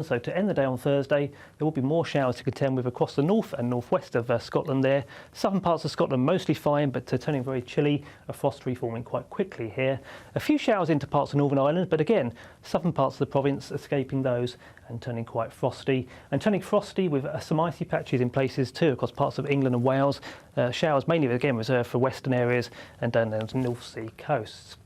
So to end the day on Thursday, there will be more showers to contend with across the north and northwest of Scotland there. Southern parts of Scotland mostly fine, but turning very chilly, a frost reforming quite quickly here. A few showers into parts of Northern Ireland, but again, southern parts of the province escaping those and turning quite frosty. And turning frosty with some icy patches in places too across parts of England and Wales. Showers mainly again reserved for western areas and down the North Sea coasts.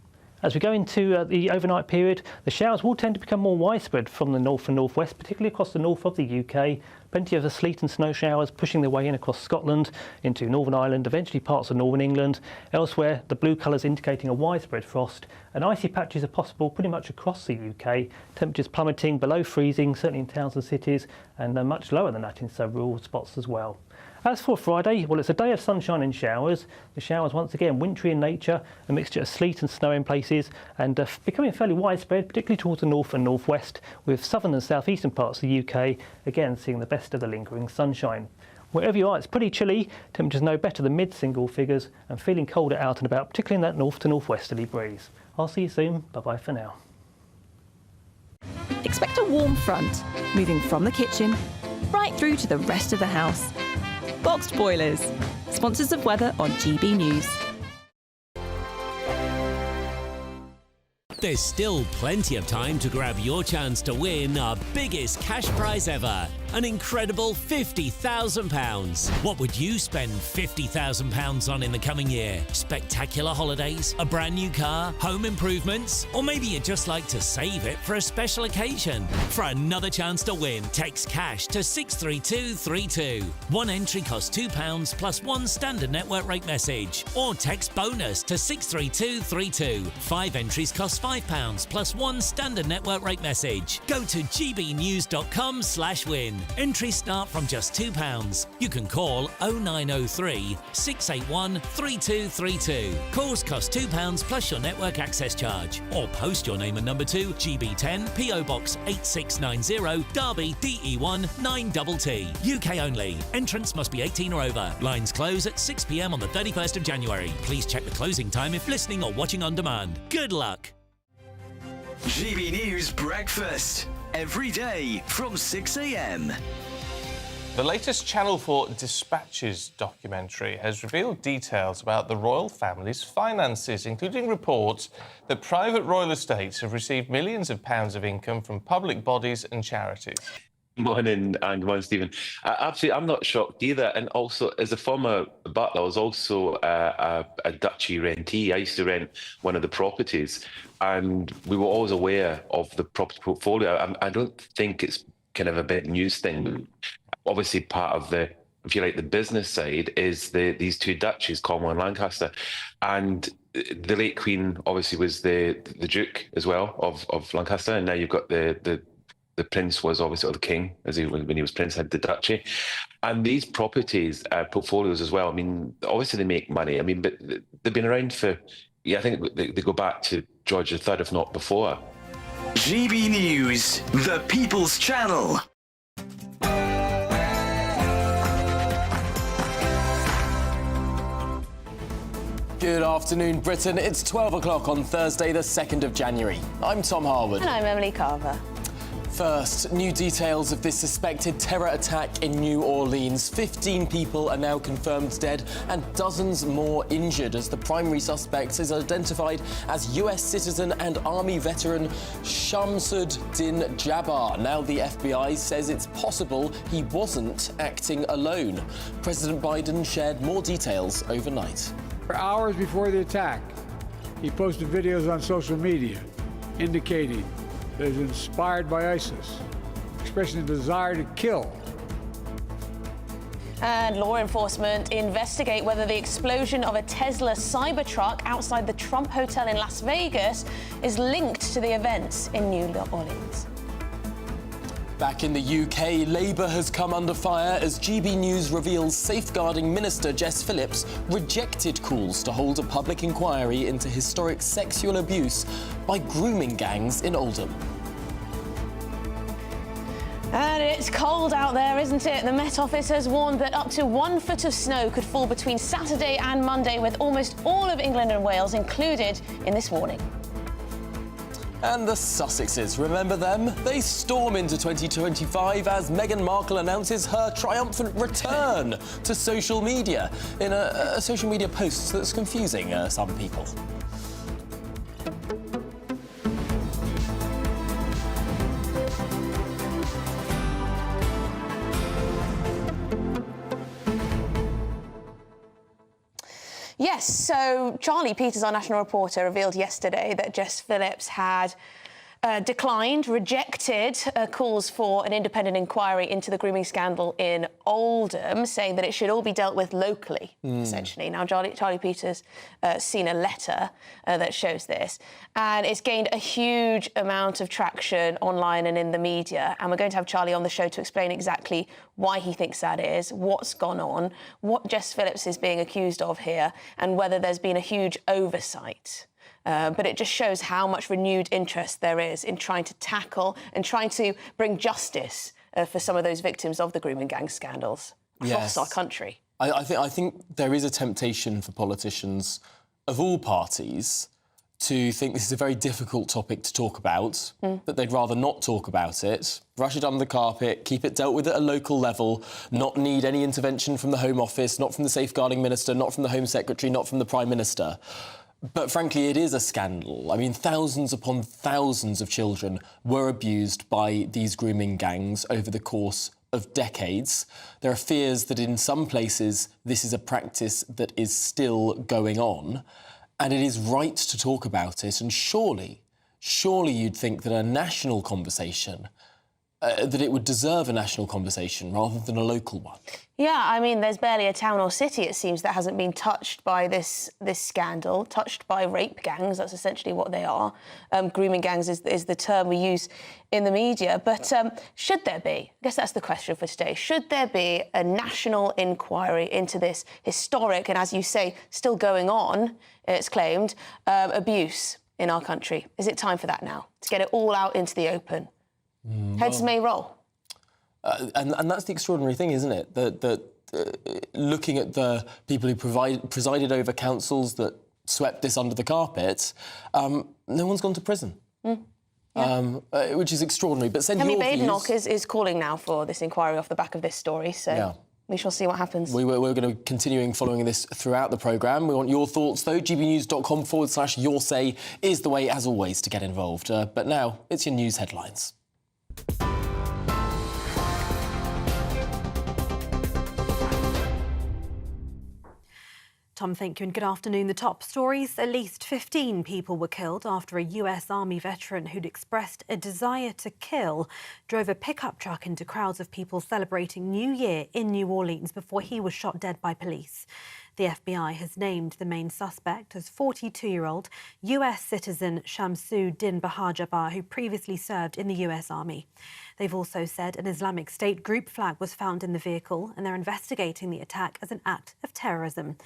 As we go into the overnight period, the showers will tend to become more widespread from the north and northwest, particularly across the north of the UK. Plenty of the sleet and snow showers pushing their way in across Scotland, into Northern Ireland, eventually parts of northern England. Elsewhere, the blue colours indicating a widespread frost, and icy patches are possible pretty much across the UK. Temperatures plummeting below freezing, certainly in towns and cities, and much lower than that in several spots as well. As for Friday, well, it's a day of sunshine and showers. The showers once again wintry in nature, a mixture of sleet and snow in places, and becoming fairly widespread, particularly towards the north and northwest, with southern and southeastern parts of the UK again seeing the best of the lingering sunshine. Wherever you are, it's pretty chilly, temperatures no better than mid-single figures, and feeling colder out and about, particularly in that north to northwesterly breeze. I'll see you soon. Bye-bye for now. Expect a warm front, moving from the kitchen right through to the rest of the house. Boxed Boilers, sponsors of weather on GB News. There's still plenty of time to grab your chance to win our biggest cash prize ever, an incredible £50,000. What would you spend £50,000 on in the coming year? Spectacular holidays, a brand new car, home improvements, or maybe you'd just like to save it for a special occasion? For another chance to win, text cash to 63232. One entry costs £2 plus one standard network rate message, or text bonus to 63232. 5 entries cost £5 plus one standard network rate message. Go to gbnews.com/win. Entries start from just £2. You can call 0903 681 3232. Calls cost £2 plus your network access charge. Or post your name and number to GB10 PO Box 8690 Derby DE1 9TT. UK only. Entrance must be 18 or over. Lines close at 6 p.m. on the 31st of January. Please check the closing time if listening or watching on demand. Good luck. GB News Breakfast, every day from 6 a.m. The latest Channel 4 Dispatches documentary has revealed details about the royal family's finances, including reports that private royal estates have received millions of pounds of income from public bodies and charities. Morning, and good morning, Stephen. Absolutely, I'm not shocked either. And also, as a former butler, I was also a duchy rentee. I used to rent one of the properties, and we were always aware of the property portfolio. I don't think it's kind of a bit news thing. Obviously, part of the, if you like, the business side is these two duchies, Cornwall and Lancaster, and the late Queen obviously was the Duke as well of Lancaster, and now you've got the Prince was obviously, or the King, when he was Prince, had the duchy. And these properties, portfolios as well, I mean, obviously they make money. I mean, but they've been around for, I think they go back to George III, if not before. GB News, the People's Channel. Good afternoon, Britain. It's 12 o'clock on Thursday, the 2nd of January. I'm Tom Harwood. And I'm Emily Carver. First, new details of this suspected terror attack in New Orleans. 15 people are now confirmed dead and dozens more injured as the primary suspect is identified as US citizen and Army veteran Shamsuddin Jabbar. Now the FBI says it's possible he wasn't acting alone. President Biden shared more details overnight. For hours before the attack, he posted videos on social media indicating that is inspired by ISIS, expressing a desire to kill. And law enforcement investigate whether the explosion of a Tesla Cybertruck outside the Trump Hotel in Las Vegas is linked to the events in New Orleans. Back in the UK, Labour has come under fire as GB News reveals safeguarding Minister Jess Phillips rejected calls to hold a public inquiry into historic sexual abuse by grooming gangs in Oldham. And it's cold out there, isn't it? The Met Office has warned that up to 1 foot of snow could fall between Saturday and Monday, with almost all of England and Wales included in this warning. And the Sussexes, remember them? They storm into 2025 as Meghan Markle announces her triumphant return to social media in a social media post that's confusing some people. Yes, so Charlie Peters, our national reporter, revealed yesterday that Jess Phillips had rejected calls for an independent inquiry into the grooming scandal in Oldham, saying that it should all be dealt with locally, essentially. Now, Charlie Peters seen a letter that shows this, and it's gained a huge amount of traction online and in the media, and we're going to have Charlie on the show to explain exactly why he thinks that is, what's gone on, what Jess Phillips is being accused of here, and whether there's been a huge oversight. But it just shows how much renewed interest there is in trying to tackle and trying to bring justice for some of those victims of the grooming gang scandals across our country. I think there is a temptation for politicians of all parties to think this is a very difficult topic to talk about, that they'd rather not talk about it, brush it under the carpet, keep it dealt with at a local level, not need any intervention from the Home Office, not from the Safeguarding Minister, not from the Home Secretary, not from the Prime Minister. But frankly, it is a scandal. I mean, thousands upon thousands of children were abused by these grooming gangs over the course of decades. There are fears that in some places this is a practice that is still going on, and it is right to talk about it. And surely you'd think that a national conversation, that it would deserve a national conversation rather than a local one. Yeah, I mean, there's barely a town or city, it seems, that hasn't been touched by this scandal, touched by rape gangs. That's essentially what they are. Grooming gangs is the term we use in the media. But should there be? I guess that's the question for today. Should there be a national inquiry into this historic and, as you say, still going on, it's claimed, abuse in our country? Is it time for that now, to get it all out into the open? Heads may roll. And that's the extraordinary thing, isn't it? That looking at the people who presided over councils that swept this under the carpet, no one's gone to prison. Which is extraordinary. But send Kemi your Badenoch views. is calling now for this inquiry off the back of this story, so we shall see what happens. We're going to continue following this throughout the programme. We want your thoughts, though. gbnews.com/your say is the way, as always, to get involved. But now, it's your news headlines. Tom, thank you and good afternoon. The top stories: at least 15 people were killed after a US Army veteran who'd expressed a desire to kill drove a pickup truck into crowds of people celebrating New Year in New Orleans before he was shot dead by police. The FBI has named the main suspect as 42-year-old US citizen Shamsu-Din Bahar-Jabbar, who previously served in the US Army. They've also said an Islamic State group flag was found in the vehicle and they're investigating the attack as an act of terrorism.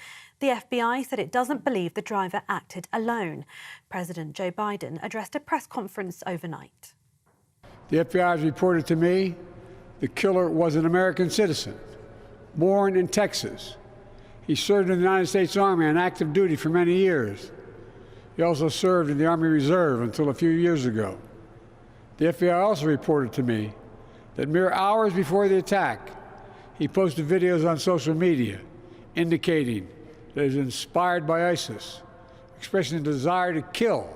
The FBI said it doesn't believe the driver acted alone. President Joe Biden addressed a press conference overnight. The FBI has reported to me the killer was an American citizen, born in Texas. He served in the United States Army on active duty for many years. He also served in the Army Reserve until a few years ago. The FBI also reported to me that mere hours before the attack, he posted videos on social media indicating that he was inspired by ISIS, expressing a desire to kill,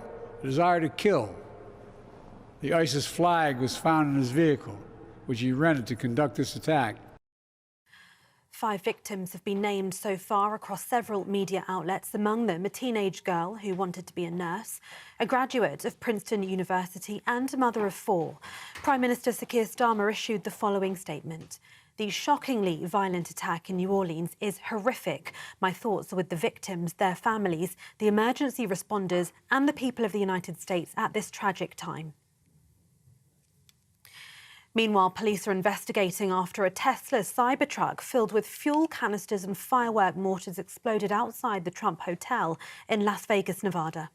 The ISIS flag was found in his vehicle, which he rented to conduct this attack. 5 victims have been named so far across several media outlets, among them a teenage girl who wanted to be a nurse, a graduate of Princeton University and a mother of 4. Prime Minister Sir Keir Starmer issued the following statement. The shockingly violent attack in New Orleans is horrific. My thoughts are with the victims, their families, the emergency responders and the people of the United States at this tragic time. Meanwhile, police are investigating after a Tesla Cybertruck filled with fuel canisters and firework mortars exploded outside the Trump Hotel in Las Vegas, Nevada.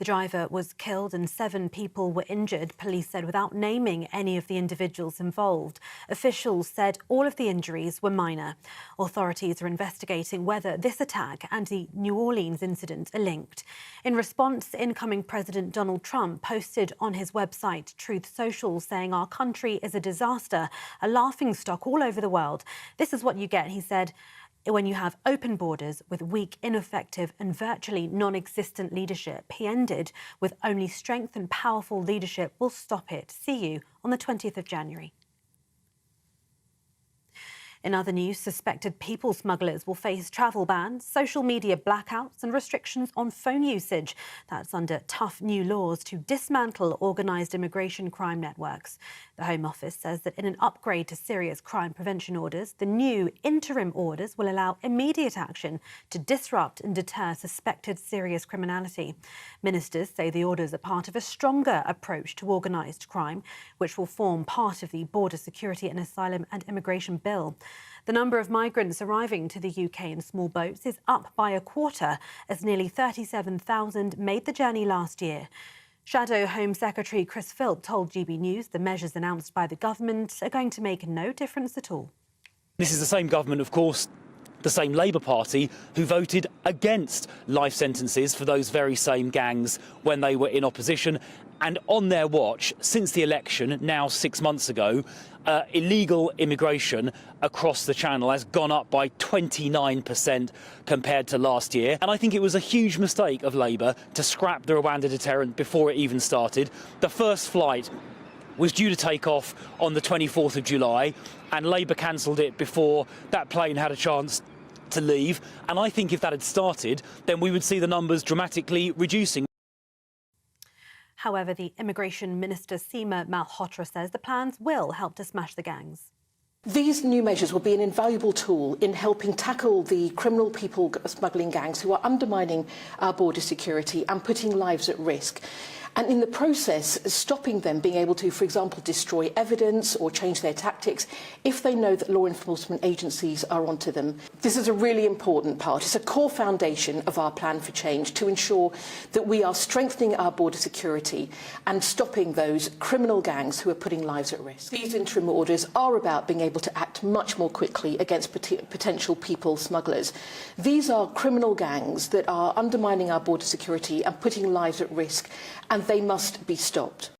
The driver was killed and 7 people were injured, police said, without naming any of the individuals involved. Officials said all of the injuries were minor. Authorities are investigating whether this attack and the New Orleans incident are linked. In response, incoming President Donald Trump posted on his website Truth Social saying our country is a disaster, a laughingstock all over the world. This is what you get, he said, when you have open borders with weak, ineffective and virtually non-existent leadership. He ended with only strength and powerful leadership will stop it. See you on the 20th of January. In other news, suspected people smugglers will face travel bans, social media blackouts and restrictions on phone usage. That's under tough new laws to dismantle organised immigration crime networks. The Home Office says that in an upgrade to serious crime prevention orders, the new interim orders will allow immediate action to disrupt and deter suspected serious criminality. Ministers say the orders are part of a stronger approach to organised crime, which will form part of the Border Security and Asylum and Immigration Bill. The number of migrants arriving to the UK in small boats is up by a quarter, as nearly 37,000 made the journey last year. Shadow Home Secretary Chris Philp told GBNews the measures announced by the government are going to make no difference at all. This is the same government, of course, the same Labour Party, who voted against life sentences for those very same gangs when they were in opposition. And on their watch, since the election, now 6 months ago, illegal immigration across the Channel has gone up by 29% compared to last year. And I think it was a huge mistake of Labour to scrap the Rwanda deterrent before it even started. The first flight was due to take off on the 24th of July, and Labour cancelled it before that plane had a chance to leave. And I think if that had started, then we would see the numbers dramatically reducing. However, the Immigration Minister Seema Malhotra says the plans will help to smash the gangs. These new measures will be an invaluable tool in helping tackle the criminal people smuggling gangs who are undermining our border security and putting lives at risk. And in the process, stopping them being able to, for example, destroy evidence or change their tactics if they know that law enforcement agencies are onto them. This is a really important part. It's a core foundation of our plan for change to ensure that we are strengthening our border security and stopping those criminal gangs who are putting lives at risk. These interim orders are about being able to act much more quickly against potential people smugglers. These are criminal gangs that are undermining our border security and putting lives at risk, and they must be stopped.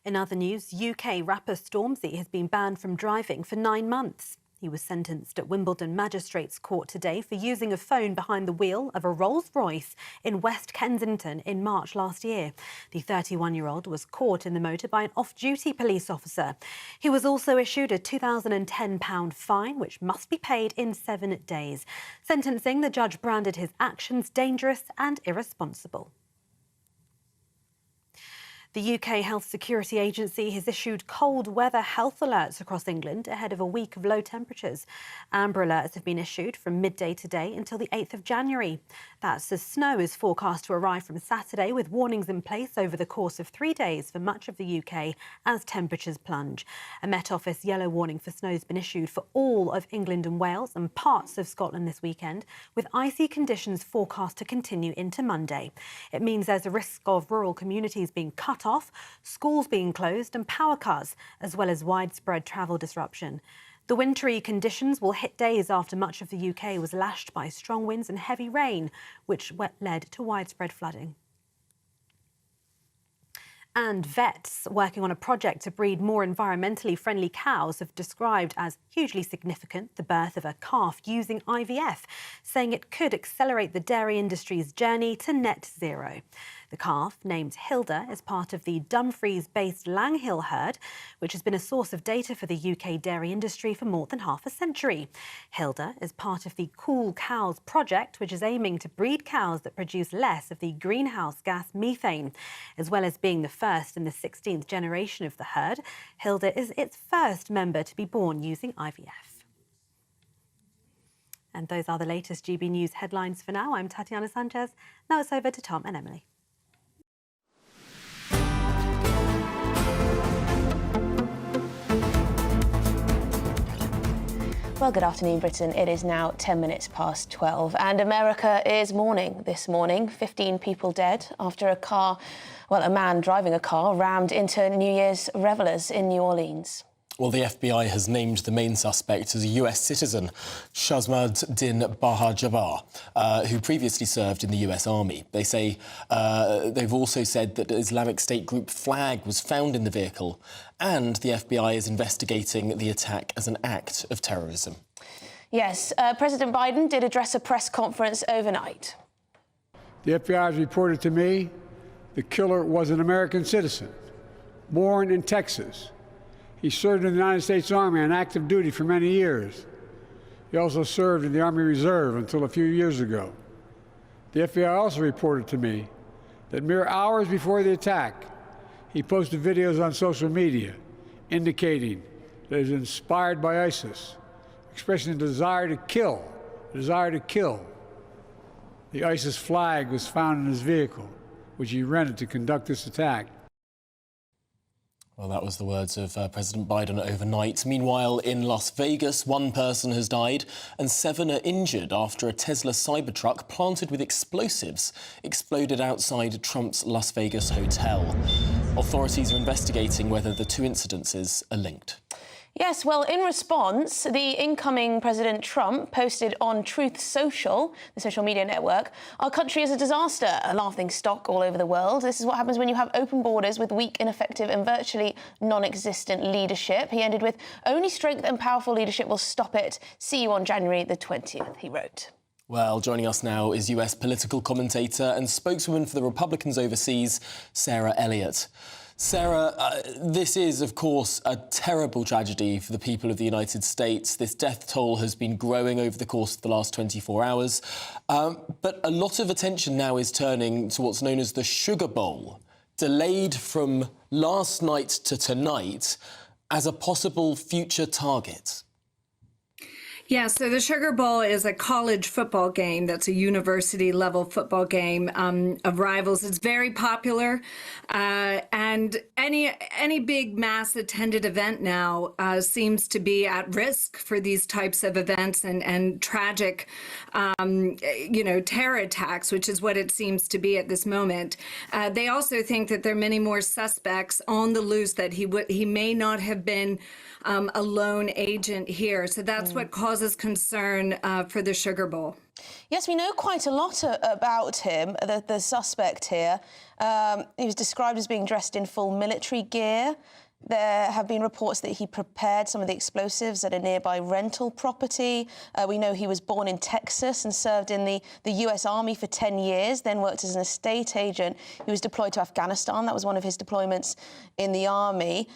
In other news, UK rapper Stormzy has been banned from driving for 9 months. He was sentenced at Wimbledon Magistrates Court today for using a phone behind the wheel of a Rolls-Royce in West Kensington in March last year. The 31-year-old was caught in the motor by an off-duty police officer. He was also issued a £2,010 fine, which must be paid in 7 days. Sentencing, the judge branded his actions dangerous and irresponsible. The UK Health Security Agency has issued cold weather health alerts across England ahead of a week of low temperatures. Amber alerts have been issued from midday today until the 8th of January. That's as snow is forecast to arrive from Saturday, with warnings in place over the course of 3 days for much of the UK as temperatures plunge. A Met Office yellow warning for snow has been issued for all of England and Wales and parts of Scotland this weekend, with icy conditions forecast to continue into Monday. It means there's a risk of rural communities being cut off, schools being closed and power cuts, as well as widespread travel disruption. The wintry conditions will hit days after much of the UK was lashed by strong winds and heavy rain, which led to widespread flooding. And vets working on a project to breed more environmentally friendly cows have described as hugely significant the birth of a calf using IVF, saying it could accelerate the dairy industry's journey to net zero. The calf, named Hilda, is part of the Dumfries-based Langhill herd, which has been a source of data for the UK dairy industry for more than half a century. Hilda is part of the Cool Cows project, which is aiming to breed cows that produce less of the greenhouse gas methane. As well as being the first in the 16th generation of the herd, Hilda is its first member to be born using IVF. And those are the latest GB News headlines for now. I'm Tatiana Sanchez. Now it's over to Tom and Emily. Well, good afternoon, Britain. It is now 10 minutes past 12, and America is mourning this morning. 15 people dead after a man driving a car rammed into New Year's revelers in New Orleans. Well, the FBI has named the main suspect as a US citizen, Shazmad Din Jaguar, who previously served in the US Army. They say they've also said that the Islamic State group flag was found in the vehicle, and the FBI is investigating the attack as an act of terrorism. Yes, President Biden did address a press conference overnight. The FBI has reported to me the killer was an American citizen, born in Texas. He served in the United States Army on active duty for many years. He also served in the Army Reserve until a few years ago. The FBI also reported to me that mere hours before the attack, he posted videos on social media indicating that he was inspired by ISIS, expressing a desire to kill, The ISIS flag was found in his vehicle, which he rented to conduct this attack. Well, that was the words of President Biden overnight. Meanwhile, in Las Vegas, one person has died and 7 are injured after a Tesla Cybertruck planted with explosives exploded outside Trump's Las Vegas hotel. Authorities are investigating whether the two incidences are linked. Yes, well, in response, the incoming President Trump posted on Truth Social, the social media network, "Our country is a disaster, a laughing stock all over the world. This is what happens when you have open borders with weak, ineffective and virtually non-existent leadership." He ended with, "Only strength and powerful leadership will stop it. See you on January the 20th, he wrote. Well, joining us now is US political commentator and spokeswoman for the Republicans overseas, Sarah Elliott. Sarah, this is, of course, a terrible tragedy for the people of the United States. This death toll has been growing over the course of the last 24 hours. But a lot of attention now is turning to what's known as the Sugar Bowl, delayed from last night to tonight as a possible future target. Yeah, so the Sugar Bowl is a college football game that's a university-level football game of rivals. It's very popular, and any big mass-attended event now seems to be at risk for these types of events and tragic, terror attacks, which is what it seems to be at this moment. They also think that there are many more suspects on the loose, that he may not have been a lone agent here. So that's what causes concern for the Sugar Bowl. Yes, we know quite a lot about him, the suspect here. He was described as being dressed in full military gear. There have been reports that he prepared some of the explosives at a nearby rental property. We know he was born in Texas and served in the US Army for 10 years, then worked as an estate agent. He was deployed to Afghanistan. That was one of his deployments in the Army.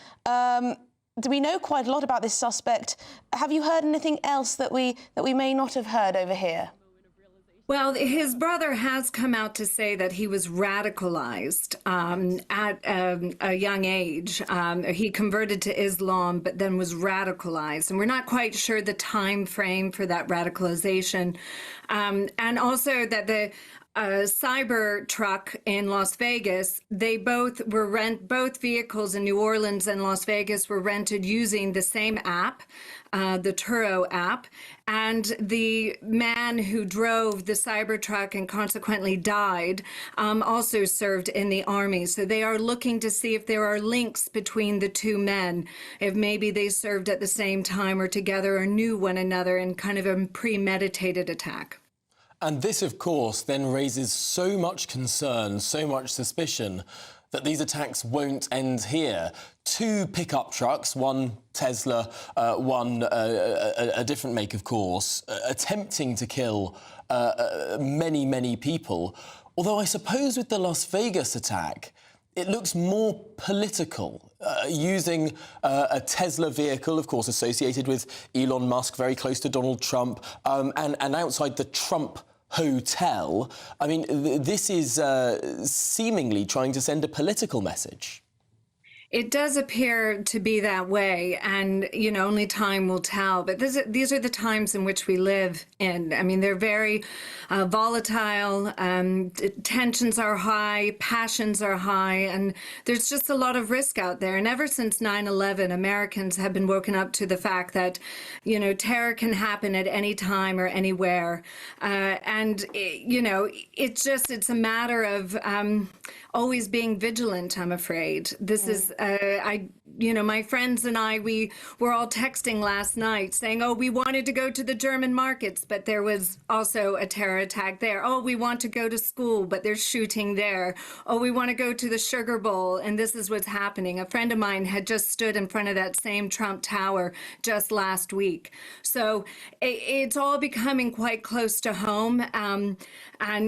Do we know quite a lot about this suspect? Have you heard anything else that we may not have heard over here? Well, his brother has come out to say that he was radicalized at a young age. He converted to Islam, but then was radicalized. And we're not quite sure the time frame for that radicalization. And also that the Cybertruck in Las Vegas, both vehicles in New Orleans and Las Vegas were rented using the same app, the Turo app, and the man who drove the Cybertruck and consequently died also served in the Army. So they are looking to see if there are links between the two men, if maybe they served at the same time or together or knew one another in kind of a premeditated attack. And this, of course, then raises so much concern, so much suspicion that these attacks won't end here. 2 pickup trucks, one Tesla, one a different make, of course, attempting to kill many, many people. Although I suppose with the Las Vegas attack, it looks more political, using a Tesla vehicle, of course, associated with Elon Musk, very close to Donald Trump, and outside the Trump hotel. I mean, this is seemingly trying to send a political message. It does appear to be that way, and only time will tell. But these are the times in which we live in. I mean, they're very volatile. Tensions are high, passions are high, and there's just a lot of risk out there. And ever since 9/11, Americans have been woken up to the fact that terror can happen at any time or anywhere, and it's a matter of always being vigilant. I'm afraid this is. My friends and I, we were all texting last night saying, oh, we wanted to go to the German markets, but there was also a terror attack there. Oh, we want to go to school, but there's shooting there. Oh, we want to go to the Sugar Bowl, and this is what's happening. A friend of mine had just stood in front of that same Trump Tower just last week. So it's all becoming quite close to home, and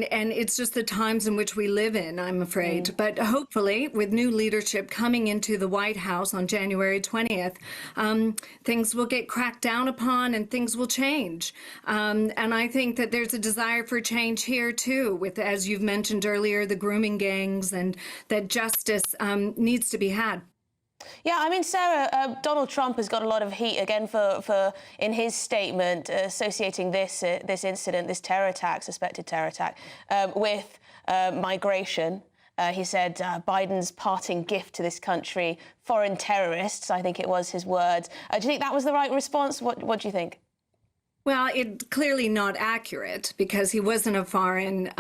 it's just the times in which we live in, I'm afraid. But hopefully, with new leadership coming into the White House on January 20th, things will get cracked down upon and things will change. And I think that there's a desire for change here too, with, as you've mentioned earlier, the grooming gangs, and that justice needs to be had. Yeah, I mean, Sarah, Donald Trump has got a lot of heat again for in his statement associating this incident, this terror attack, suspected terror attack, with migration. He said Biden's parting gift to this country, foreign terrorists, I think it was his words. Do you think that was the right response? What do you think? Well, it's clearly not accurate, because he wasn't a foreign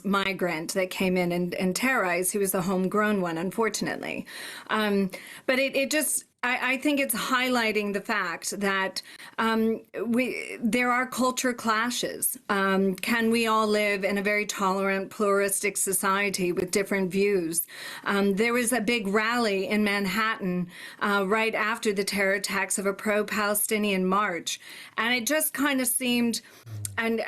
migrant that came in and terrorized. He was a homegrown one, unfortunately. But it just... I think it's highlighting the fact that there are culture clashes. Can we all live in a very tolerant, pluralistic society with different views? There was a big rally in Manhattan right after the terror attacks of a pro-Palestinian march, and it just kind of seemed an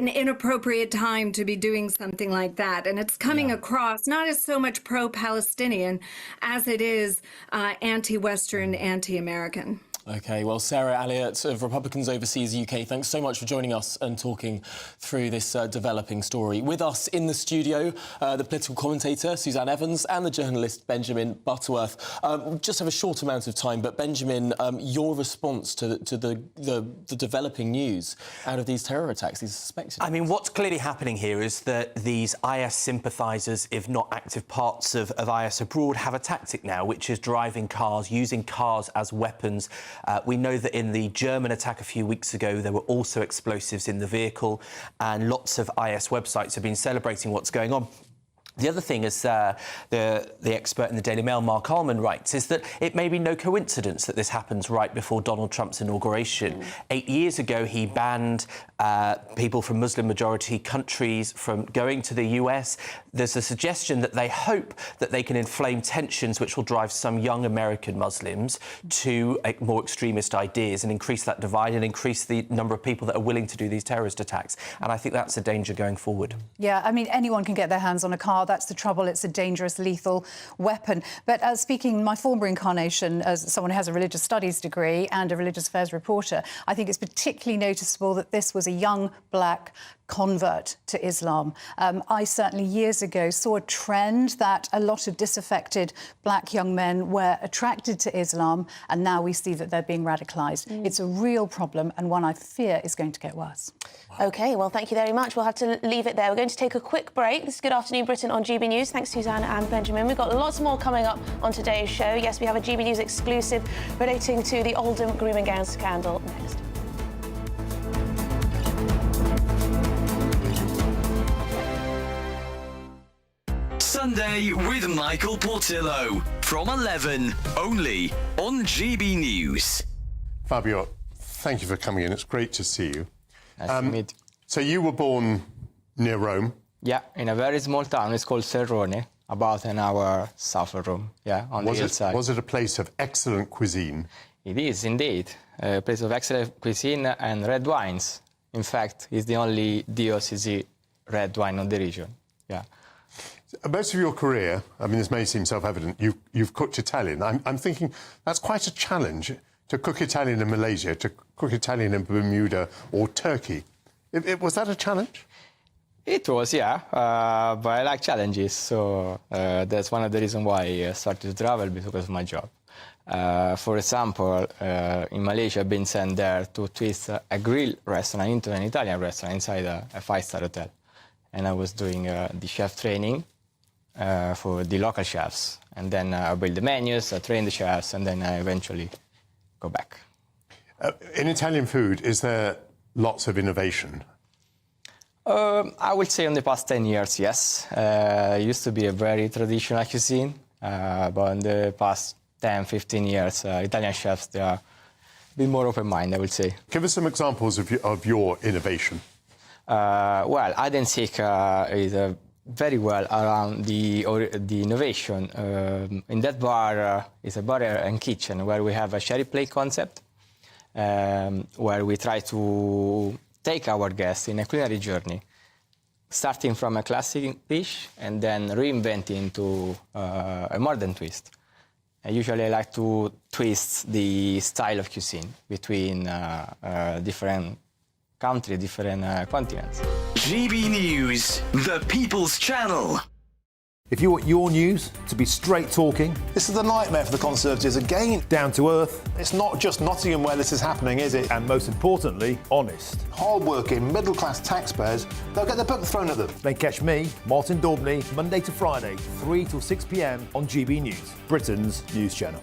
inappropriate time to be doing something like that. And it's coming across not as so much pro-Palestinian as it is anti-Western, anti-American. OK, well, Sarah Elliott of Republicans Overseas UK, thanks so much for joining us and talking through this developing story. With us in the studio, the political commentator, Suzanne Evans, and the journalist, Benjamin Butterworth. Just have a short amount of time, but Benjamin, your response to the developing news out of these terror attacks, these suspected... I mean, what's clearly happening here is that these IS sympathisers, if not active parts of IS abroad, have a tactic now, which is driving cars, using cars as weapons. We know that in the German attack a few weeks ago, there were also explosives in the vehicle, and lots of IS websites have been celebrating what's going on. The other thing, as the expert in the Daily Mail, Mark Allman, writes, is that it may be no coincidence that this happens right before Donald Trump's inauguration. 8 years ago, he banned people from Muslim-majority countries from going to the US. There's a suggestion that they hope that they can inflame tensions which will drive some young American Muslims to more extremist ideas and increase that divide and increase the number of people that are willing to do these terrorist attacks. And I think that's a danger going forward. Yeah, I mean, anyone can get their hands on a car. That's the trouble. It's a dangerous, lethal weapon. But speaking my former incarnation as someone who has a religious studies degree and a religious affairs reporter, I think it's particularly noticeable that this was a young black convert to Islam. I certainly years ago saw a trend that a lot of disaffected black young men were attracted to Islam, and now we see that they're being radicalised. It's a real problem, and one I fear is going to get worse. OK, well, thank you very much. We'll have to leave it there. We're going to take a quick break. This is Good Afternoon Britain on GB News. Thanks, Suzanne and Benjamin. We've got lots more coming up on today's show. Yes, we have a GB News exclusive relating to the Oldham grooming gang scandal next. Sunday with Michael Portillo from 11, only on GB News. Fabio, thank you for coming in. It's great to see you. Nice to meet you. So you were born near Rome? Yeah, in a very small town. It's called Serrone, about an hour south of Rome. Yeah, on the hillside. Was it a place of excellent cuisine? It is indeed a place of excellent cuisine and red wines. In fact, it's the only DOCG red wine of the region. Yeah. Most of your career, I mean, this may seem self-evident, you've cooked Italian. I'm thinking that's quite a challenge to cook Italian in Malaysia, to cook Italian in Bermuda or Turkey. Was that a challenge? It was, yeah, but I like challenges, so that's one of the reasons why I started to travel, because of my job. For example, in Malaysia, I've been sent there to twist a grill restaurant into an Italian restaurant inside a five-star hotel. And I was doing the chef training for the local chefs. And then I build the menus, I train the chefs, and then I eventually go back. In Italian food, is there lots of innovation? I would say in the past 10 years, yes. It used to be a very traditional cuisine, but in the past 10, 15 years, Italian chefs, they are a bit more open-minded, I would say. Give us some examples of your innovation. Well, hide and seek is very well around the innovation. In that bar is a bar and kitchen where we have a cherry plate concept, where we try to take our guests in a culinary journey, starting from a classic dish and then reinventing to a modern twist. Usually I like to twist the style of cuisine between different countries, different continents. GB News, the People's Channel. If you want your news to be straight talking, this is the nightmare for the Conservatives again. Down to earth. It's not just Nottingham where this is happening, is it? And most importantly, honest. Hard-working, middle-class taxpayers, they'll get their book thrown at them. They catch me, Martin Daubney, Monday to Friday, 3 till 6 p.m. on GB News, Britain's news channel.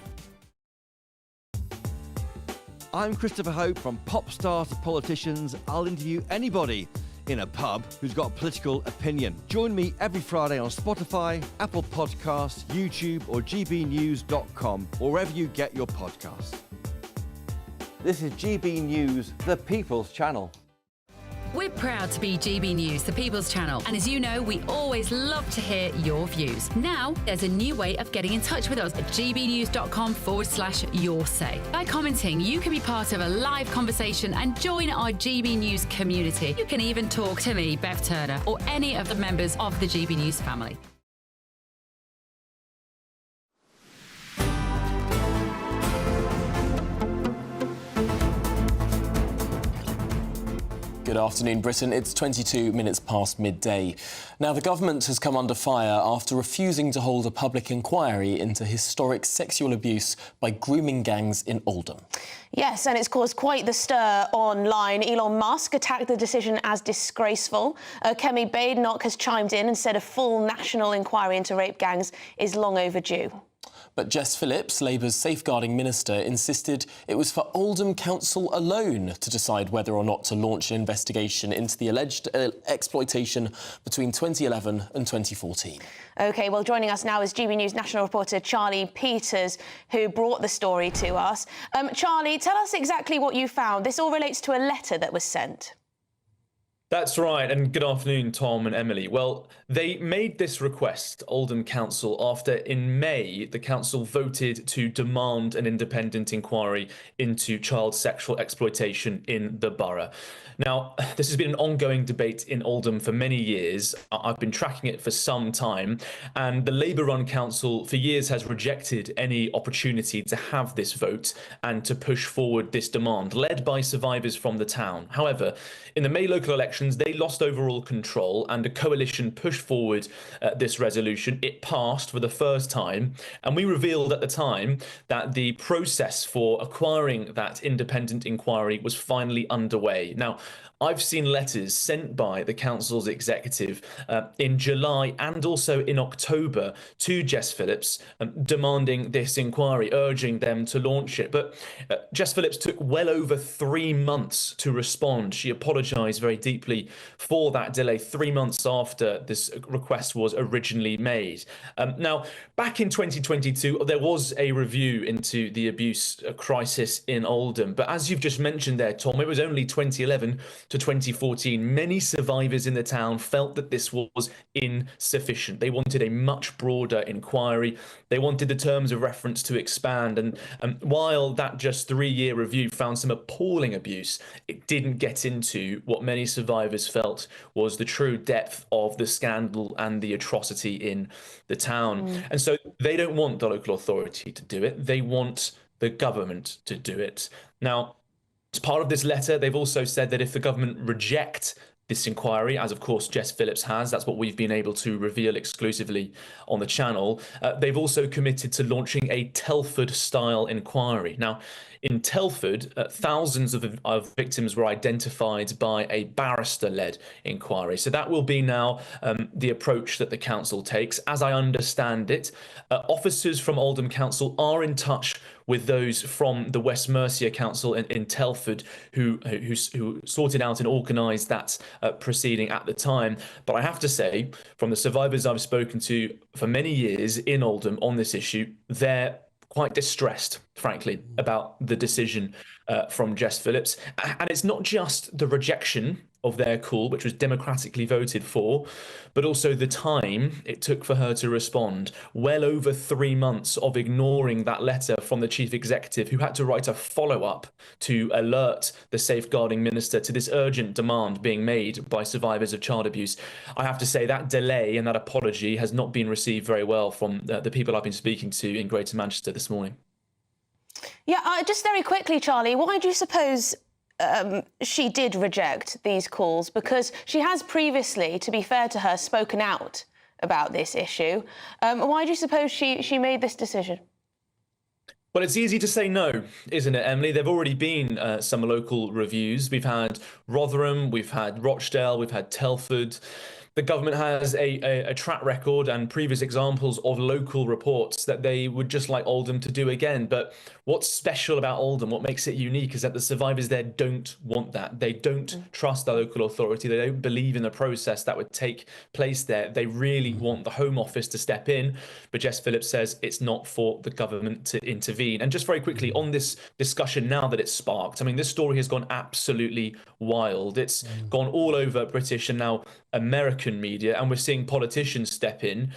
I'm Christopher Hope. From pop stars to politicians, I'll interview anybody in a pub who's got a political opinion. Join me every Friday on Spotify, Apple Podcasts, YouTube or gbnews.com, or wherever you get your podcasts. This is GB News, the People's Channel. We're proud to be GB News, the People's Channel. And as you know, we always love to hear your views. Now, there's a new way of getting in touch with us at gbnews.com/your say. By commenting, you can be part of a live conversation and join our GB News community. You can even talk to me, Bev Turner, or any of the members of the GB News family. Good afternoon, Britain. It's 22 minutes past midday. Now, the government has come under fire after refusing to hold a public inquiry into historic sexual abuse by grooming gangs in Oldham. Yes, and it's caused quite the stir online. Elon Musk attacked the decision as disgraceful. Kemi Badenoch has chimed in and said a full national inquiry into rape gangs is long overdue. But Jess Phillips, Labour's safeguarding minister, insisted it was for Oldham Council alone to decide whether or not to launch an investigation into the alleged exploitation between 2011 and 2014. OK, well, joining us now is GB News national reporter Charlie Peters, who brought the story to us. Charlie, tell us exactly what you found. This all relates to a letter that was sent. That's right, and good afternoon, Tom and Emily. Well, they made this request, Oldham Council, after in May the council voted to demand an independent inquiry into child sexual exploitation in the borough. Now, this has been an ongoing debate in Oldham for many years. I've been tracking it for some time, and the Labour-run council for years has rejected any opportunity to have this vote and to push forward this demand, led by survivors from the town. However, in the May local elections, they lost overall control and a coalition pushed forward this resolution. It passed for the first time, and we revealed at the time that the process for acquiring that independent inquiry was finally underway. Now, I've seen letters sent by the council's executive in July and also in October to Jess Phillips demanding this inquiry, urging them to launch it. But Jess Phillips took well over 3 months to respond. She apologised very deeply for that delay 3 months after this request was originally made. Now, back in 2022, there was a review into the abuse crisis in Oldham. But as you've just mentioned there, Tom, it was only 2011 to 2014, many survivors in the town felt that this was insufficient. They wanted a much broader inquiry. They wanted the terms of reference to expand. And while that just 3-year review found some appalling abuse, it didn't get into what many survivors felt was the true depth of the scandal and the atrocity in the town. And so they don't want the local authority to do it. They want the government to do it. Now, as part of this letter, they've also said that if the government reject this inquiry, as of course Jess Phillips has. That's what we've been able to reveal exclusively on the channel. They've also committed to launching a Telford-style inquiry. Now, in Telford, thousands of victims were identified by a barrister-led inquiry. So that will be now the approach that the council takes. As I understand it, officers from Oldham Council are in touch with those from the West Mercia Council in Telford who sorted out and organised that proceeding at the time. But I have to say, from the survivors I've spoken to for many years in Oldham on this issue, they're quite distressed, frankly, about the decision from Jess Phillips. And it's not just the rejection of their call, which was democratically voted for, but also the time it took for her to respond. Well over 3 months of ignoring that letter from the chief executive, who had to write a follow-up to alert the safeguarding minister to this urgent demand being made by survivors of child abuse. I have to say that delay and that apology has not been received very well from the people I've been speaking to in Greater Manchester this morning. Yeah, just very quickly, Charlie, why do you suppose she did reject these calls? Because she has previously, to be fair to her, spoken out about this issue. Why do you suppose she made this decision? Well, it's easy to say no, isn't it, Emily? There've already been some local reviews. We've had Rotherham, we've had Rochdale, we've had Telford. The government has a track record and previous examples of local reports that they would just like Oldham to do again. But what's special about Oldham, what makes it unique, is that the survivors there don't want that. They don't trust the local authority. They don't believe in the process that would take place there. They really want the Home Office to step in. But Jess Phillips says it's not for the government to intervene. And just very quickly on this discussion now that it's sparked, I mean, this story has gone absolutely wild. It's gone all over British and now American media, and we're seeing politicians step in.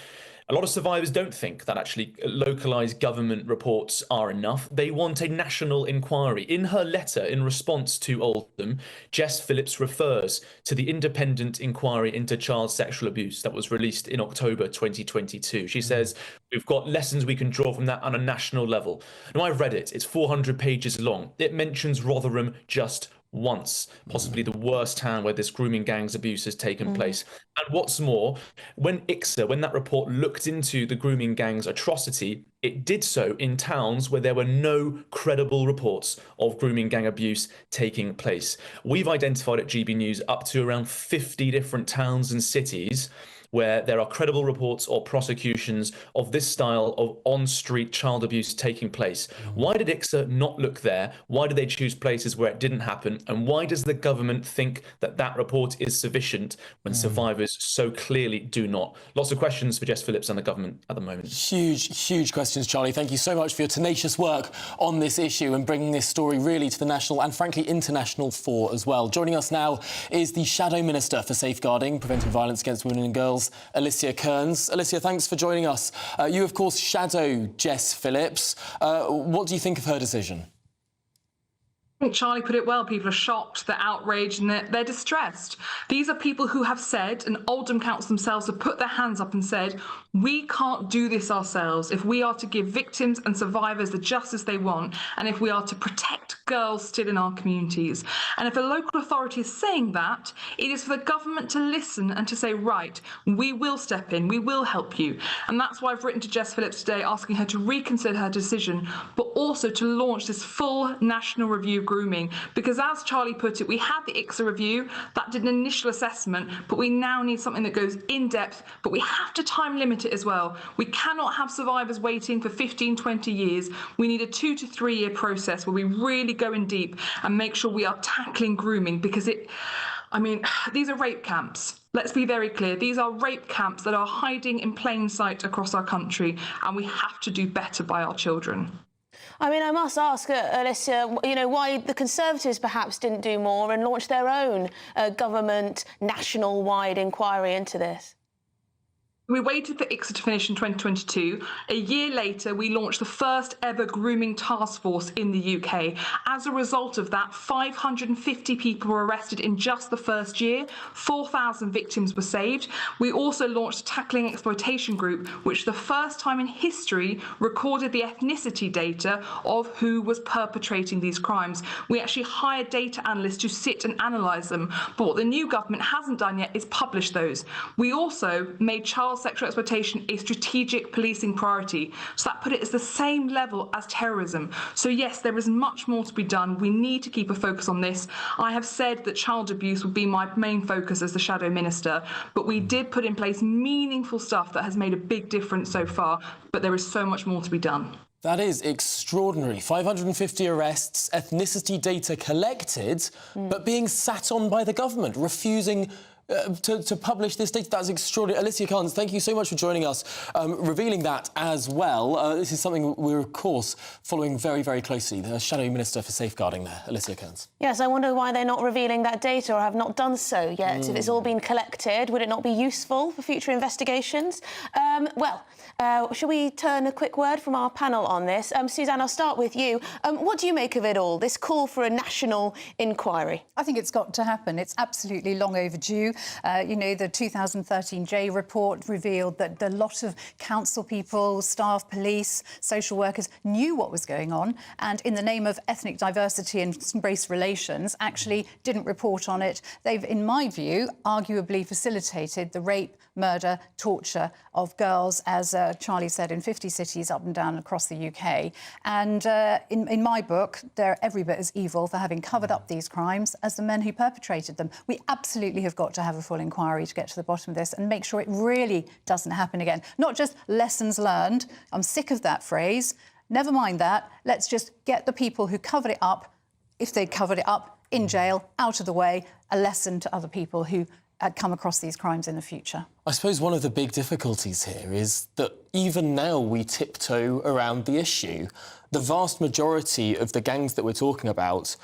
A lot of survivors don't think that actually localised government reports are enough. They want a national inquiry. In her letter in response to Oldham, Jess Phillips refers to the independent inquiry into child sexual abuse that was released in October 2022. She says, we've got lessons we can draw from that on a national level. Now, I've read it. It's 400 pages long. It mentions Rotherham just once, possibly the worst town where this grooming gangs abuse has taken place. And what's more, when that report looked into the grooming gangs atrocity, it did so in towns where there were no credible reports of grooming gang abuse taking place. We've identified at GB News up to around 50 different towns and cities where there are credible reports or prosecutions of this style of on-street child abuse taking place. Why did ICSA not look there? Why did they choose places where it didn't happen? And why does the government think that that report is sufficient when survivors so clearly do not? Lots of questions for Jess Phillips and the government at the moment. Huge questions, Charlie. Thank you so much for your tenacious work on this issue and bringing this story really to the national and, frankly, international fore as well. Joining us now is the Shadow Minister for Safeguarding, Preventing Violence Against Women and Girls, Alicia Kearns. Alicia, thanks for joining us. You, of course, shadow Jess Phillips. What do you think of her decision? I think Charlie put it well. People are shocked, they're outraged, and they're distressed. These are people who have said, and Oldham Council themselves have put their hands up and said, we can't do this ourselves. If we are to give victims and survivors the justice they want, and if we are to protect girls still in our communities. And if a local authority is saying that, it is for the government to listen and to say, right, we will step in, we will help you. And that's why I've written to Jess Phillips today, asking her to reconsider her decision, but also to launch this full national review of grooming. Because as Charlie put it, we had the ICSA review that did an initial assessment, but we now need something that goes in depth, but we have to time limit it as well. We cannot have survivors waiting for 15, 20 years. We need a 2 to 3 year process where we really go in deep and make sure we are tackling grooming, because these are rape camps. Let's be very clear. These are rape camps that are hiding in plain sight across our country, and we have to do better by our children. I mean, I must ask, Alicia, why the Conservatives perhaps didn't do more and launch their own government national-wide inquiry into this? We waited for ICSA to finish in 2022. A year later, we launched the first ever grooming task force in the UK. As a result of that, 550 people were arrested in just the first year. 4,000 victims were saved. We also launched a Tackling Exploitation Group, which for the first time in history recorded the ethnicity data of who was perpetrating these crimes. We actually hired data analysts to sit and analyse them. But what the new government hasn't done yet is publish those. We also made child sexual exploitation a strategic policing priority. So that put it as the same level as terrorism. So yes, there is much more to be done. We need to keep a focus on this. I have said that child abuse would be my main focus as the Shadow Minister, but we did put in place meaningful stuff that has made a big difference so far, but there is so much more to be done. That is extraordinary. 550 arrests, ethnicity data collected, but being sat on by the government, refusing to publish this data. That's extraordinary. Alicia Carnes, thank you so much for joining us, revealing that as well. This is something we're, of course, following very, very closely. The Shadow Minister for Safeguarding there, Alicia Carnes. Yes, I wonder why they're not revealing that data or have not done so yet. If it's all been collected, would it not be useful for future investigations? Shall we turn a quick word from our panel on this? Suzanne, I'll start with you. What do you make of it all, this call for a national inquiry? I think it's got to happen. It's absolutely long overdue. You know, the 2013 J report revealed that a lot of council people, staff, police, social workers knew what was going on and in the name of ethnic diversity and race relations actually didn't report on it. They've, in my view, arguably facilitated the rape, murder, torture of girls, as Charlie said, in 50 cities up and down across the UK. And in my book, they're every bit as evil for having covered up these crimes as the men who perpetrated them. We absolutely have got to have a full inquiry to get to the bottom of this and make sure it really doesn't happen again. Not just lessons learned. I'm sick of that phrase. Never mind that. Let's just get the people who covered it up, if they'd covered it up, in jail, out of the way, a lesson to other people who had come across these crimes in the future. I suppose one of the big difficulties here is that even now we tiptoe around the issue. The vast majority of the gangs that we're talking about,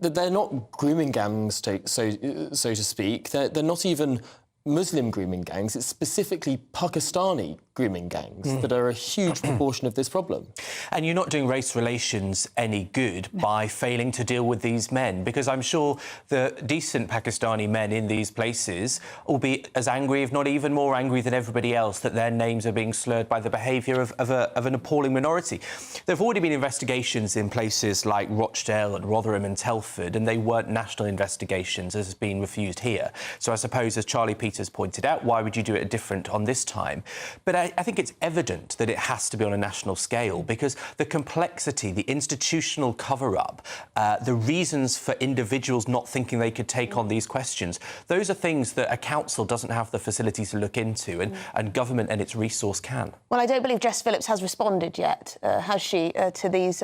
they're not grooming gangs, so to speak. They're not even Muslim grooming gangs. It's specifically Pakistani grooming gangs that are a huge proportion of this problem. And you're not doing race relations any good by failing to deal with these men, because I'm sure the decent Pakistani men in these places will be as angry, if not even more angry than everybody else, that their names are being slurred by the behaviour of an appalling minority. There have already been investigations in places like Rochdale and Rotherham and Telford, and they weren't national investigations, as has been refused here. So I suppose, as Charlie Peters pointed out, why would you do it different on this time? But I think it's evident that it has to be on a national scale, because the complexity, the institutional cover-up, the reasons for individuals not thinking they could take on these questions, those are things that a council doesn't have the facilities to look into, and government and its resource can. Well, I don't believe Jess Phillips has responded yet, has she, to these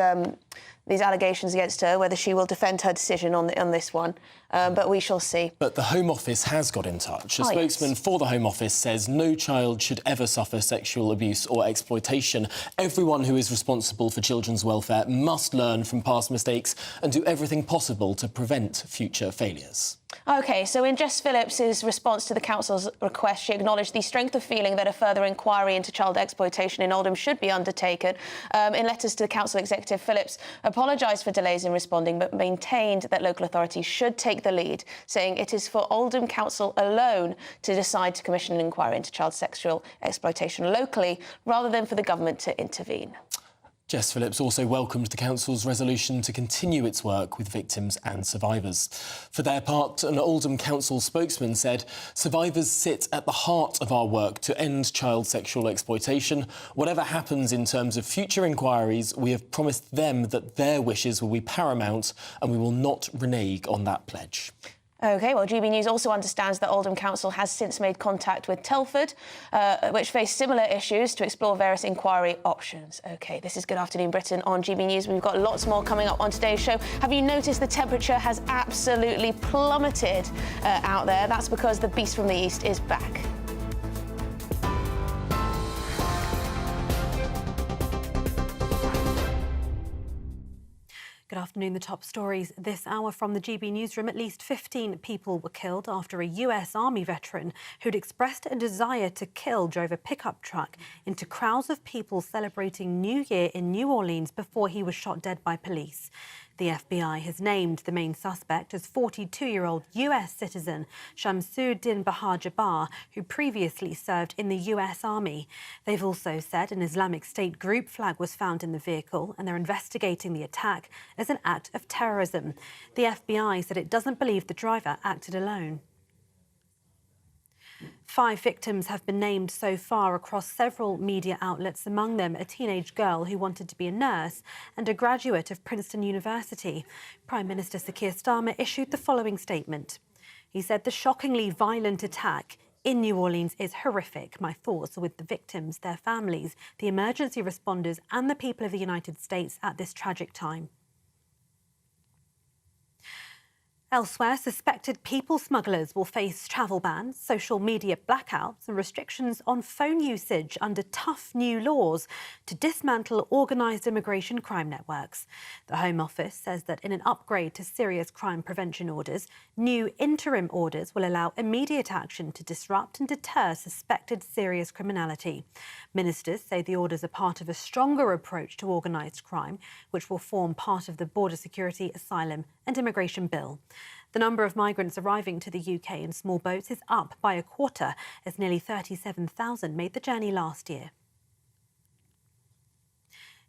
allegations against her, whether she will defend her decision on this one. But we shall see. But the Home Office has got in touch. A spokesman for the Home Office says no child should ever suffer sexual abuse or exploitation. Everyone who is responsible for children's welfare must learn from past mistakes and do everything possible to prevent future failures. OK, so in Jess Phillips's response to the council's request, she acknowledged the strength of feeling that a further inquiry into child exploitation in Oldham should be undertaken. In letters to the council executive, Phillips apologised for delays in responding, but maintained that local authorities should take the lead, saying it is for Oldham Council alone to decide to commission an inquiry into child sexual exploitation locally, rather than for the government to intervene. Jess Phillips also welcomed the council's resolution to continue its work with victims and survivors. For their part, an Oldham Council spokesman said, "Survivors sit at the heart of our work to end child sexual exploitation. Whatever happens in terms of future inquiries, we have promised them that their wishes will be paramount, and we will not renege on that pledge." OK, well, GB News also understands that Oldham Council has since made contact with Telford, which face similar issues, to explore various inquiry options. OK, this is Good Afternoon Britain on GB News. We've got lots more coming up on today's show. Have you noticed the temperature has absolutely plummeted out there? That's because the beast from the east is back. Good afternoon. afternoon. The top stories this hour from the GB newsroom. At least 15 people were killed after a US Army veteran who'd expressed a desire to kill drove a pickup truck into crowds of people celebrating New Year in New Orleans before he was shot dead by police. The FBI has named the main suspect as 42-year-old US citizen Shamsuddin Bahar Jabbar, who previously served in the US Army. They've also said an Islamic State group flag was found in the vehicle and they're investigating the attack as an act of terrorism. The FBI said it doesn't believe the driver acted alone. 5 victims have been named so far across several media outlets, among them a teenage girl who wanted to be a nurse and a graduate of Princeton University. Prime Minister Sir Keir Starmer issued the following statement. He said, "The shockingly violent attack in New Orleans is horrific. My thoughts are with the victims, their families, the emergency responders and the people of the United States at this tragic time." Elsewhere, suspected people smugglers will face travel bans, social media blackouts and restrictions on phone usage under tough new laws to dismantle organised immigration crime networks. The Home Office says that in an upgrade to serious crime prevention orders, new interim orders will allow immediate action to disrupt and deter suspected serious criminality. Ministers say the orders are part of a stronger approach to organised crime, which will form part of the Border Security, Asylum and Immigration Bill. The number of migrants arriving to the UK in small boats is up by a quarter, as nearly 37,000 made the journey last year.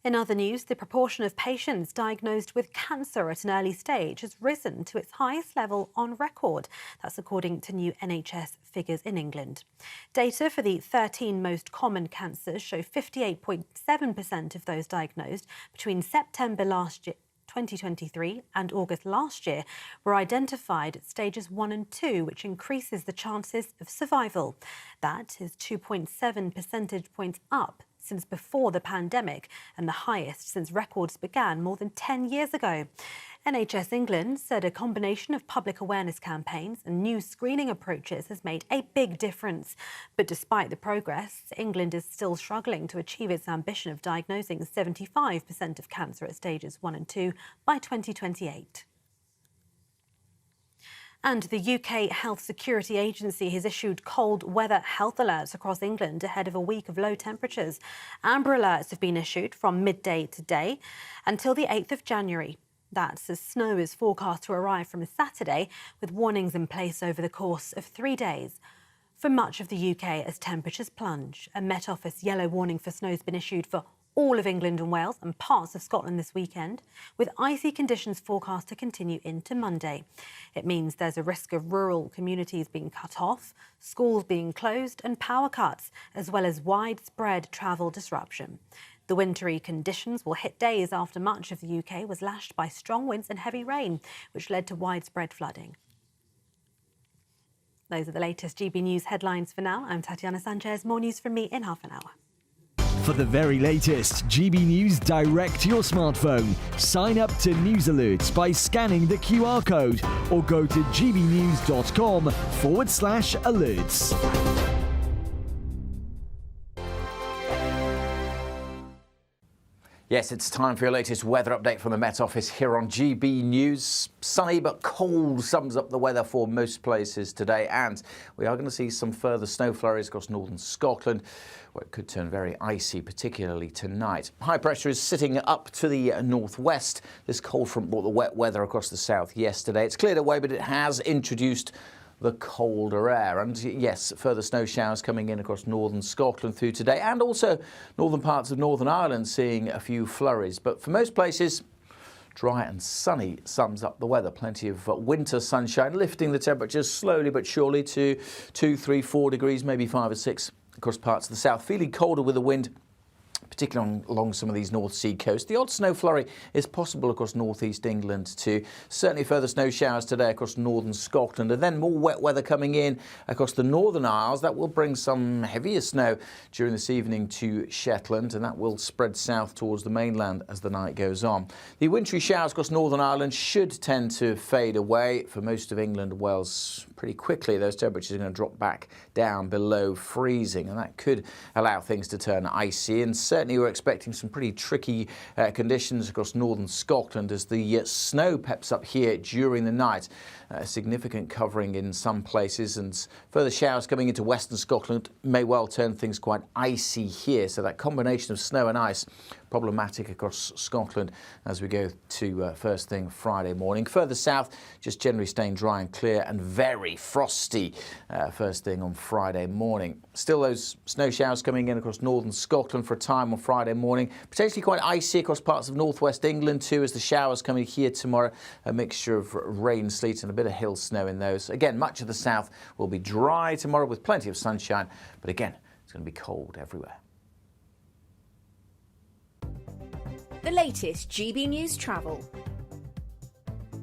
In other news, the proportion of patients diagnosed with cancer at an early stage has risen to its highest level on record. That's according to new NHS figures in England. Data for the 13 most common cancers show 58.7% of those diagnosed between September last year 2023 and August last year were identified at stages 1 and 2, which increases the chances of survival. That is 2.7 percentage points up since before the pandemic and the highest since records began more than 10 years ago. NHS England said a combination of public awareness campaigns and new screening approaches has made a big difference. But despite the progress, England is still struggling to achieve its ambition of diagnosing 75% of cancer at stages 1 and 2 by 2028. And the UK Health Security Agency has issued cold weather health alerts across England ahead of a week of low temperatures. Amber alerts have been issued from midday today until the 8th of January. That's as snow is forecast to arrive from Saturday, with warnings in place over the course of 3 days. For much of the UK, as temperatures plunge, a Met Office yellow warning for snow has been issued for all of England and Wales and parts of Scotland this weekend, with icy conditions forecast to continue into Monday. It means there's a risk of rural communities being cut off, schools being closed and power cuts, as well as widespread travel disruption. The wintry conditions will hit days after much of the UK was lashed by strong winds and heavy rain, which led to widespread flooding. Those are the latest GB News headlines for now. I'm Tatiana Sanchez. More news from me in half an hour. For the very latest GB News direct to your smartphone, sign up to News Alerts by scanning the QR code or go to gbnews.com/alerts. Yes, it's time for your latest weather update from the Met Office here on GB News. Sunny but cold sums up the weather for most places today, and we are going to see some further snow flurries across northern Scotland, where it could turn very icy, particularly tonight. High pressure is sitting up to the northwest. This cold front brought the wet weather across the south yesterday. It's cleared away, but it has introduced the colder air. And yes, further snow showers coming in across northern Scotland through today, and also northern parts of Northern Ireland seeing a few flurries. But for most places, dry and sunny sums up the weather. Plenty of winter sunshine, lifting the temperatures slowly but surely to 2, 3, 4 degrees, maybe 5 or 6 across parts of the south. Feeling colder with the wind, particularly along some of these North Sea coasts. The odd snow flurry is possible across northeast England too. Certainly further snow showers today across northern Scotland, and then more wet weather coming in across the Northern Isles. That will bring some heavier snow during this evening to Shetland, and that will spread south towards the mainland as the night goes on. The wintry showers across Northern Ireland should tend to fade away for most of England and Wales pretty quickly. Those temperatures are going to drop back down below freezing, and that could allow things to turn icy. And so certainly we're expecting some pretty tricky conditions across northern Scotland as the snow peps up here during the night. Significant covering in some places, and further showers coming into western Scotland may well turn things quite icy here. So that combination of snow and ice problematic across Scotland as we go to first thing Friday morning. Further south, just generally staying dry and clear and very frosty first thing on Friday morning. Still those snow showers coming in across northern Scotland for a time on Friday morning. Potentially quite icy across parts of northwest England too, as the showers coming here tomorrow. A mixture of rain, sleet and a bit of hill snow in those. Again, much of the south will be dry tomorrow with plenty of sunshine, but again, it's going to be cold everywhere. The latest GB News travel.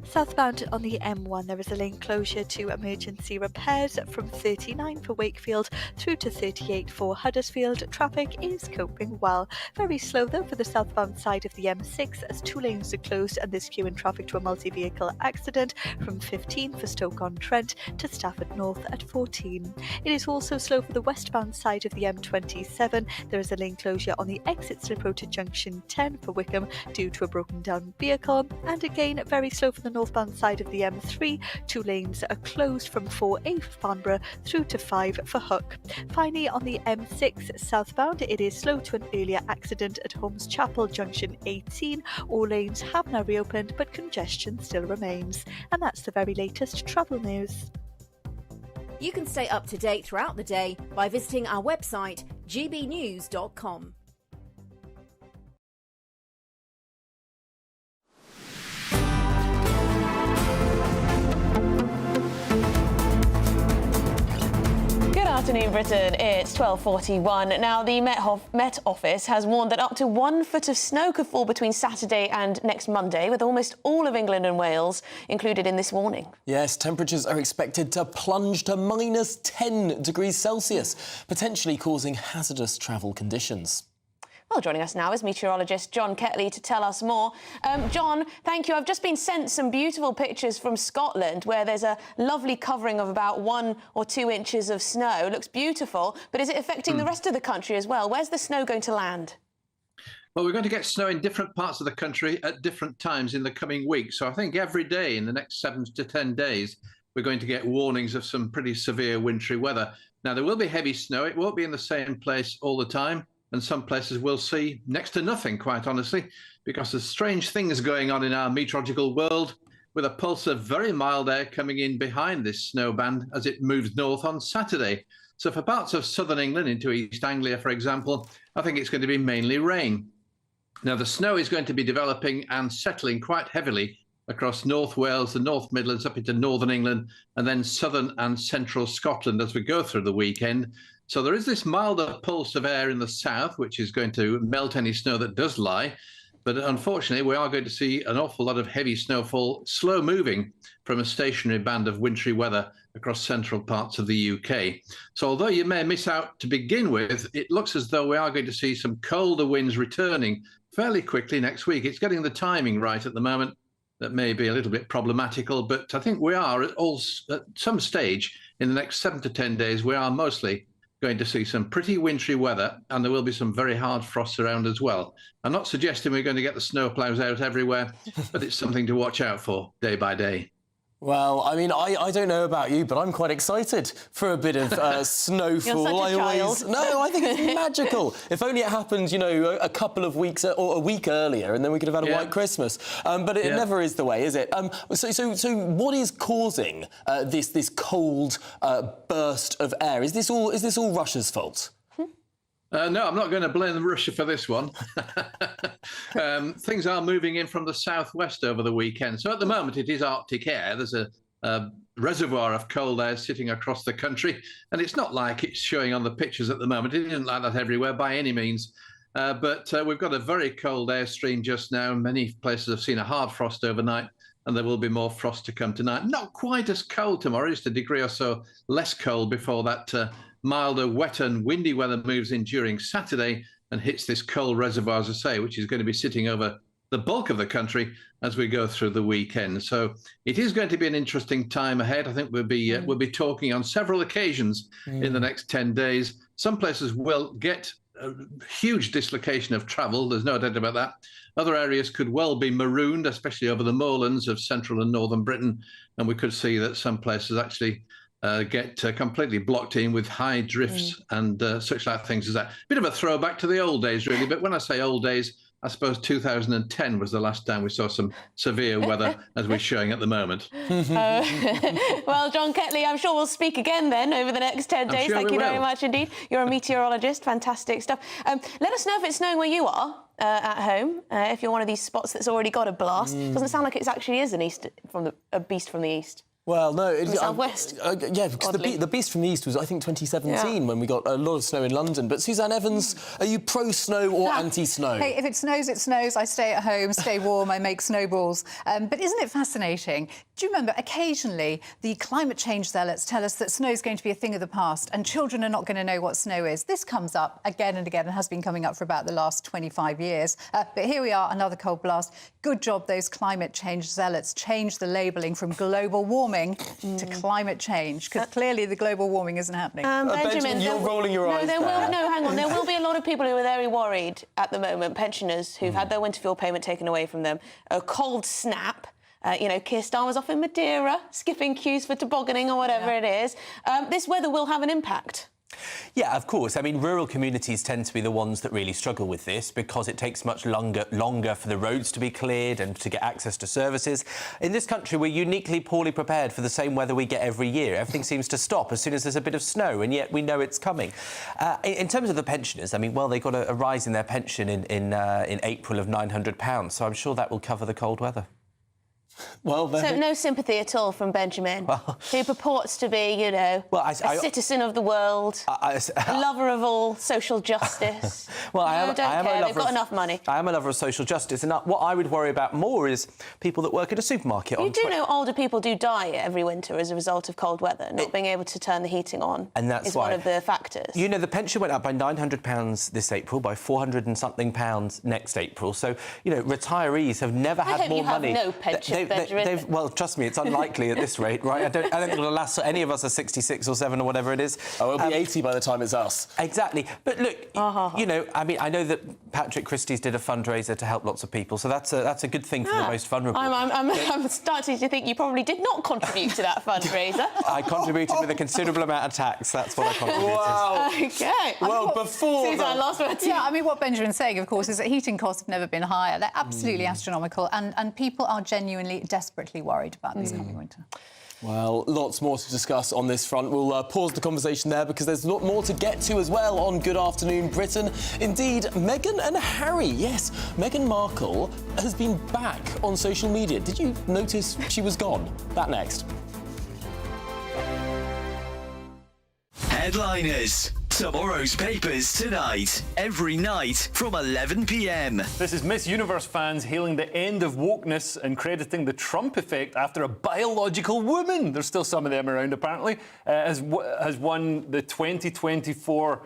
Southbound on the M1, there is a lane closure to emergency repairs from 39 for Wakefield through to 38 for Huddersfield. Traffic is coping well. Very slow though for the southbound side of the M6 as 2 lanes are closed and there's queue in traffic to a multi-vehicle accident from 15 for Stoke-on-Trent to Stafford North at 14. It is also slow for the westbound side of the M27. There is a lane closure on the exit slip road to junction 10 for Wickham due to a broken down vehicle, and again very slow for the northbound side of the M3. 2 lanes are closed from 4A for Farnborough through to 5 for Hook. Finally, on the M6 southbound, it is slow to an earlier accident at Holmes Chapel Junction 18. All lanes have now reopened, but congestion still remains. And that's the very latest travel news. You can stay up to date throughout the day by visiting our website, gbnews.com. Good afternoon, Britain. It's 12:41. Now, the Met Office has warned that up to 1 foot of snow could fall between Saturday and next Monday, with almost all of England and Wales included in this warning. Yes, temperatures are expected to plunge to minus 10 degrees Celsius, potentially causing hazardous travel conditions. Well, joining us now is meteorologist John Ketley to tell us more. John, thank you. I've just been sent some beautiful pictures from Scotland where there's a lovely covering of about 1 or 2 inches of snow. It looks beautiful, but is it affecting the rest of the country as well? Where's the snow going to land? Well, we're going to get snow in different parts of the country at different times in the coming weeks. So I think every day in the next 7 to 10 days, we're going to get warnings of some pretty severe wintry weather. Now, there will be heavy snow. It won't be in the same place all the time. And some places we'll see next to nothing, quite honestly, because there's strange things going on in our meteorological world, with a pulse of very mild air coming in behind this snow band as it moves north on Saturday. So for parts of southern England into East Anglia, for example, I think it's going to be mainly rain. Now, the snow is going to be developing and settling quite heavily across North Wales, the North Midlands, up into northern England, and then southern and central Scotland as we go through the weekend. So there is this milder pulse of air in the south, which is going to melt any snow that does lie. But unfortunately, we are going to see an awful lot of heavy snowfall, slow moving from a stationary band of wintry weather across central parts of the UK. So although you may miss out to begin with, it looks as though we are going to see some colder winds returning fairly quickly next week. It's getting the timing right at the moment. That may be a little bit problematical, but I think we are at some stage in the next 7 to 10 days, we are mostly going to see some pretty wintry weather, and there will be some very hard frosts around as well. I'm not suggesting we're going to get the snowplows out everywhere, but it's something to watch out for day by day. Well, I mean, I don't know about you, but I'm quite excited for a bit of snowfall. You're such a child. No, I think it's magical. If only it happened, you know, a couple of weeks or a week earlier, and then we could have had a white Christmas. But it never is the way, is it? So what is causing this cold burst of air? Is this all Russia's fault? No, I'm not going to blame Russia for this one. Things are moving in from the southwest over the weekend. So at the moment, it is Arctic air. There's a reservoir of cold air sitting across the country. And it's not like it's showing on the pictures at the moment. It isn't like that everywhere by any means. But we've got a very cold air stream just now. Many places have seen a hard frost overnight, and there will be more frost to come tonight. Not quite as cold tomorrow, just a degree or so less cold before that milder, wet and windy weather moves in during Saturday and hits this cold reservoir, as I say, which is going to be sitting over the bulk of the country as we go through the weekend. So it is going to be an interesting time ahead. I think we'll be talking on several occasions in the next 10 days. Some places will get a huge dislocation of travel. There's no doubt about that. Other areas could well be marooned, especially over the moorlands of central and northern Britain. And we could see that some places actually get completely blocked in with high drifts and such like things as that. Bit of a throwback to the old days, really. But when I say old days, I suppose 2010 was the last time we saw some severe weather as we're showing at the moment. Well, John Ketley, I'm sure we'll speak again then over the next 10 days. Sure Thank you very will. much indeed. You're a meteorologist. Fantastic stuff. Let us know if it's snowing where you are at home, if you're one of these spots that's already got a blast. Doesn't sound like it actually is a beast from the east. Well, no. From the southwest. Yeah, because the beast from the east was, I think, 2017 when we got a lot of snow in London. But Suzanne Evans, are you pro-snow or anti-snow? Hey, if it snows, it snows. I stay at home, stay warm, I make snowballs. But isn't it fascinating? Do you remember, occasionally, the climate change zealots tell us that snow is going to be a thing of the past and children are not going to know what snow is. This comes up again and again and has been coming up for about the last 25 years. But here we are, another cold blast. Good job those climate change zealots changed the labelling from global warming to climate change, because clearly the global warming isn't happening. Benjamin, you're rolling your eyes there. Hang on. There will be a lot of people who are very worried at the moment, pensioners who've had their winter fuel payment taken away from them, a cold snap. Keir Starmer's off in Madeira, skipping queues for tobogganing or whatever it is. This weather will have an impact. Yeah, of course. I mean, rural communities tend to be the ones that really struggle with this because it takes much longer for the roads to be cleared and to get access to services. In this country, we're uniquely poorly prepared for the same weather we get every year. Everything seems to stop as soon as there's a bit of snow, and yet we know it's coming. In terms of the pensioners, I mean, well, they got a rise in their pension in April of £900, so I'm sure that will cover the cold weather. Well, so no sympathy at all from Benjamin, who purports to be, a citizen of the world, a lover of all social justice. Well, I am a lover. They've got enough money. I am a lover of social justice, and what I would worry about more is people that work at a supermarket. You do know older people do die every winter as a result of cold weather, not being able to turn the heating on. And that's is one of the factors. You know, the pension went up by £900 this April, by £400 and something next April. So, retirees have never had more money. You have no pension. Well, trust me, it's unlikely at this rate, right? I don't think it'll last. Any of us are 66 or 7 or whatever it is. Oh, it'll be 80 by the time it's us. Exactly. But look, I mean, I know that Patrick Christie's did a fundraiser to help lots of people, so that's a good thing for the most vulnerable. I'm starting to think you probably did not contribute to that fundraiser. I contributed with a considerable amount of tax. That's what I contributed. Wow. OK. Well, before... Suzanne, last word to you. Yeah, I mean, what Benjamin's saying, of course, is that heating costs have never been higher. They're absolutely astronomical, and people are genuinely desperately worried about this coming winter. Well, lots more to discuss on this front. We'll pause the conversation there because there's a lot more to get to as well on Good Afternoon Britain. Indeed, Meghan and Harry. Yes, Meghan Markle has been back on social media. Did you notice she was gone? That next. Headliners. Tomorrow's papers tonight, every night from 11 p.m. This is Miss Universe fans hailing the end of wokeness and crediting the Trump effect after a biological woman, there's still some of them around apparently, has won the 2024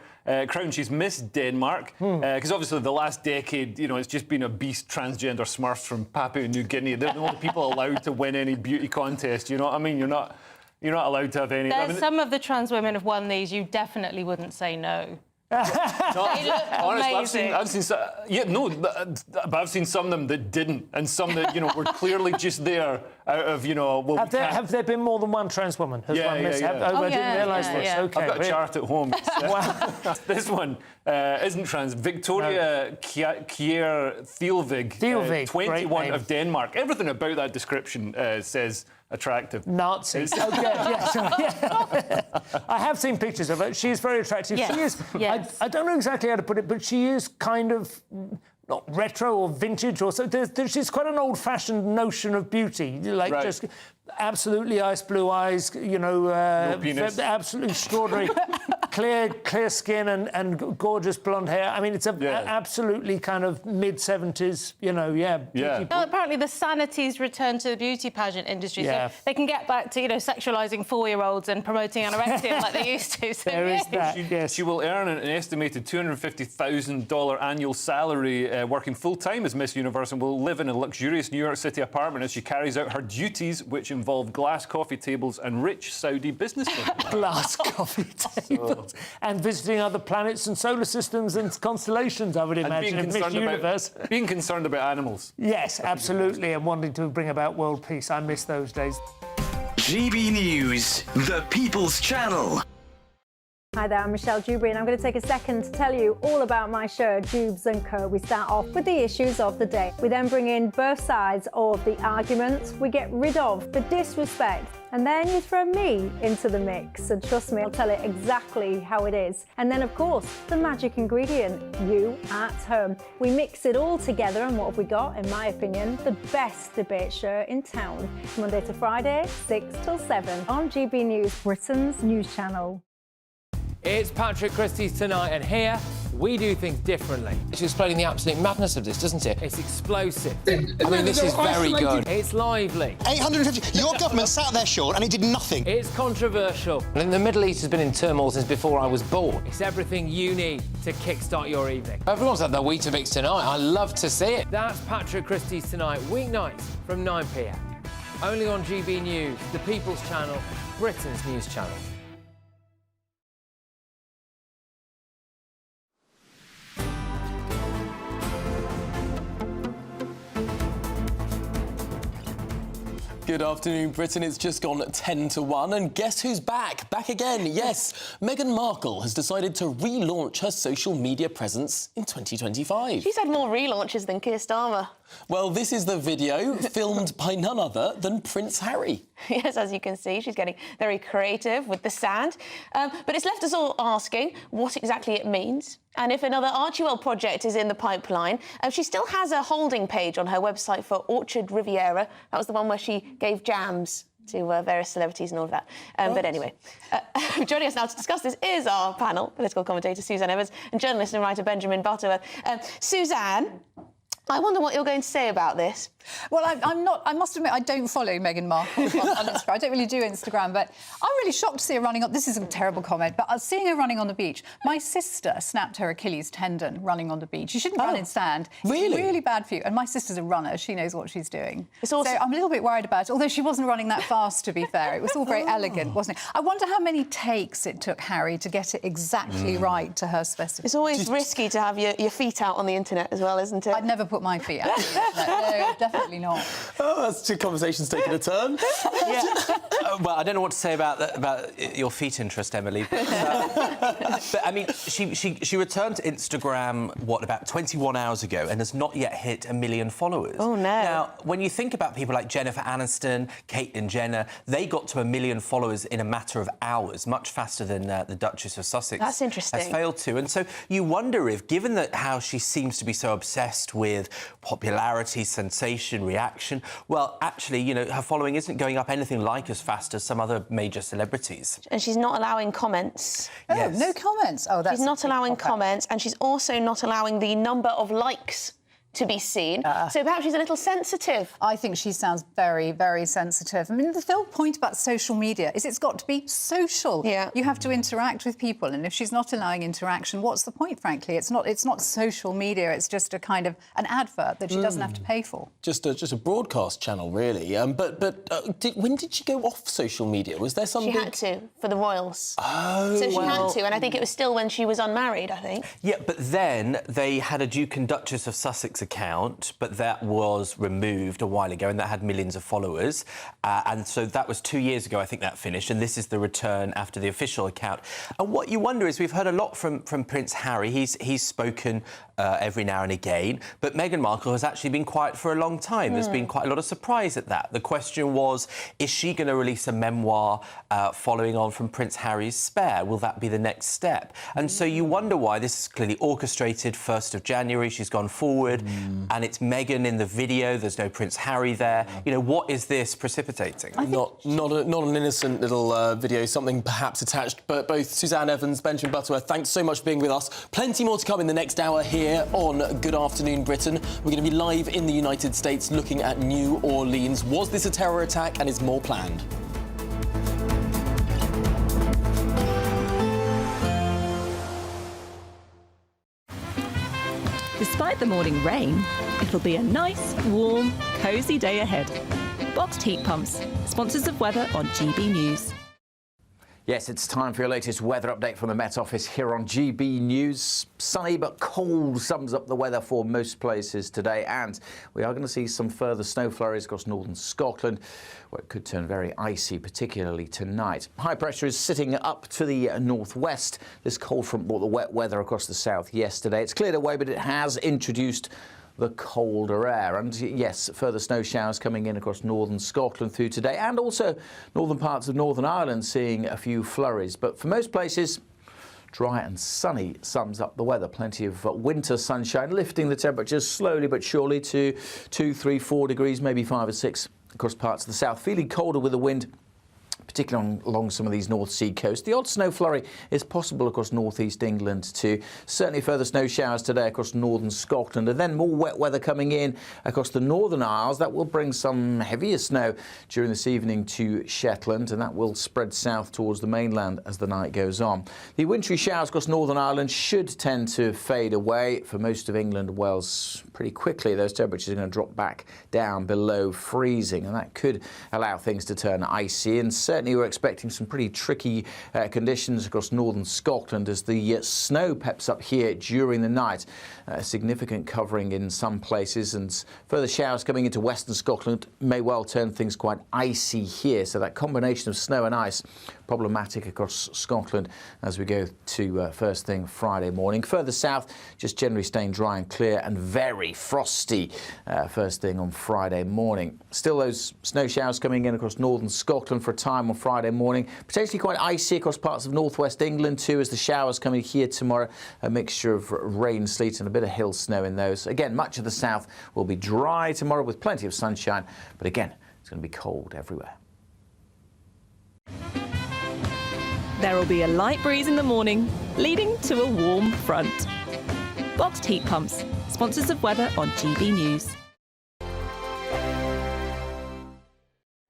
crown. She's Miss Denmark, because obviously the last decade, it's just been a beast transgender smurfs from Papua New Guinea. They're the only people allowed to win any beauty contest, you know what I mean? You're not allowed to have any... Some of the trans women have won these, you definitely wouldn't say no. Honestly, I've seen some, but I've seen some of them that didn't, and some that were clearly just there out of have there been more than one trans woman? I didn't realise this. Yeah. Okay, I've got a chart at home. This one isn't trans. Victoria Kjær Thielvig, 21 of Denmark. Everything about that description says attractive. Nazis. Okay, I have seen pictures of her. She is very attractive. Yes. She is. Yes. I don't know exactly how to put it, but she is kind of not retro or vintage or so. She's quite an old-fashioned notion of beauty, just absolutely ice blue eyes. No penis. Absolutely extraordinary. Clear skin and gorgeous blonde hair. I mean, it's absolutely kind of mid-70s, beauty. Well, apparently the sanity's returned to the beauty pageant industry, so they can get back to, sexualising 4-year-olds and promoting anorexia like they used to. So there is that, She will earn an estimated $250,000 annual salary working full-time as Miss Universe, and will live in a luxurious New York City apartment as she carries out her duties, which involve glass coffee tables and rich Saudi businessmen. Glass coffee tables. fields and visiting other planets and solar systems and constellations, I would imagine, in Miss Universe. Being concerned about animals. Yes, absolutely, and wanting to bring about world peace. I miss those days. GB News, the People's Channel. Hi there, I'm Michelle Dewberry, and I'm going to take a second to tell you all about my show, Dubes & Co. We start off with the issues of the day. We then bring in both sides of the arguments. We get rid of the disrespect. And then you throw me into the mix. And trust me, I'll tell it exactly how it is. And then, of course, the magic ingredient, you at home. We mix it all together, and what have we got? In my opinion, the best debate show in town. Monday to Friday, 6 till 7 on GB News, Britain's news channel. It's Patrick Christie's Tonight, and here we do things differently. It's explaining the absolute madness of this, doesn't it? It's explosive. I mean, this is very good. It's lively. 850. Your government sat there, Sean, and it did nothing. It's controversial. And the Middle East has been in turmoil since before I was born. It's everything you need to kickstart your evening. Everyone's had their Weetabix tonight. I love to see it. That's Patrick Christie's Tonight, weeknights from 9 p.m. Only on GB News, the People's Channel, Britain's news channel. Good afternoon, Britain. It's just gone 10 to 1. And guess who's back? Back again. Yes, Meghan Markle has decided to relaunch her social media presence in 2025. She's had more relaunches than Keir Starmer. Well, this is the video filmed by none other than Prince Harry. Yes, as you can see, she's getting very creative with the sand. But it's left us all asking what exactly it means and if another Archewell project is in the pipeline. She still has a holding page on her website for Orchard Riviera. That was the one where she gave jams to various celebrities and all of that. But anyway, joining us now to discuss this is our panel, political commentator Suzanne Evans and journalist and writer Benjamin Butterworth. Suzanne, I wonder what you're going to say about this. Well, I must admit, I don't follow Meghan Markle on Instagram. I don't really do Instagram, but I'm really shocked to see her running on... This is a terrible comment, but seeing her running on the beach. My sister snapped her Achilles tendon running on the beach. You shouldn't run in sand. Really? It's really bad for you. And my sister's a runner. She knows what she's doing. So I'm a little bit worried about it, although she wasn't running that fast, to be fair. It was all very elegant, wasn't it? I wonder how many takes it took Harry to get it exactly right to her specification. It's always risky to have your feet out on the internet as well, isn't it? I'd never put my feet out. No, definitely not. Oh, that's two conversations taking a turn. Well, I don't know what to say about your feet interest, Emily. But I mean, she returned to Instagram, about 21 hours ago and has not yet hit 1 million followers. Oh, no. Now, when you think about people like Jennifer Aniston, Caitlyn Jenner, they got to 1 million followers in a matter of hours, much faster than the Duchess of Sussex That's interesting. has failed to. And so you wonder if, given that how she seems to be so obsessed with popularity, sensation, reaction, well, actually, you know, her following isn't going up anything like as fast as some other major celebrities. And she's not allowing comments. Oh, yes. No comments? Oh, that's... She's not allowing comments, and she's also not allowing the number of likes to be seen. So perhaps she's a little sensitive. I think she sounds very, very sensitive. I mean, the whole point about social media is it's got to be social. Yeah. You have to interact with people, and if she's not allowing interaction, what's the point, frankly? It's not social media, it's just a kind of an advert that she doesn't have to pay for. Just a broadcast channel, really. When did she go off social media? Was there something... She had to, for the royals. Oh, so she had to, and I think it was still when she was unmarried, I think. Yeah, but then they had a Duke and Duchess of Sussex account, but that was removed a while ago, and that had millions of followers. And so that was 2 years ago, I think that finished, and this is the return after the official account. And what you wonder is, we've heard a lot from Prince Harry. He's spoken every now and again, but Meghan Markle has actually been quiet for a long time. There's been quite a lot of surprise at that. The question was, is she going to release a memoir following on from Prince Harry's Spare? Will that be the next step? And so you wonder why this is clearly orchestrated. 1st of January, she's gone forward, and it's Meghan in the video. There's no Prince Harry there. You know, what is this precipitating? Not an innocent little video, something perhaps attached. But both Suzanne Evans, Benjamin Butterworth, thanks so much for being with us. Plenty more to come in the next hour here on Good Afternoon Britain. We're going to be live in the United States looking at New Orleans. Was this a terror attack, and is more planned? Despite the morning rain, it'll be a nice, warm, cosy day ahead. Boxed Heat Pumps, sponsors of weather on GB News. Yes, it's time for your latest weather update from the Met Office here on GB News. Sunny but cold sums up the weather for most places today, and we are going to see some further snow flurries across northern Scotland, where it could turn very icy, particularly tonight. High pressure is sitting up to the northwest. This cold front brought the wet weather across the south yesterday. It's cleared away, but it has introduced the colder air, and yes, further snow showers coming in across northern Scotland through today, and also northern parts of Northern Ireland seeing a few flurries. But for most places, dry and sunny sums up the weather. Plenty of winter sunshine, lifting the temperatures slowly but surely to 2, 3, 4 degrees, maybe 5 or 6 across parts of the south. Feeling colder with the wind, particularly along some of these North Sea coasts. The odd snow flurry is possible across northeast England too. Certainly further snow showers today across northern Scotland, and then more wet weather coming in across the Northern Isles. That will bring some heavier snow during this evening to Shetland, and that will spread south towards the mainland as the night goes on. The wintry showers across Northern Ireland should tend to fade away. For most of England and Wales, pretty quickly those temperatures are going to drop back down below freezing, and that could allow things to turn icy. And certainly we're expecting some pretty tricky conditions across northern Scotland as the snow peps up here during the night. Significant covering in some places, and further showers coming into western Scotland may well turn things quite icy here. So that combination of snow and ice problematic across Scotland as we go to first thing Friday morning. Further south, just generally staying dry and clear and very frosty first thing on Friday morning. Still those snow showers coming in across northern Scotland for a time on Friday morning. Potentially quite icy across parts of northwest England too, as the showers coming here tomorrow. A mixture of rain, sleet and a bit of hill snow in those. Again, much of the south will be dry tomorrow with plenty of sunshine, but again, it's going to be cold everywhere. There will be a light breeze in the morning, leading to a warm front. Boxed heat pumps, sponsors of weather on GB News.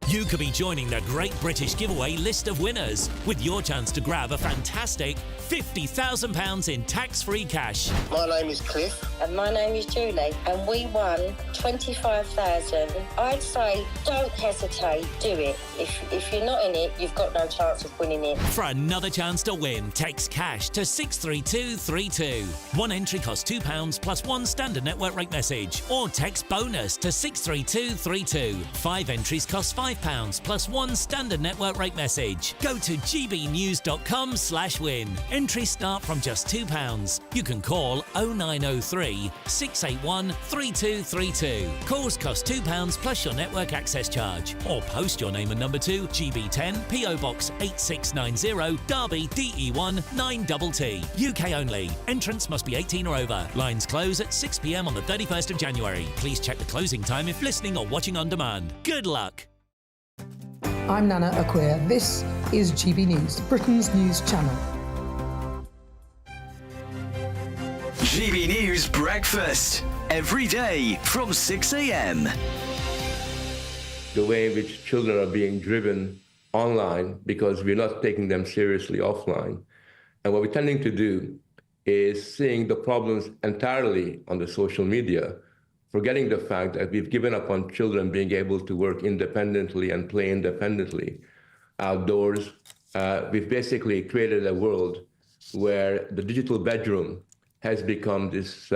You could be joining the Great British Giveaway list of winners with your chance to grab a fantastic £50,000 in tax-free cash. My name is Cliff. And my name is Julie. And we won $25,000. I'd say don't hesitate, do it. If you're not in it, you've got no chance of winning it. For another chance to win, text cash to 63232. One entry costs £2 plus one standard network rate message. Or text bonus to 63232. 5 entries cost £5 plus one standard network rate message. Go to gbnews.com/win. Entries start from just £2. You can call 0903 681 3232. Calls cost £2 plus your network access charge. Or post your name and number to GB10 PO Box 8690 Derby DE1 9TT. UK only. Entrance must be 18 or over. Lines close at 6 p.m. on the 31st of January. Please check the closing time if listening or watching on demand. Good luck. I'm Nana Acquia. This is GB News, Britain's news channel. GB News Breakfast, every day from 6 a.m. The way in which children are being driven online because we're not taking them seriously offline. And what we're tending to do is seeing the problems entirely on the social media, forgetting the fact that we've given up on children being able to work independently and play independently outdoors. We've basically created a world where the digital bedroom has become this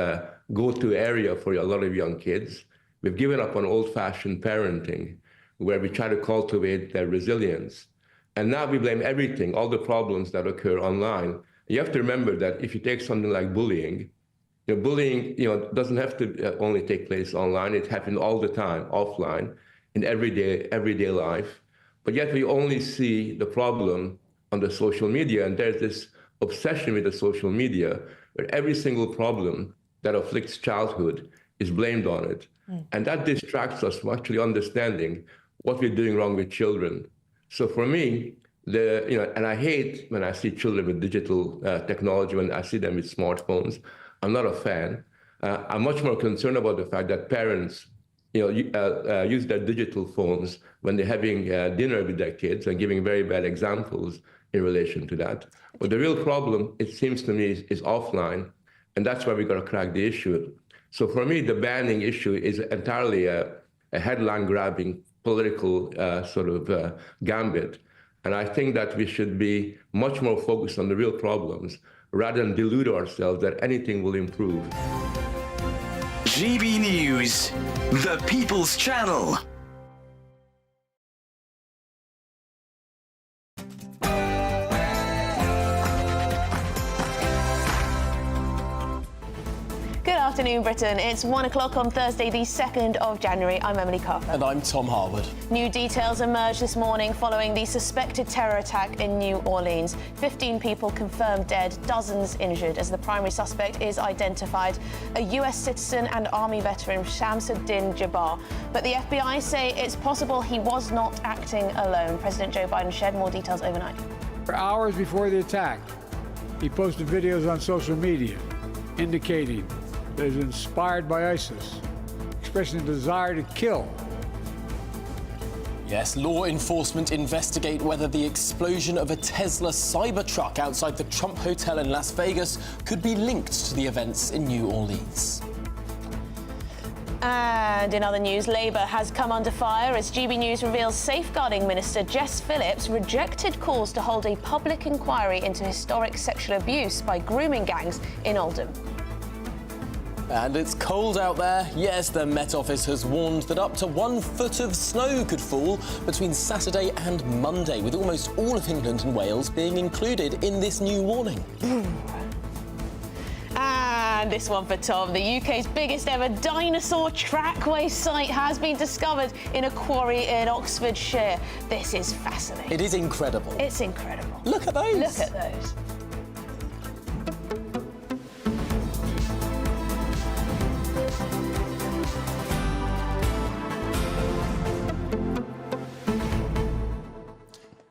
go-to area for a lot of young kids. We've given up on old-fashioned parenting, where we try to cultivate their resilience. And now we blame everything, all the problems that occur online. You have to remember that if you take something like bullying, bullying, doesn't have to only take place online. It happens all the time, offline, in everyday life. But yet we only see the problem on the social media, and there's this obsession with the social media where every single problem that afflicts childhood is blamed on it. And that distracts us from actually understanding what we're doing wrong with children. So for me, and I hate when I see children with digital technology, when I see them with smartphones. I'm not a fan. I'm much more concerned about the fact that parents, use their digital phones when they're having dinner with their kids and giving very bad examples in relation to that. But the real problem, it seems to me, is offline, and that's why we've got to crack the issue. So for me, the banning issue is entirely a headline-grabbing political gambit. And I think that we should be much more focused on the real problems rather than delude ourselves that anything will improve. GB News, the People's Channel. Good afternoon, Britain. It's 1 o'clock on Thursday, the 2nd of January. I'm Emily Carter. And I'm Tom Harwood. New details emerged this morning following the suspected terror attack in New Orleans. 15 people confirmed dead, dozens injured, as the primary suspect is identified, a US citizen and Army veteran Shamsuddin Jabbar. But the FBI say it's possible he was not acting alone. President Joe Biden shared more details overnight. For hours before the attack, he posted videos on social media indicating that he was inspired by ISIS, expressing a desire to kill. Yes, law enforcement investigate whether the explosion of a Tesla Cybertruck outside the Trump Hotel in Las Vegas could be linked to the events in New Orleans. And in other news, Labour has come under fire as GB News reveals Safeguarding Minister Jess Phillips rejected calls to hold a public inquiry into historic sexual abuse by grooming gangs in Oldham. And it's cold out there. Yes, the Met Office has warned that up to 1 foot of snow could fall between Saturday and Monday, with almost all of England and Wales being included in this new warning. And this one for Tom. The UK's biggest ever dinosaur trackway site has been discovered in a quarry in Oxfordshire. This is fascinating. It is incredible. It's incredible. Look at those. Look at those.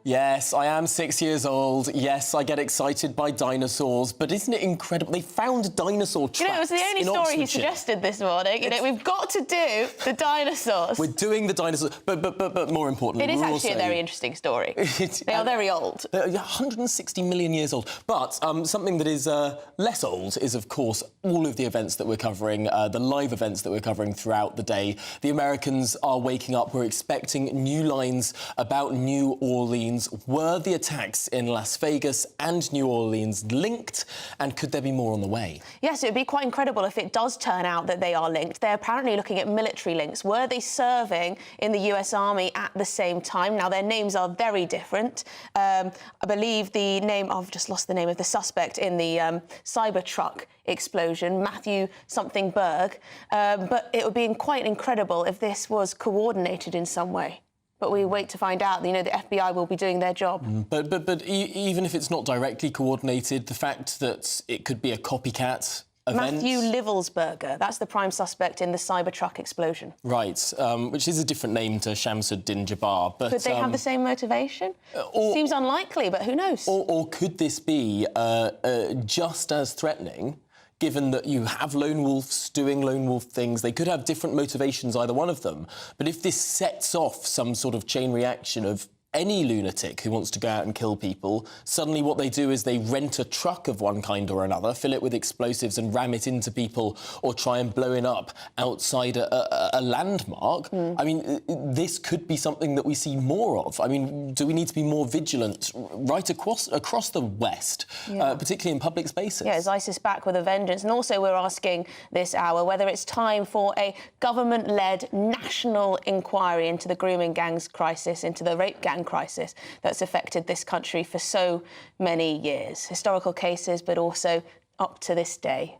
Yes, I am 6 years old. Yes, I get excited by dinosaurs. But isn't it incredible? They found dinosaur tracks. You know, it was the only story he suggested this morning. You know, we've got to do the dinosaurs. We're doing the dinosaurs, but more importantly, it is we're actually also... a very interesting story. They are very old. They're 160 million years old. But something that is less old is, of course, all of the events that we're covering, the live events that we're covering throughout the day. The Americans are waking up. We're expecting new lines about New Orleans. Were the attacks in Las Vegas and New Orleans linked? And could there be more on the way? Yes, it would be quite incredible if it does turn out that they are linked. They're apparently looking at military links. Were they serving in the US Army at the same time? Now, their names are very different. I believe the name... I've just lost the name of the suspect in the Cybertruck explosion, Matthew something Berg. But it would be quite incredible if this was coordinated in some way. But we wait to find out. You know, the FBI will be doing their job. But even if it's not directly coordinated, the fact that it could be a copycat event... Matthew Livelsberger, that's the prime suspect in the Cybertruck explosion. Right, which is a different name to Shamsuddin Jabbar. But, could they have the same motivation? Seems unlikely, but who knows? Or could this be just as threatening, given that you have lone wolves doing lone wolf things? They could have different motivations, either one of them. But if this sets off some sort of chain reaction of any lunatic who wants to go out and kill people, suddenly what they do is they rent a truck of one kind or another, fill it with explosives and ram it into people, or try and blow it up outside a landmark. I mean, this could be something that we see more of. I mean, do we need to be more vigilant right across the West, particularly in public spaces? Yeah, is ISIS back with a vengeance? And also we're asking this hour whether it's time for a government-led national inquiry into the grooming gangs crisis, into the rape gang crisis that's affected this country for so many years. Historical cases, but also up to this day.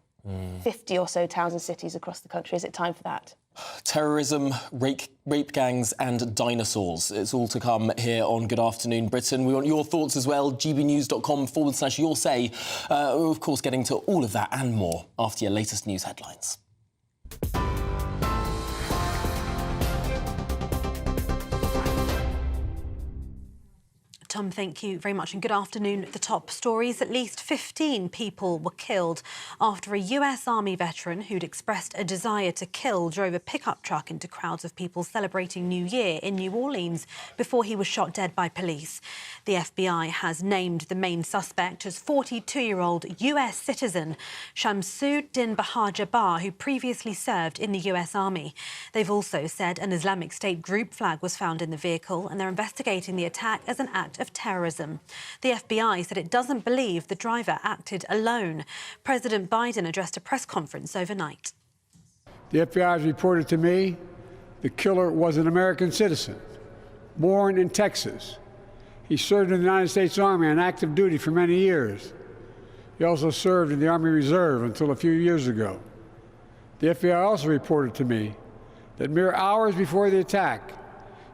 50 or so towns and cities across the country. Is it time for that? Terrorism, rape gangs and dinosaurs. It's all to come here on Good Afternoon Britain. We want your thoughts as well. gbnews.com/your say. We're, of course, getting to all of that and more after your latest news headlines. Tom, thank you very much and good afternoon. The top stories: at least 15 people were killed after a US Army veteran who'd expressed a desire to kill drove a pickup truck into crowds of people celebrating New Year in New Orleans before he was shot dead by police. The FBI has named the main suspect as 42-year-old US citizen Shamsuddin Jabbar, who previously served in the US Army. They've also said an Islamic State group flag was found in the vehicle, and they're investigating the attack as an act suspect of terrorism. The FBI said it doesn't believe the driver acted alone. President Biden addressed a press conference overnight. The FBI has reported to me the killer was an American citizen, born in Texas. He served in the United States Army on active duty for many years. He also served in the Army Reserve until a few years ago. The FBI also reported to me that mere hours before the attack,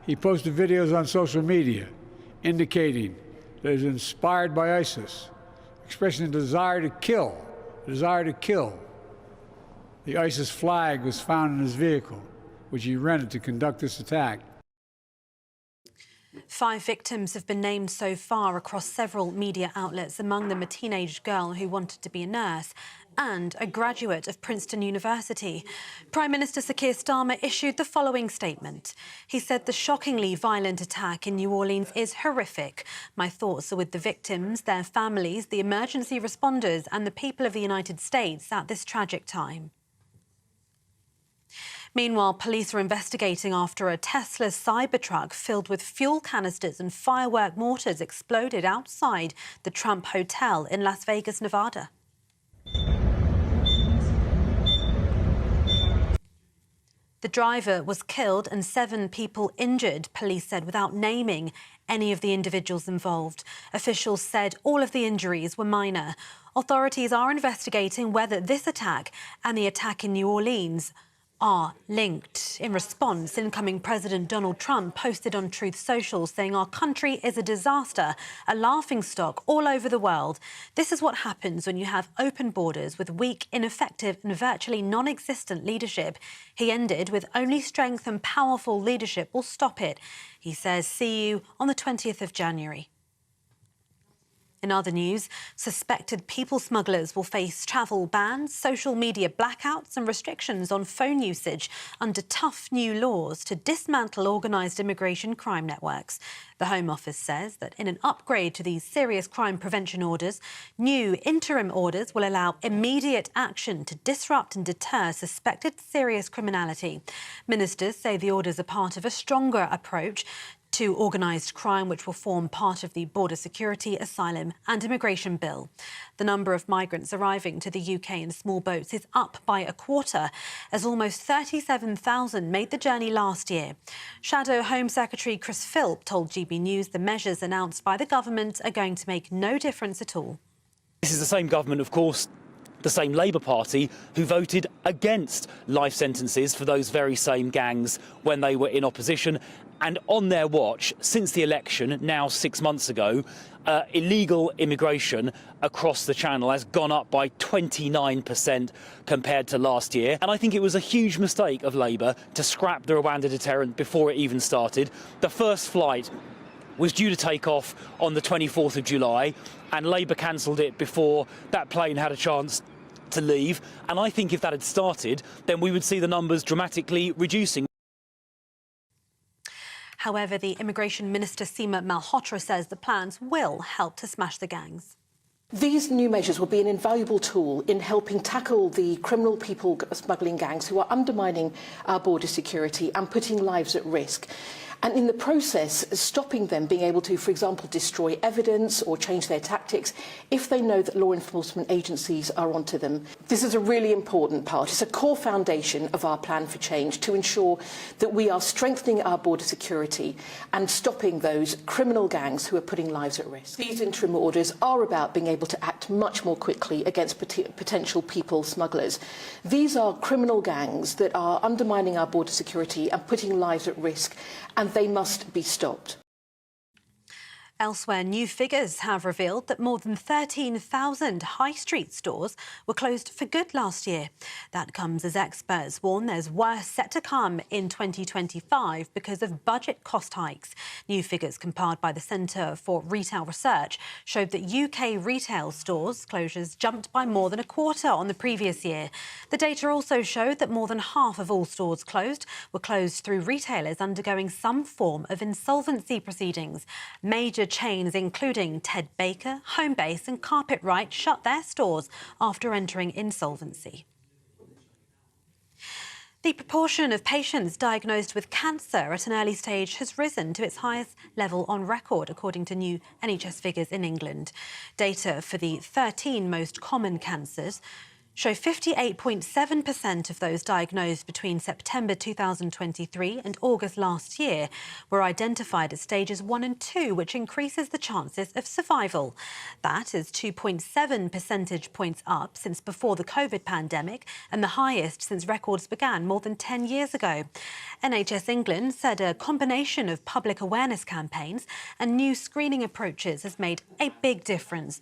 he posted videos on social media indicating that he was inspired by ISIS, expressing a desire to kill, The ISIS flag was found in his vehicle, which he rented to conduct this attack. 5 victims have been named so far across several media outlets, among them a teenage girl who wanted to be a nurse and a graduate of Princeton University. Prime Minister Sir Keir Starmer issued the following statement. He said the shockingly violent attack in New Orleans is horrific. My thoughts are with the victims, their families, the emergency responders and the people of the United States at this tragic time. Meanwhile, police are investigating after a Tesla Cybertruck filled with fuel canisters and firework mortars exploded outside the Trump Hotel in Las Vegas, Nevada. The driver was killed and 7 people injured, police said, without naming any of the individuals involved. Officials said all of the injuries were minor. Authorities are investigating whether this attack and the attack in New Orleans are linked. In response, incoming President Donald Trump posted on Truth Social saying our country is a disaster, a laughingstock all over the world. This is what happens when you have open borders with weak, ineffective and virtually non-existent leadership. He ended with only strength and powerful leadership will stop it. He says, see you on the 20th of January. In other news, suspected people smugglers will face travel bans, social media blackouts and restrictions on phone usage under tough new laws to dismantle organised immigration crime networks. The Home Office says that in an upgrade to these serious crime prevention orders, new interim orders will allow immediate action to disrupt and deter suspected serious criminality. Ministers say the orders are part of a stronger approach to organised crime, which will form part of the Border Security, Asylum and Immigration Bill. The number of migrants arriving to the UK in small boats is up by a quarter, as almost 37,000 made the journey last year. Shadow Home Secretary Chris Philp told GB News the measures announced by the government are going to make no difference at all. This is the same government, of course, the same Labour Party, who voted against life sentences for those very same gangs when they were in opposition. And on their watch, since the election, now 6 months ago, illegal immigration across the Channel has gone up by 29% compared to last year. And I think it was a huge mistake of Labour to scrap the Rwanda deterrent before it even started. The first flight was due to take off on the 24th of July, and Labour cancelled it before that plane had a chance to leave. And I think if that had started, then we would see the numbers dramatically reducing. However, the Immigration Minister Seema Malhotra says the plans will help to smash the gangs. These new measures will be an invaluable tool in helping tackle the criminal people smuggling gangs who are undermining our border security and putting lives at risk. And in the process, stopping them being able to, for example, destroy evidence or change their tactics if they know that law enforcement agencies are onto them. This is a really important part. It's a core foundation of our plan for change to ensure that we are strengthening our border security and stopping those criminal gangs who are putting lives at risk. These interim orders are about being able to act much more quickly against potential people smugglers. These are criminal gangs that are undermining our border security and putting lives at risk, and they must be stopped. Elsewhere, new figures have revealed that more than 13,000 high street stores were closed for good last year. That comes as experts warn there's worse set to come in 2025 because of budget cost hikes. New figures compiled by the Centre for Retail Research showed that UK retail stores closures jumped by more than a quarter on the previous year. The data also showed that more than half of all stores were closed through retailers undergoing some form of insolvency proceedings. Major chains including Ted Baker, Homebase and Carpetright shut their stores after entering insolvency. The proportion of patients diagnosed with cancer at an early stage has risen to its highest level on record, according to new NHS figures in England. Data for the 13 most common cancers show 58.7% of those diagnosed between September 2023 and August last year were identified at stages 1 and 2, which increases the chances of survival. That is 2.7 percentage points up since before the COVID pandemic and the highest since records began more than 10 years ago. NHS England said a combination of public awareness campaigns and new screening approaches has made a big difference.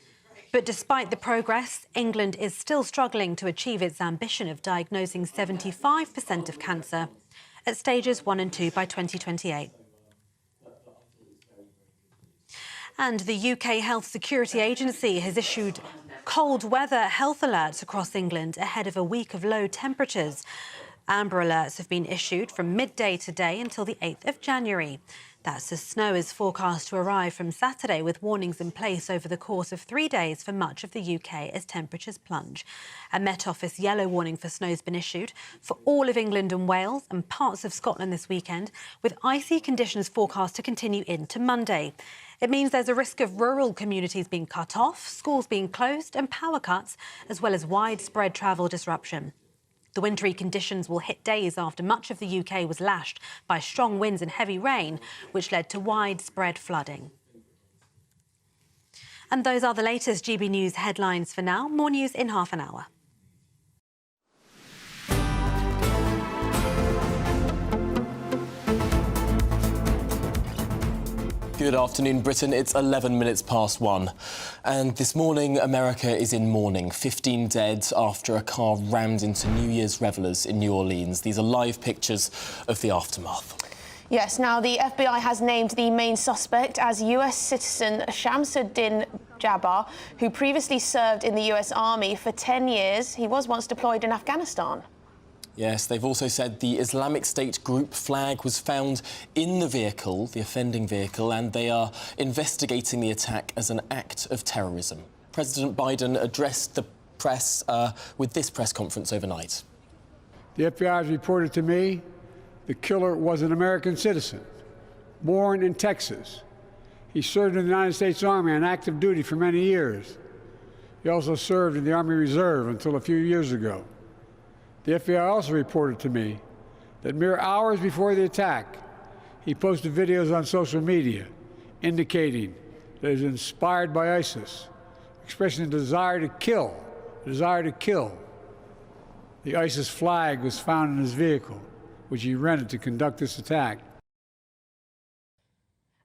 But despite the progress, England is still struggling to achieve its ambition of diagnosing 75% of cancer at stages 1 and 2 by 2028. And the UK Health Security Agency has issued cold weather health alerts across England ahead of a week of low temperatures. Amber alerts have been issued from midday today until the 8th of January. That's as snow is forecast to arrive from Saturday, with warnings in place over the course of 3 days for much of the UK as temperatures plunge. A Met Office yellow warning for snow has been issued for all of England and Wales and parts of Scotland this weekend, with icy conditions forecast to continue into Monday. It means there's a risk of rural communities being cut off, schools being closed and power cuts, as well as widespread travel disruption. The wintry conditions will hit days after much of the UK was lashed by strong winds and heavy rain, which led to widespread flooding. And those are the latest GB News headlines for now. More news in half an hour. Good afternoon, Britain. It's 11 minutes past 1. And this morning, America is in mourning. 15 dead after a car rammed into New Year's revellers in New Orleans. These are live pictures of the aftermath. Yes, now the FBI has named the main suspect as US citizen Shamsuddin Jaguar, who previously served in the US Army for 10 years. He was once deployed in Afghanistan. Yes, they've also said the Islamic State group flag was found in the vehicle, the offending vehicle, and they are investigating the attack as an act of terrorism. President Biden addressed the press with this press conference overnight. The FBI has reported to me the killer was an American citizen, born in Texas. He served in the United States Army on active duty for many years. He also served in the Army Reserve until a few years ago. The FBI also reported to me that mere hours before the attack, he posted videos on social media indicating that he was inspired by ISIS, expressing a desire to kill, The ISIS flag was found in his vehicle, which he rented to conduct this attack.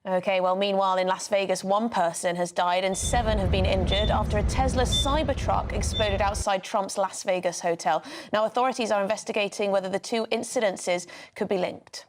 OK, well, meanwhile, in Las Vegas, 1 person has died and 7 have been injured after a Tesla Cybertruck exploded outside Trump's Las Vegas hotel. Now, authorities are investigating whether the 2 incidences could be linked.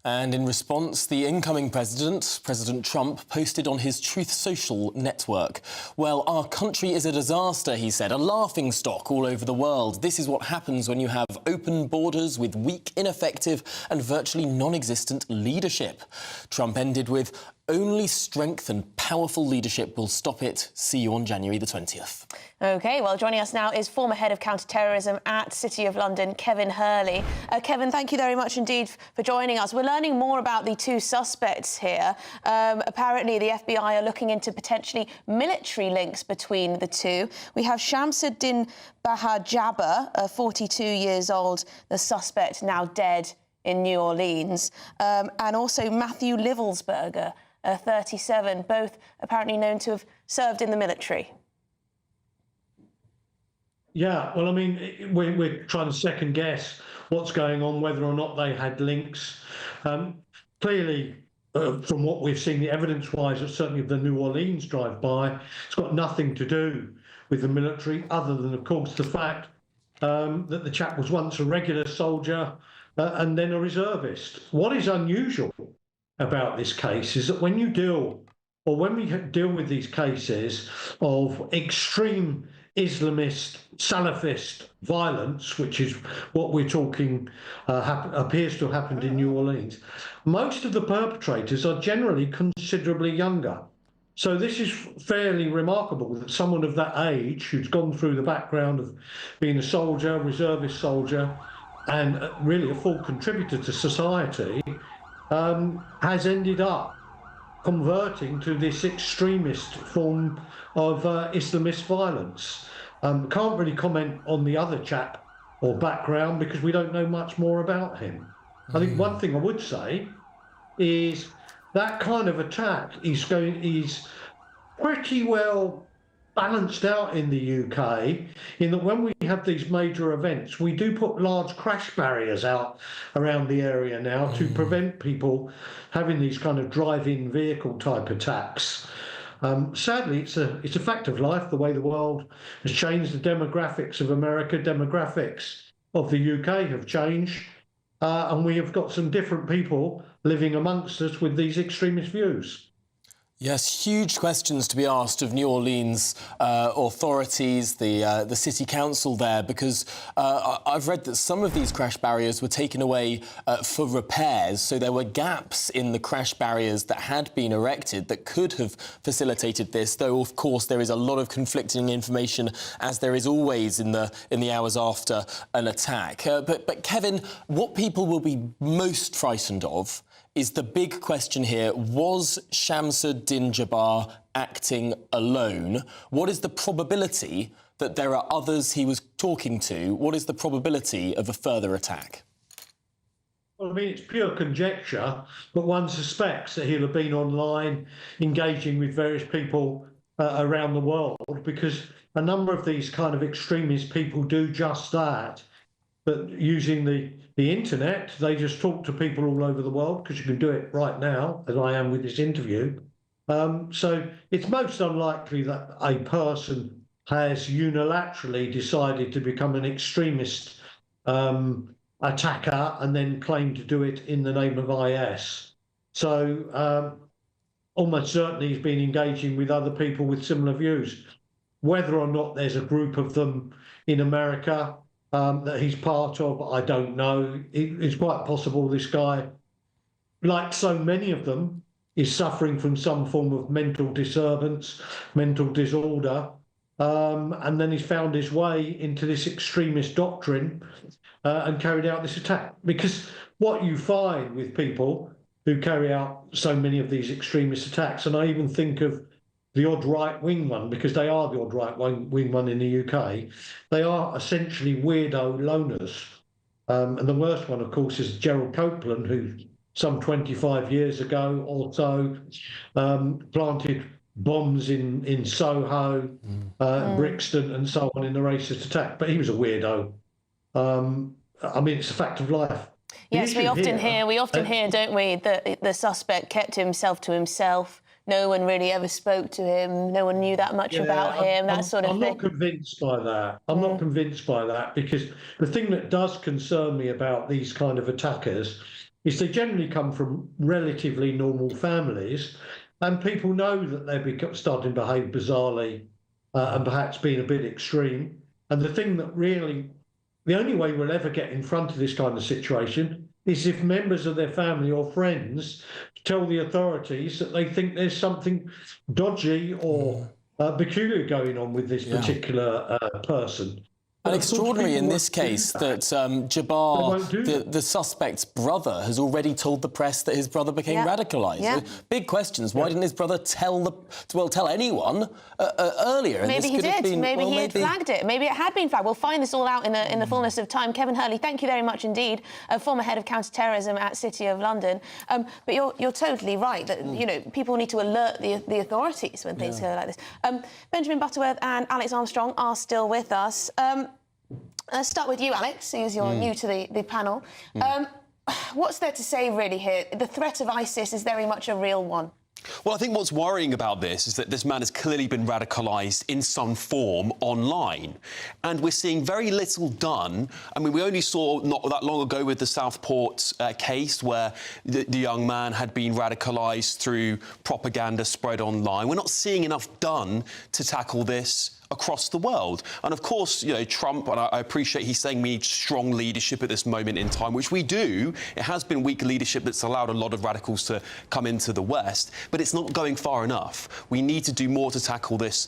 And in response, the incoming president, President Trump, posted on his Truth Social network. Well, our country is a disaster, he said, a laughingstock all over the world. This is what happens when you have open borders with weak, ineffective and virtually non-existent leadership. Trump ended with, only strength and powerful leadership will stop it. See you on January the 20th. OK, well, joining us now is former head of counter-terrorism at City of London, Kevin Hurley. Kevin, thank you very much indeed for joining us. We're learning more about the 2 suspects here. Apparently, the FBI are looking into potentially military links between the 2. We have Shamsuddin Jaguar, 42 years old, the suspect now dead in New Orleans, and also Matthew Livelsberger, 37, both apparently known to have served in the military. Yeah, well, I mean, we're trying to second guess what's going on, whether or not they had links. Clearly, from what we've seen, the evidence-wise, certainly of the New Orleans drive-by, it's got nothing to do with the military, other than, of course, the fact that the chap was once a regular soldier and then a reservist. What is unusual about this case is that when we deal with these cases of extreme Islamist, Salafist violence, which is what we're talking appears to have happened in New Orleans, most of the perpetrators are generally considerably younger. So this is fairly remarkable that someone of that age, who's gone through the background of being a soldier, reservist soldier, and really a full contributor to society, has ended up converting to this extremist form of Islamist violence. Can't really comment on the other chap or background because we don't know much more about him. I think one thing I would say is that kind of attack is pretty well balanced out in the UK, in that when we have these major events, we do put large crash barriers out around the area now to prevent people having these kind of drive-in vehicle type attacks. Sadly, it's a fact of life, the way the world has changed. The demographics of America, demographics of the UK have changed, and we have got some different people living amongst us with these extremist views. Yes, huge questions to be asked of New Orleans authorities, the city council there, because I've read that some of these crash barriers were taken away for repairs, so there were gaps in the crash barriers that had been erected that could have facilitated this, though of course there is a lot of conflicting information, as there is always in the hours after an attack. But Kevin, what people will be most frightened of is the big question here: was Shamsuddin Jabbar acting alone? What is the probability that there are others he was talking to? What is the probability of a further attack? Well, I mean, it's pure conjecture, but one suspects that he'll have been online engaging with various people around the world, because a number of these kind of extremist people do just that. But using the internet, they just talk to people all over the world, because you can do it right now, as I am with this interview. So it's most unlikely that a person has unilaterally decided to become an extremist attacker and then claim to do it in the name of IS. So almost certainly he's been engaging with other people with similar views. Whether or not there's a group of them in America that he's part of, I don't know. It's quite possible this guy, like so many of them, is suffering from some form of mental disturbance, mental disorder, and then he's found his way into this extremist doctrine and carried out this attack. Because what you find with people who carry out so many of these extremist attacks, and I even think of the odd right-wing one, because they are the odd right-wing one in the UK, they are essentially weirdo loners. And the worst one, of course, is Gerald Copeland, who some 25 years ago or so planted bombs in Soho, Brixton and so on in the racist attack. But he was a weirdo. I mean, it's a fact of life. Yes, we often hear, don't we, that the suspect kept himself to himself. No one really ever spoke to him. No one knew that much about him, that sort of thing. I'm not convinced by that. I'm not convinced by that, because the thing that does concern me about these kind of attackers is they generally come from relatively normal families, and people know that they're starting to behave bizarrely and perhaps being a bit extreme. And the thing that really, the only way we'll ever get in front of this kind of situation is if members of their family or friends tell the authorities that they think there's something dodgy or peculiar going on with this particular person. And extraordinary in this case that Jabbar, the suspect's brother, has already told the press that his brother became radicalised. Yeah. Big questions. Why didn't his brother tell anyone earlier? Maybe he did. Maybe he had flagged it. Maybe it had been flagged. We'll find this all out in the fullness of time. Kevin Hurley, thank you very much indeed, former head of counter-terrorism at City of London. But you're totally right that people need to alert the authorities when things go like this. Benjamin Butterworth and Alex Armstrong are still with us. Let's start with you, Alex, as you're new to the panel. What's there to say, really, here? The threat of ISIS is very much a real one. Well, I think what's worrying about this is that this man has clearly been radicalised in some form online. And we're seeing very little done. I mean, we only saw not that long ago with the Southport case where the young man had been radicalised through propaganda spread online. We're not seeing enough done to tackle this across the world. And of course, Trump, and I appreciate he's saying we need strong leadership at this moment in time, which we do. It has been weak leadership that's allowed a lot of radicals to come into the West, but it's not going far enough. We need to do more to tackle this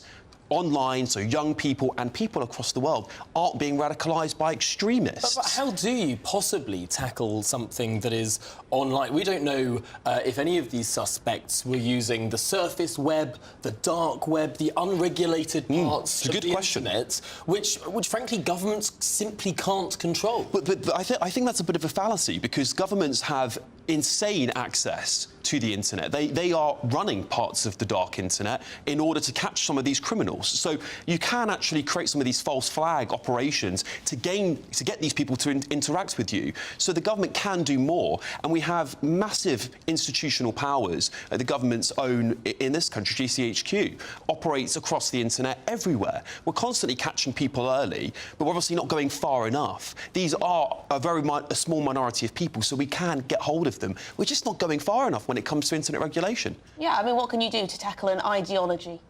online, so young people and people across the world, aren't being radicalised by extremists. But how do you possibly tackle something that is online? We don't know if any of these suspects were using the surface web, the dark web, the unregulated parts of the internet, which frankly governments simply can't control. But I think that's a bit of a fallacy, because governments have insane access to the internet. They are running parts of the dark internet in order to catch some of these criminals. So you can actually create some of these false flag operations to get these people to interact with you. So the government can do more, and we have massive institutional powers the government's own in this country. GCHQ operates across the internet everywhere. We're constantly catching people early, but we're obviously not going far enough. These are a small minority of people, so we can get hold of them. We're just not going far enough when it comes to internet regulation. Yeah, I mean, what can you do to tackle an ideology?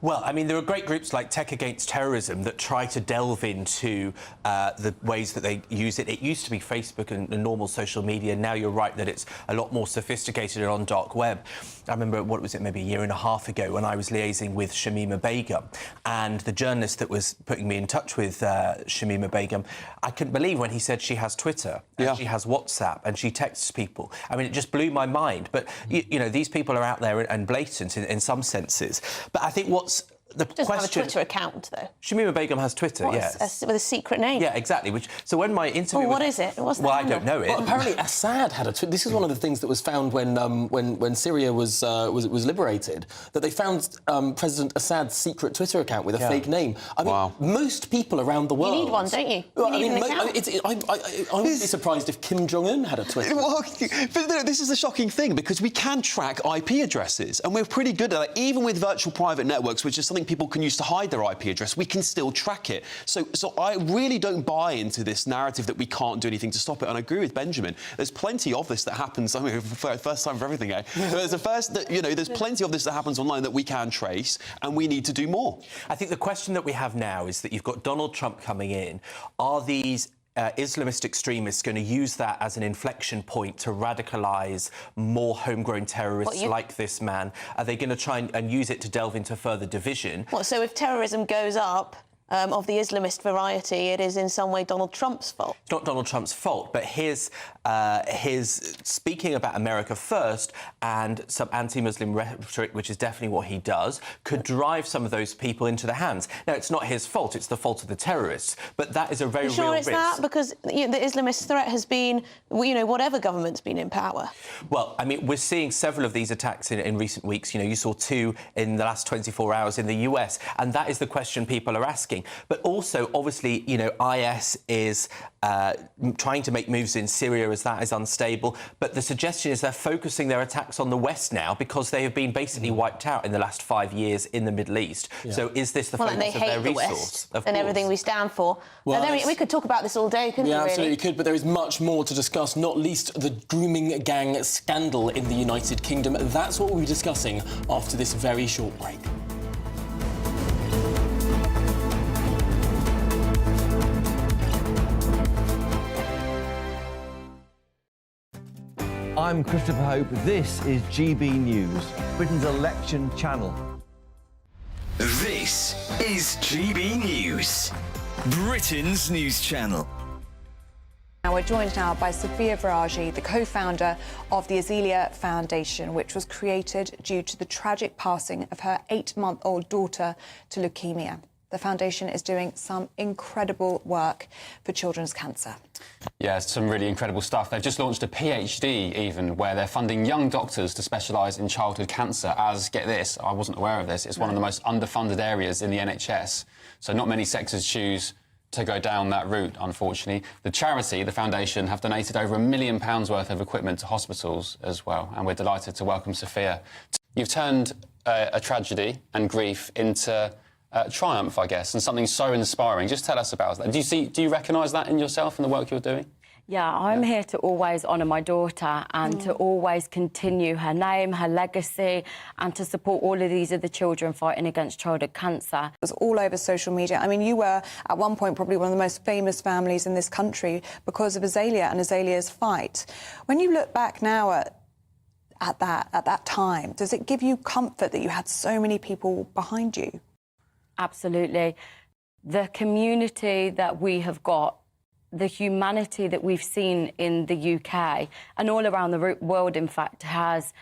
Well, I mean, there are great groups like Tech Against Terrorism that try to delve into the ways that they use it. It used to be Facebook and normal social media. Now you're right that it's a lot more sophisticated and on dark web. I remember, what was it, maybe a year and a half ago, when I was liaising with Shamima Begum, and the journalist that was putting me in touch with Shamima Begum, I couldn't believe when he said she has Twitter, and she has WhatsApp, and she texts people. I mean, it just blew my mind. But, you know, these people are out there and blatant in some senses. But I think what's the doesn't question... have a Twitter account, though. Shamima Begum has Twitter, yes. With a secret name. Yeah, exactly. So when my interview... Well, what is it? What's the Well, handle? I don't know it. Well, apparently Assad had a Twitter. This is one of the things that was found when Syria was liberated, that they found President Assad's secret Twitter account with a fake name. I mean, most people around the world... You need one, don't you? You need an account. I wouldn't be surprised if Kim Jong-un had a Twitter. Well, but no, this is a shocking thing, because we can track IP addresses, and we're pretty good at it. Even with virtual private networks, which is something people can use to hide their IP address, we can still track it. So I really don't buy into this narrative that we can't do anything to stop it. And I agree with Benjamin. There's plenty of this that happens. I mean, first time for everything, eh? There's plenty of this that happens online that we can trace, and we need to do more. I think the question that we have now is that you've got Donald Trump coming in. Are these Islamist extremists going to use that as an inflection point to radicalise more homegrown terrorists like this man? Are they going to try and use it to delve into further division? So if terrorism goes up, of the Islamist variety, it is in some way Donald Trump's fault? It's not Donald Trump's fault, but his speaking about America first and some anti-Muslim rhetoric, which is definitely what he does, could drive some of those people into the hands. Now, it's not his fault, it's the fault of the terrorists, but that is a very real risk. Sure it's that? Because the Islamist threat has been, whatever government's been in power. Well, I mean, we're seeing several of these attacks in recent weeks. You saw 2 in the last 24 hours in the US, and that is the question people are asking. But also, obviously, IS is trying to make moves in Syria as that is unstable. But the suggestion is they're focusing their attacks on the West now because they have been basically wiped out in the last 5 years in the Middle East. Yeah. So is this the focus of their resource? Well, and they hate the West and everything we stand for. Well, and then we could talk about this all day, couldn't we, Yeah, really? absolutely could, but there is much more to discuss, not least the grooming gang scandal in the United Kingdom. That's what we'll be discussing after this very short break. I'm Christopher Hope. This is GB News, Britain's election channel. This is GB News, Britain's news channel. Now we're joined now by Sophia Viraji, the co-founder of the Azealia Foundation, which was created due to the tragic passing of her 8-month-old daughter to leukemia. The foundation is doing some incredible work for children's cancer. Yeah, some really incredible stuff. They've just launched a PhD even where they're funding young doctors to specialise in childhood cancer as, get this, I wasn't aware of this, it's one of the most underfunded areas in the NHS. So not many sectors choose to go down that route, unfortunately. The charity, the foundation, have donated over £1 million worth of equipment to hospitals as well, and we're delighted to welcome Sophia. You've turned a tragedy and grief into triumph, I guess, and something so inspiring. Just tell us about that. Do you recognise that in yourself and the work you're doing? Yeah, I'm here to always honour my daughter and to always continue her name, her legacy, and to support all of these other children fighting against childhood cancer. It was all over social media. I mean, you were, at one point, probably one of the most famous families in this country because of Azealia and Azalia's fight. When you look back now at that time, does it give you comfort that you had so many people behind you? Absolutely. The community that we have got, the humanity that we've seen in the UK and all around the world, in fact, has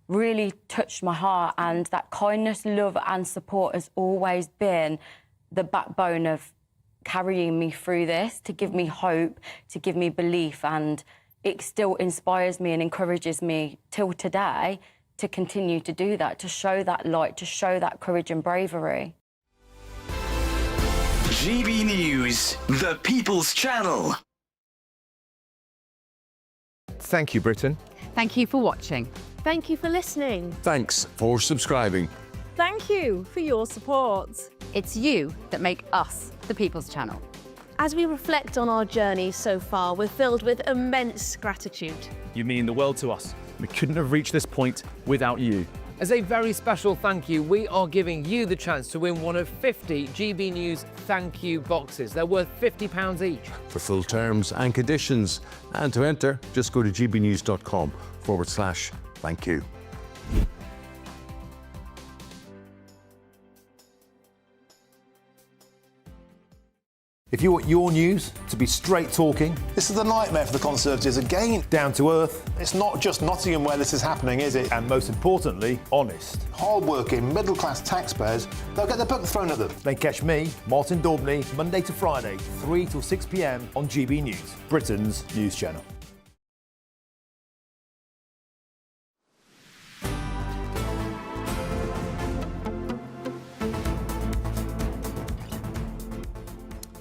really touched my heart, and that kindness, love and support has always been the backbone of carrying me through this, to give me hope, to give me belief, and it still inspires me and encourages me till today to continue to do that, to show that light, to show that courage and bravery. GB News, the People's Channel. Thank you, Britain. Thank you for watching. Thank you for listening. Thanks for subscribing. Thank you for your support. It's you that make us the People's Channel. As we reflect on our journey so far, we're filled with immense gratitude. You mean the world to us. We couldn't have reached this point without you. As a very special thank you, we are giving you the chance to win one of 50 GB News thank you boxes. They're worth £50 each. For full terms and conditions, and to enter, just go to gbnews.com/thank you. If you want your news to be straight talking, this is a nightmare for the Conservatives again. Down to earth. It's not just Nottingham where this is happening, is it? And most importantly, honest. Hard-working, middle-class taxpayers, they'll get their book thrown at them. Then catch me, Martin Daubney, Monday to Friday, 3 till 6 p.m. on GB News, Britain's news channel.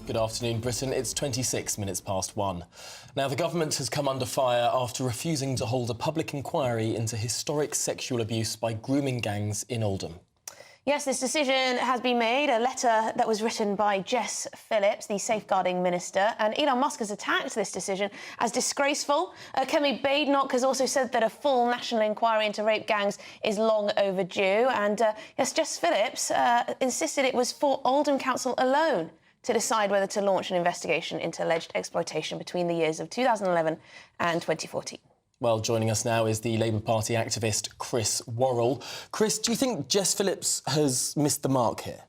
Good afternoon, Britain. It's 26 minutes past 1. Now, the government has come under fire after refusing to hold a public inquiry into historic sexual abuse by grooming gangs in Oldham. Yes, this decision has been made. A letter that was written by Jess Phillips, the safeguarding minister, and Elon Musk has attacked this decision as disgraceful. Kemi Badenoch has also said that a full national inquiry into rape gangs is long overdue. And yes, Jess Phillips insisted it was for Oldham Council alone to decide whether to launch an investigation into alleged exploitation between the years of 2011 and 2014. Well, joining us now is the Labour Party activist Chris Worrell. Chris, do you think Jess Phillips has missed the mark here?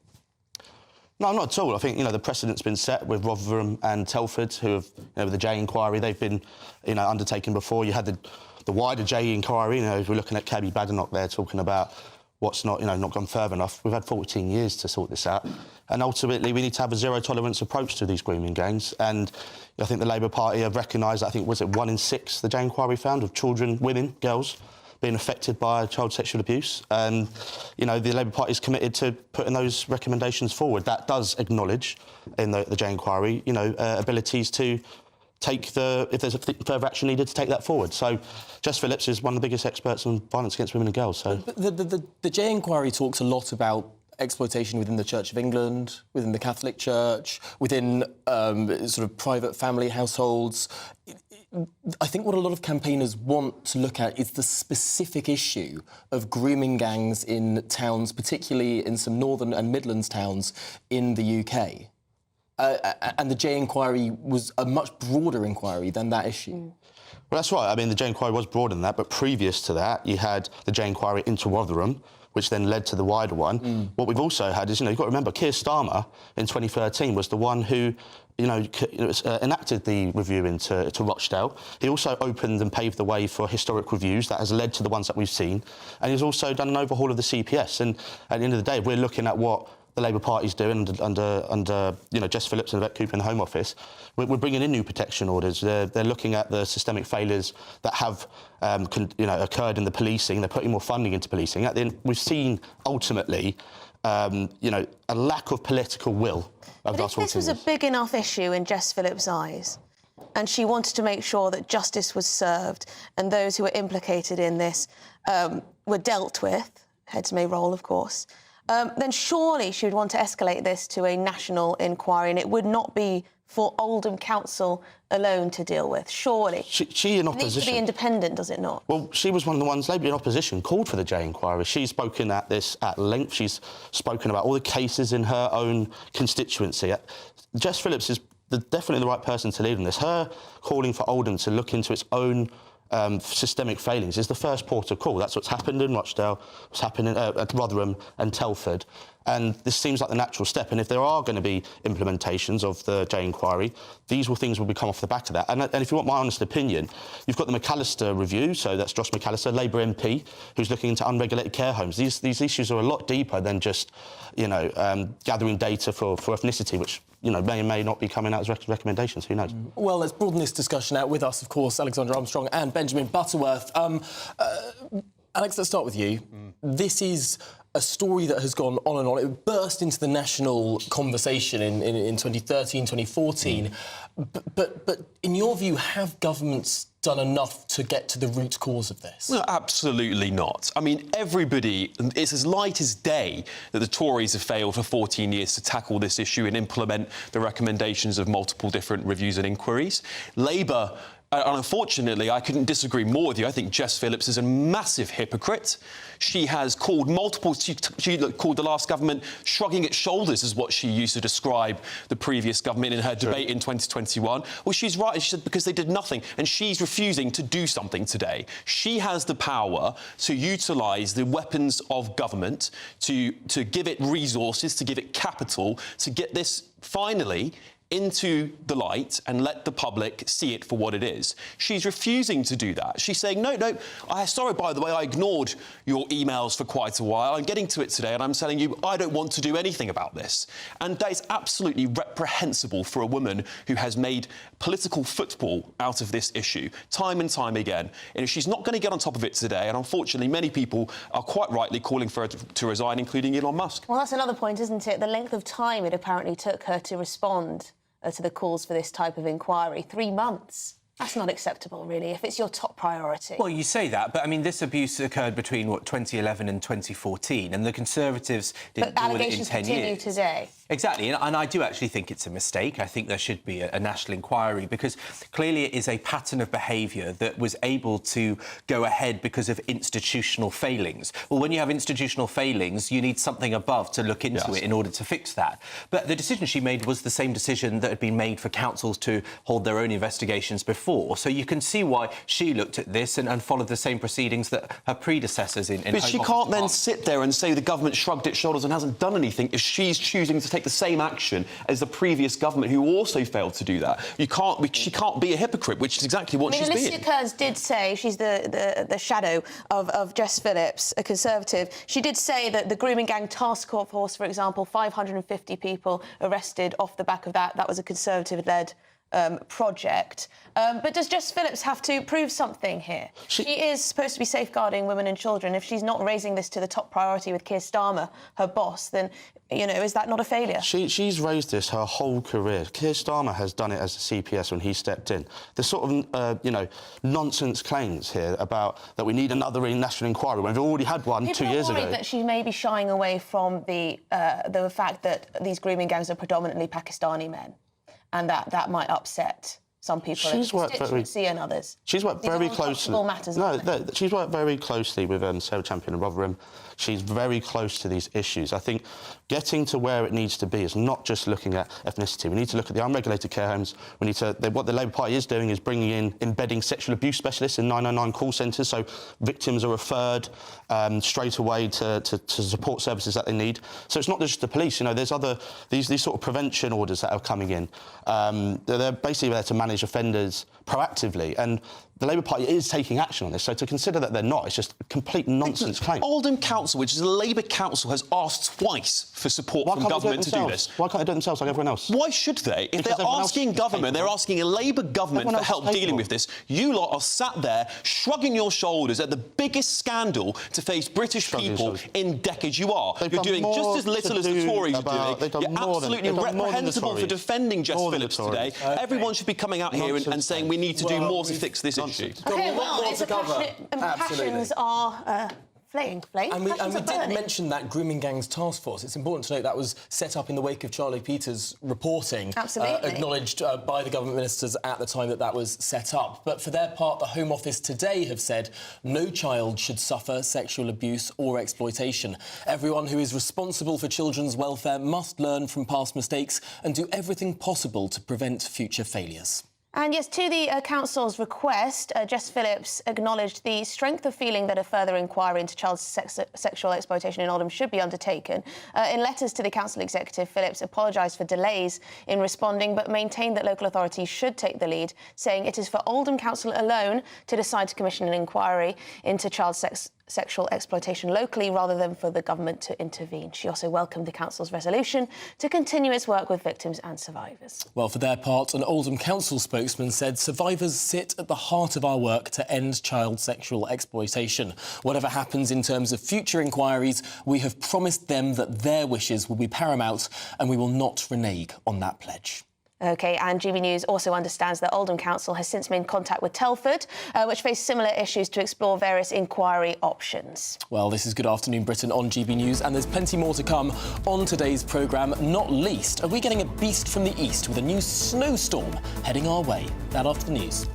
No, not at all. I think, the precedent's been set with Rotherham and Telford, who have, with the J inquiry, they've been, undertaken before. You had the wider J inquiry, if we're looking at Kemi Badenoch there talking about what's not gone further enough. We've had 14 years to sort this out. And ultimately, we need to have a zero-tolerance approach to these grooming gangs. And I think the Labour Party have recognised, 1 in 6, the J inquiry found, of children, women, girls, being affected by child sexual abuse. And, the Labour Party is committed to putting those recommendations forward. That does acknowledge, in the J inquiry, abilities to take if there's further action needed, to take that forward. So Jess Phillips is one of the biggest experts on violence against women and girls. So the J inquiry talks a lot about exploitation within the Church of England, within the Catholic Church, within sort of private family households. I think what a lot of campaigners want to look at is the specific issue of grooming gangs in towns, particularly in some northern and Midlands towns in the UK. And the J inquiry was a much broader inquiry than that issue. Well, that's right. The J inquiry was broader than that, but previous to that, you had the J inquiry into Rotherham, which then led to the wider one. What we've also had is, you've got to remember, Keir Starmer in 2013 was the one who, enacted the review into Rochdale. He also opened and paved the way for historic reviews that has led to the ones that we've seen. And he's also done an overhaul of the CPS. And at the end of the day, we're looking at what the Labour Party's doing under Jess Phillips and Yvette Cooper in the Home Office. We're bringing in new protection orders. They're looking at the systemic failures that have occurred in the policing. They're putting more funding into policing. At the end, we've seen ultimately a lack of political will. But if this was a big enough issue in Jess Phillips' eyes, and she wanted to make sure that justice was served and those who were implicated in this were dealt with, heads may roll, of course, then surely she would want to escalate this to a national inquiry, and it would not be for Oldham Council alone to deal with, surely. She in opposition... It needs to be independent, does it not? Well, she was one of the ones, Labour in opposition, called for the J inquiry. She's spoken at this at length. She's spoken about all the cases in her own constituency. Jess Phillips is definitely the right person to lead on this. Her calling for Oldham to look into its own systemic failings is the first port of call. That's what's happened in Rochdale, what's happened at Rotherham and Telford. And this seems like the natural step. And if there are going to be implementations of the J inquiry, things will become off the back of that. And if you want my honest opinion, you've got the McAllister review, so that's Josh McAllister, Labour MP, who's looking into unregulated care homes. These issues are a lot deeper than just, gathering data for ethnicity, which, may or may not be coming out as recommendations. Who knows? Well, let's broaden this discussion out. With us, of course, Alexander Armstrong and Benjamin Butterworth. Alex, let's start with you. This is a story that has gone on and on. It burst into the national conversation in 2013, 2014. But in your view, have governments done enough to get to the root cause of this? No, absolutely not. I mean, it's as light as day that the Tories have failed for 14 years to tackle this issue and implement the recommendations of multiple different reviews and inquiries. Labour, and unfortunately, I couldn't disagree more with you. I think Jess Phillips is a massive hypocrite. She has called she called the last government shrugging its shoulders, is what she used to describe the previous government in her debate in 2021. Well, she's right. She said because they did nothing, and she's refusing to do something today. She has the power to utilise the weapons of government, to give it resources, to give it capital, to get this finally into the light and let the public see it for what it is. She's refusing to do that. She's saying, no, sorry, by the way, I ignored your emails for quite a while. I'm getting to it today and I'm telling you I don't want to do anything about this. And that is absolutely reprehensible for a woman who has made political football out of this issue time and time again. And if she's not going to get on top of it today, and unfortunately many people are quite rightly calling for her to resign, including Elon Musk. Well, that's another point, isn't it? The length of time it apparently took her to respond to the calls for this type of inquiry. 3 months. That's not acceptable, really, if it's your top priority. Well, you say that, but, I mean, this abuse occurred between, 2011 and 2014, and the Conservatives didn't deal with it in 10 years. But allegations continue today. Exactly, and I do actually think it's a mistake. I think there should be a national inquiry because clearly it is a pattern of behaviour that was able to go ahead because of institutional failings. Well, when you have institutional failings, you need something above to look into it in order to fix that. But the decision she made was the same decision that had been made for councils to hold their own investigations before. So you can see why she looked at this and followed the same proceedings that her predecessors in But she can't then sit there and say the government shrugged its shoulders and hasn't done anything if she's choosing to take the same action as the previous government who also failed to do that. She can't be a hypocrite, which is exactly what she's being. Alicia Kearns did say, she's the shadow of Jess Phillips, a Conservative. She did say that the grooming gang task force, for example, 550 people arrested off the back of that. That was a Conservative-led project. But does Jess Phillips have to prove something here? She is supposed to be safeguarding women and children. If she's not raising this to the top priority with Keir Starmer, her boss, then, is that not a failure? She's raised this her whole career. Keir Starmer has done it as a CPS when he stepped in. The sort of, nonsense claims here about that we need another national inquiry when we've already had one 2 years ago. People are worried that she may be shying away from the fact that these grooming gangs are predominantly Pakistani men, and that might upset some people in the constituency and others. She's worked very closely. She's worked very closely with Sarah Champion and Rotherham. She's very close to these issues. I think getting to where it needs to be is not just looking at ethnicity. We need to look at the unregulated care homes. We need to. What the Labour Party is doing is embedding sexual abuse specialists in 999 call centres, so victims are referred straight away to support services that they need. So it's not just the police. There's these sort of prevention orders that are coming in. They're basically there to manage offenders proactively, and the Labour Party is taking action on this, so to consider that they're not, it's just a complete nonsense claim. Oldham Council, which is a Labour council, has asked twice for support from government to do this. Why can't they do it themselves like everyone else? Why should they? If they're asking government, they're asking a Labour government for help dealing with this. You lot are sat there shrugging your shoulders at the biggest scandal to face British people in decades. You are. You're doing just as little as the Tories are doing. You're absolutely reprehensible for defending Jess Phillips today. Everyone should be coming out here and saying we need to do more to fix this issue. OK, well, it's passions are flaying. And we did mention that grooming gangs task force. It's important to note that was set up in the wake of Charlie Peters' reporting, acknowledged by the government ministers at the time that was set up. But for their part, the Home Office today have said no child should suffer sexual abuse or exploitation. Everyone who is responsible for children's welfare must learn from past mistakes and do everything possible to prevent future failures. And yes, to the council's request, Jess Phillips acknowledged the strength of feeling that a further inquiry into child sexual exploitation in Oldham should be undertaken. In letters to the council executive, Phillips apologised for delays in responding, but maintained that local authorities should take the lead, saying it is for Oldham Council alone to decide to commission an inquiry into child sexual exploitation locally rather than for the government to intervene. She also welcomed the council's resolution to continue its work with victims and survivors. Well, for their part, an Oldham Council spokesman said survivors sit at the heart of our work to end child sexual exploitation. Whatever happens in terms of future inquiries, we have promised them that their wishes will be paramount and we will not renege on that pledge. OK, and GB News also understands that Oldham Council has since been in contact with Telford, which face similar issues, to explore various inquiry options. Well, this is Good Afternoon Britain on GB News, and there's plenty more to come on today's programme. Not least, are we getting a beast from the east with a new snowstorm heading our way? That after the news.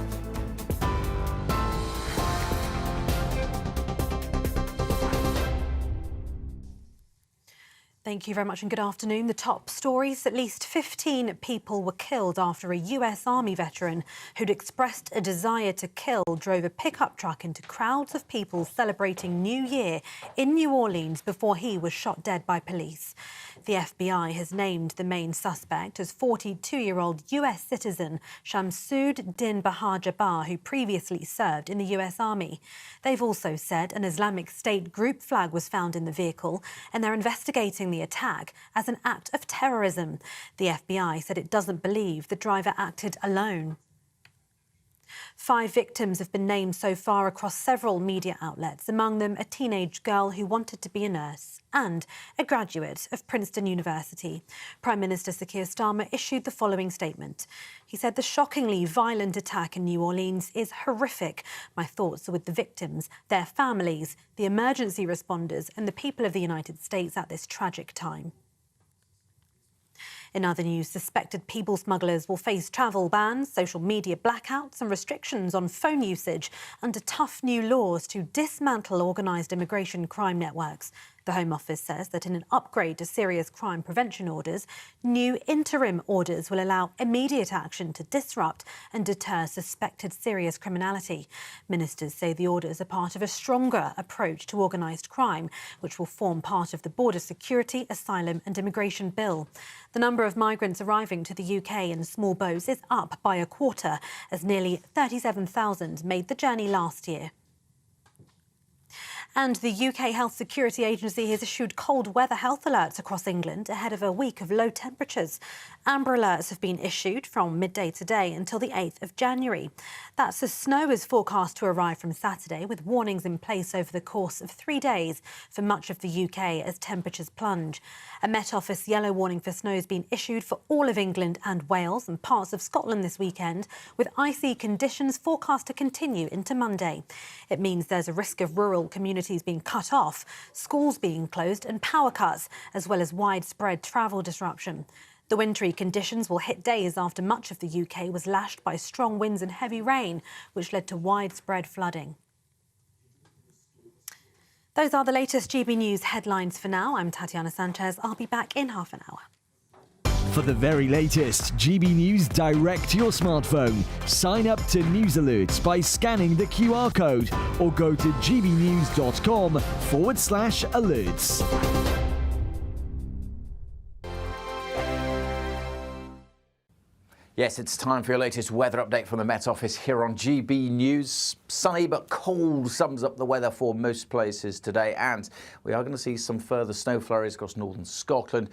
Thank you very much and good afternoon. The top stories: at least 15 people were killed after a US Army veteran who'd expressed a desire to kill drove a pickup truck into crowds of people celebrating New Year in New Orleans before he was shot dead by police. The FBI has named the main suspect as 42-year-old US citizen Shamsud Din Bahar Jabbar, who previously served in the US Army. They've also said an Islamic State group flag was found in the vehicle, and they're investigating the attack as an act of terrorism. The FBI said it doesn't believe the driver acted alone. 5 victims have been named so far across several media outlets, among them a teenage girl who wanted to be a nurse and a graduate of Princeton University. Prime Minister Sir Keir Starmer issued the following statement. He said, "The shockingly violent attack in New Orleans is horrific. My thoughts are with the victims, their families, the emergency responders and the people of the United States at this tragic time." In other news, suspected people smugglers will face travel bans, social media blackouts and restrictions on phone usage under tough new laws to dismantle organised immigration crime networks. The Home Office says that in an upgrade to serious crime prevention orders, new interim orders will allow immediate action to disrupt and deter suspected serious criminality. Ministers say the orders are part of a stronger approach to organised crime, which will form part of the Border Security, Asylum and Immigration Bill. The number of migrants arriving to the UK in small boats is up by a quarter, as nearly 37,000 made the journey last year. And the UK Health Security Agency has issued cold weather health alerts across England ahead of a week of low temperatures. Amber alerts have been issued from midday today until the 8th of January. That's as snow is forecast to arrive from Saturday, with warnings in place over the course of 3 days for much of the UK as temperatures plunge. A Met Office yellow warning for snow has been issued for all of England and Wales and parts of Scotland this weekend, with icy conditions forecast to continue into Monday. It means there's a risk of rural communities being cut off, schools being closed and power cuts, as well as widespread travel disruption. The wintry conditions will hit days after much of the UK was lashed by strong winds and heavy rain, which led to widespread flooding. Those are the latest GB News headlines for now. I'm Tatiana Sanchez. I'll be back in half an hour. For the very latest GB News direct to your smartphone, sign up to News Alerts by scanning the QR code or go to gbnews.com/alerts. Yes, it's time for your latest weather update from the Met Office here on GB News. Sunny but cold sums up the weather for most places today, and we are going to see some further snow flurries across northern Scotland,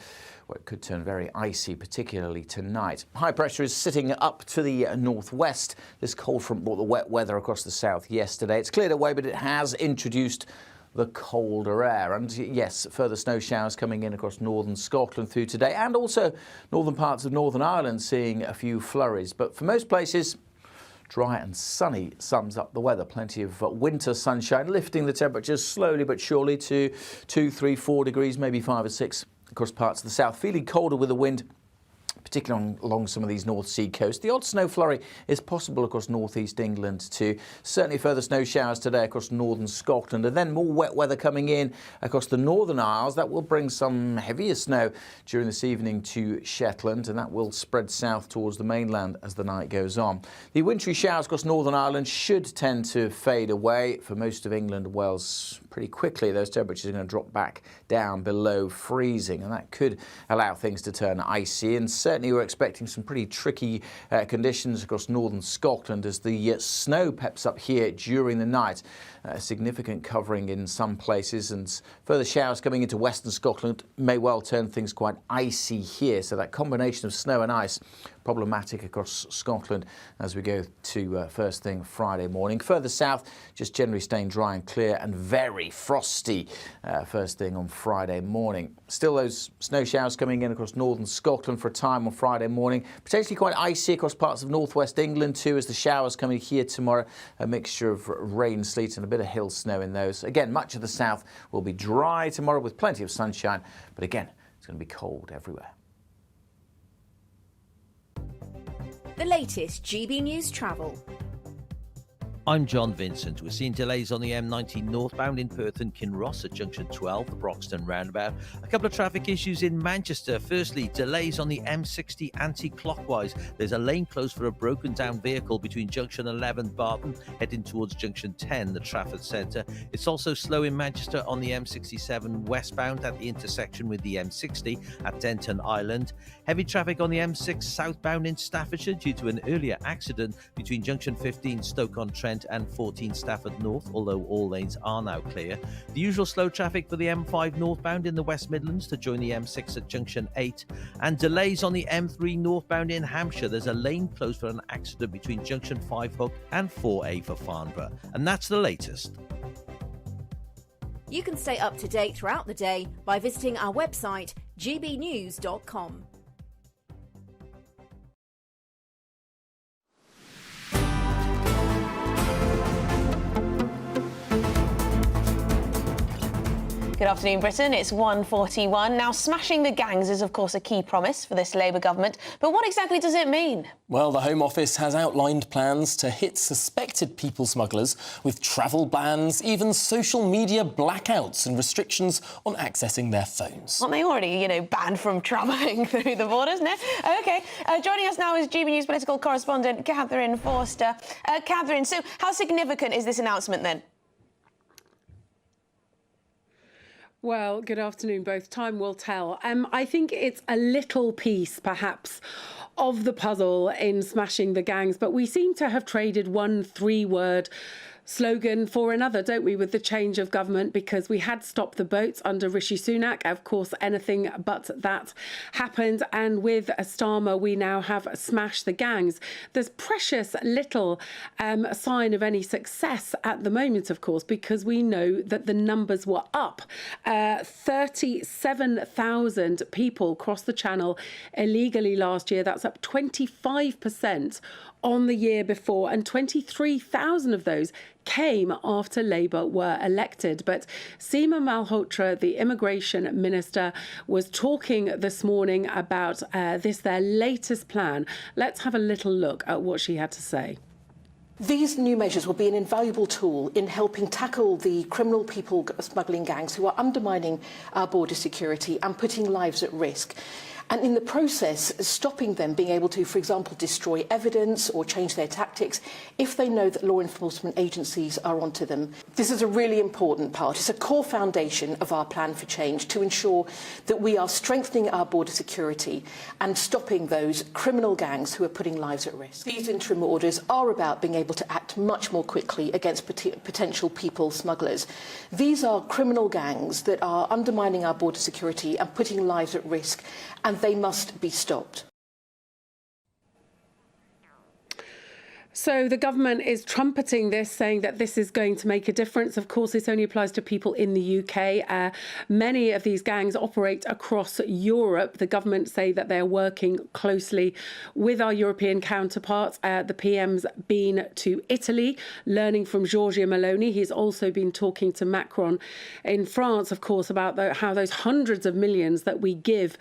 where it could turn very icy, particularly tonight. High pressure is sitting up to the northwest. This cold front brought the wet weather across the south yesterday. It's cleared away, but it has introduced the colder air. And yes, further snow showers coming in across northern Scotland through today, and also northern parts of Northern Ireland seeing a few flurries. But for most places, dry and sunny sums up the weather. Plenty of winter sunshine, lifting the temperatures slowly but surely to 2, 3, 4 degrees, maybe 5 or 6 across parts of the south. Feeling colder with the wind particularly along some of these North Sea coasts. The odd snow flurry is possible across northeast England too. Certainly further snow showers today across northern Scotland, and then more wet weather coming in across the Northern Isles. That will bring some heavier snow during this evening to Shetland, and that will spread south towards the mainland as the night goes on. The wintry showers across Northern Ireland should tend to fade away for most of England and Wales pretty quickly. Those temperatures are going to drop back down below freezing, and that could allow things to turn icy. And certainly we're expecting some pretty tricky conditions across northern Scotland as the snow peps up here during the night. Significant covering in some places, and further showers coming into western Scotland may well turn things quite icy here. So that combination of snow and ice problematic across Scotland as we go to first thing Friday morning. Further south, just generally staying dry and clear and very frosty first thing on Friday morning. Still those snow showers coming in across northern Scotland for a time on Friday morning. Potentially quite icy across parts of northwest England too as the showers coming here tomorrow. A mixture of rain, sleet and a bit of hill snow in those. Again, much of the south will be dry tomorrow with plenty of sunshine, but again, it's going to be cold everywhere. The latest GB News travel. I'm John Vincent. We're seeing delays on the M90 northbound in Perth and Kinross at junction 12, the Broxton roundabout. A couple of traffic issues in Manchester. Firstly, delays on the M60 anti-clockwise. There's a lane closed for a broken down vehicle between junction 11 Barton heading towards junction 10, the Trafford Centre. It's also slow in Manchester on the M67 westbound at the intersection with the M60 at Denton Island. Heavy traffic on the M6 southbound in Staffordshire due to an earlier accident between junction 15 Stoke-on-Trent and 14 Stafford North, although all lanes are now clear. The usual slow traffic for the M5 northbound in the West Midlands to join the M6 at junction 8, and delays on the M3 northbound in Hampshire. There's a lane closed for an accident between junction 5 Hook and 4A for Farnborough. And that's the latest. You can stay up to date throughout the day by visiting our website gbnews.com. Good afternoon, Britain. It's 1:41. Now, smashing the gangs is, of course, a key promise for this Labour government. But what exactly does it mean? Well, the Home Office has outlined plans to hit suspected people smugglers with travel bans, even social media blackouts and restrictions on accessing their phones. Aren't they already, banned from travelling through the borders? No? OK. Joining us now is GB News political correspondent Catherine Forster. Catherine, so how significant is this announcement then? Well, good afternoon, both. Time will tell. I think it's a little piece, perhaps, of the puzzle in smashing the gangs, but we seem to have traded one three-word slogan for another, don't we, with the change of government, because we had stopped the boats under Rishi Sunak. Of course, anything but that happened. And with Starmer, we now have smashed the gangs. There's precious little sign of any success at the moment, of course, because we know that the numbers were up. 37,000 people crossed the channel illegally last year. That's up 25% on the year before, and 23,000 of those came after Labour were elected. But Seema Malhotra, the immigration minister, was talking this morning about their latest plan. Let's have a little look at what she had to say. These new measures will be an invaluable tool in helping tackle the criminal people smuggling gangs who are undermining our border security and putting lives at risk. And in the process, stopping them being able to, for example, destroy evidence or change their tactics if they know that law enforcement agencies are onto them. This is a really important part. It's a core foundation of our plan for change to ensure that we are strengthening our border security and stopping those criminal gangs who are putting lives at risk. These interim orders are about being able to act much more quickly against potential people smugglers. These are criminal gangs that are undermining our border security and putting lives at risk, and they must be stopped. So the government is trumpeting this, saying that this is going to make a difference. Of course, this only applies to people in the UK. Many of these gangs operate across Europe. The government say that they're working closely with our European counterparts. The PM's been to Italy, learning from Giorgia Meloni. He's also been talking to Macron in France, of course, about how those hundreds of millions that we give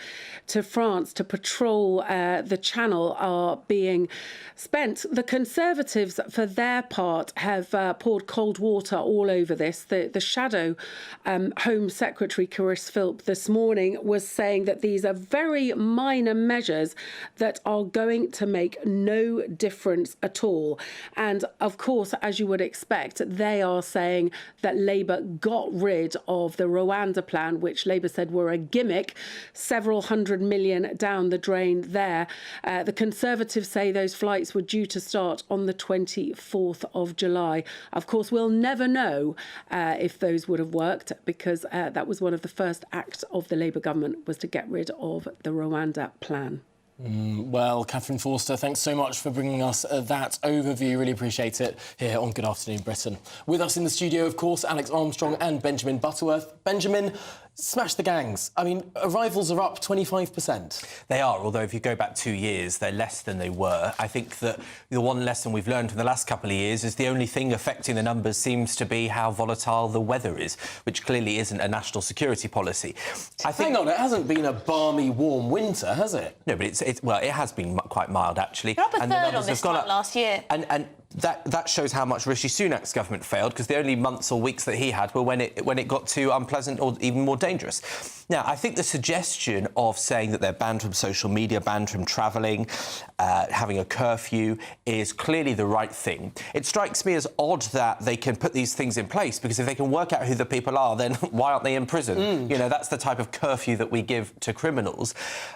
to France to patrol the Channel are being spent. The Conservatives, for their part, have poured cold water all over this. The Shadow Home Secretary, Chris Philp, this morning was saying that these are very minor measures that are going to make no difference at all. And of course, as you would expect, they are saying that Labour got rid of the Rwanda plan, which Labour said were a gimmick, several hundred million down the drain there. The Conservatives say those flights were due to start on the 24th of July. Of course, we'll never know if those would have worked, because that was one of the first acts of the Labour government, was to get rid of the Rwanda plan. Well, Catherine Forster, thanks so much for bringing us that overview. Really appreciate it here on Good Afternoon Britain. With us in the studio, of course, Alex Armstrong and Benjamin Butterworth. Benjamin, smash the gangs. I mean, arrivals are up 25%. They are, although if you go back 2 years, they're less than they were. I think that the one lesson we've learned from the last couple of years is the only thing affecting the numbers seems to be how volatile the weather is, which clearly isn't a national security policy. Hang on, it hasn't been a balmy, warm winter, has it? No, but it has been quite mild, actually. You're up a third on this time last year. And that shows how much Rishi Sunak's government failed, because the only months or weeks that he had were when it got too unpleasant or even more dangerous. Now, I think the suggestion of saying that they're banned from social media, banned from travelling, having a curfew is clearly the right thing. It strikes me as odd that they can put these things in place, because if they can work out who the people are, then why aren't they in prison? You know, that's the type of curfew that we give to criminals.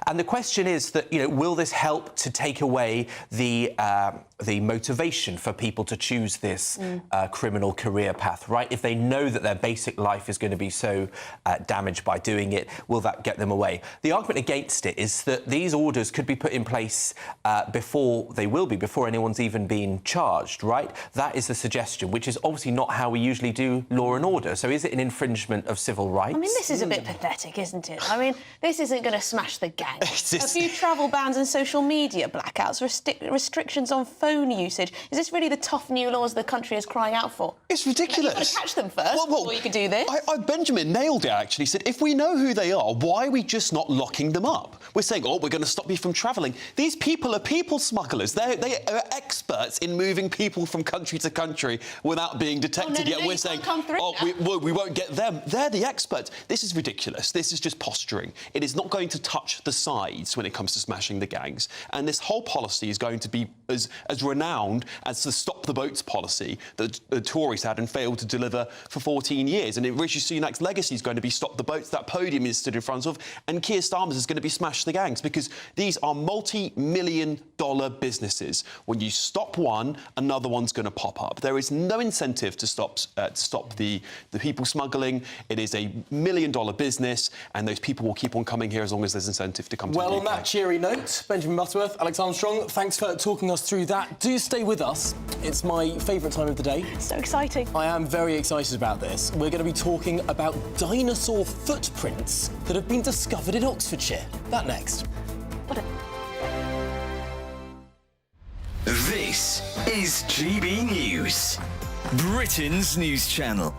And the question is that, you know, will this help to take away the motivation for people to choose this criminal career path, right? If they know that their basic life is going to be so damaged by doing it, will that get them away? The argument against it is that these orders could be put in place before anyone's even been charged, right? That is the suggestion, which is obviously not how we usually do law and order. So is it an infringement of civil rights? I mean, this is a bit pathetic, isn't it? I mean, this isn't going to smash the gang. A few travel bans and social media blackouts, restrictions on phone usage. Is this really the tough new laws the country is crying out for? It's ridiculous. You've got to catch them first before you can do this. Benjamin nailed it, actually. He said, if we know who they are, why are we just not locking them up? We're saying, we're going to stop you from travelling. These people are people smugglers. They are experts in moving people from country to country without being detected. Yet we're saying, we won't get them. They're the experts. This is ridiculous. This is just posturing. It is not going to touch the sides when it comes to smashing the gangs. And this whole policy is going to be as renowned as the Stop the Boats policy that the Tories had and failed to deliver for 14 years. And Rishi Sunak's legacy is going to be Stop the Boats, that podium is stood in front of, and Keir Starmer's is going to be Smash the Gangs, because these are multi-million-dollar businesses. When you stop one, another one's going to pop up. There is no incentive to stop the people smuggling. It is a million-dollar business, and those people will keep on coming here as long as there's incentive to come to the UK. Well, on that cheery note, Benjamin Butterworth, Alex Armstrong, thanks for talking us through that. Do stay with us. It's my favourite time of the day. So exciting. I am very excited about this. We're going to be talking about dinosaur footprints that have been discovered in Oxfordshire. That next. This is GB News, Britain's news channel.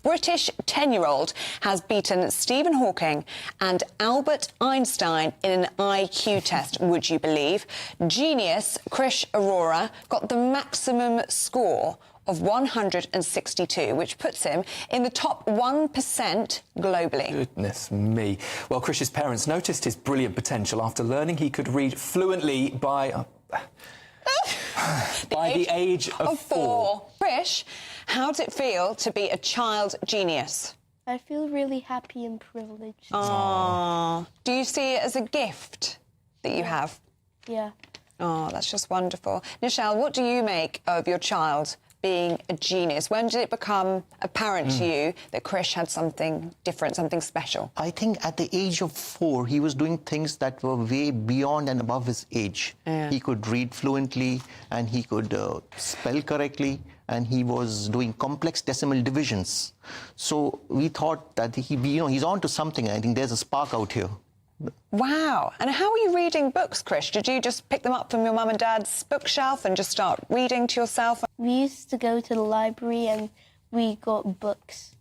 British 10-year-old has beaten Stephen Hawking and Albert Einstein in an IQ test, would you believe? Genius Krish Arora got the maximum score of 162, which puts him in the top 1% globally. Goodness me. Well, Krish's parents noticed his brilliant potential after learning he could read fluently by the age of 4. Krish, how does it feel to be a child genius? I feel really happy and privileged. Aww. Do you see it as a gift that you have? Yeah. Oh, that's just wonderful. Nichelle, what do you make of your child being a genius? When did it become apparent to you that Krish had something different, something special? I think at the age of 4, he was doing things that were way beyond and above his age. Yeah. He could read fluently, and he could spell correctly, and he was doing complex decimal divisions. So we thought that he's on to something. I think there's a spark out here. Wow. And how were you reading books, Krish? Did you just pick them up from your mum and dad's bookshelf and just start reading to yourself? We used to go to the library and we got books.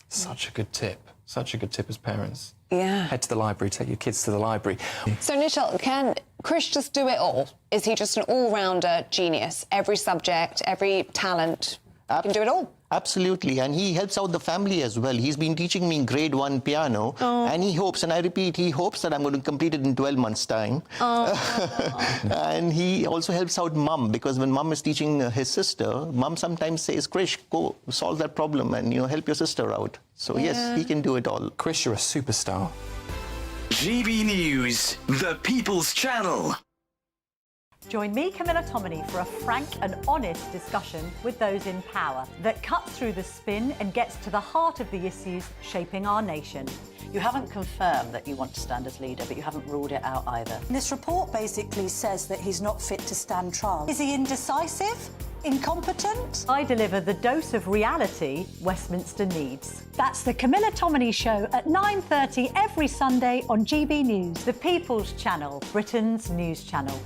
Such a good tip. Such a good tip as parents. Yeah. Head to the library, take your kids to the library. So, Nishal, can Krish just do it all? Is he just an all-rounder genius? Every subject, every talent, he can do it all? Absolutely, and he helps out the family as well. He's been teaching me grade 1 piano, and he hopes, and I repeat, he hopes that I'm going to complete it in 12 months' time. And he also helps out Mum, because when Mum is teaching his sister, Mum sometimes says, Krish, go solve that problem and, help your sister out. So, yes, he can do it all. Krish, you're a superstar. GB News, the People's Channel. Join me, Camilla Tominey, for a frank and honest discussion with those in power that cuts through the spin and gets to the heart of the issues shaping our nation. You haven't confirmed that you want to stand as leader, but you haven't ruled it out either. This report basically says that he's not fit to stand trial. Is he indecisive? Incompetent? I deliver the dose of reality Westminster needs. That's the Camilla Tominey Show at 9:30 every Sunday on GB News, the People's Channel, Britain's news channel.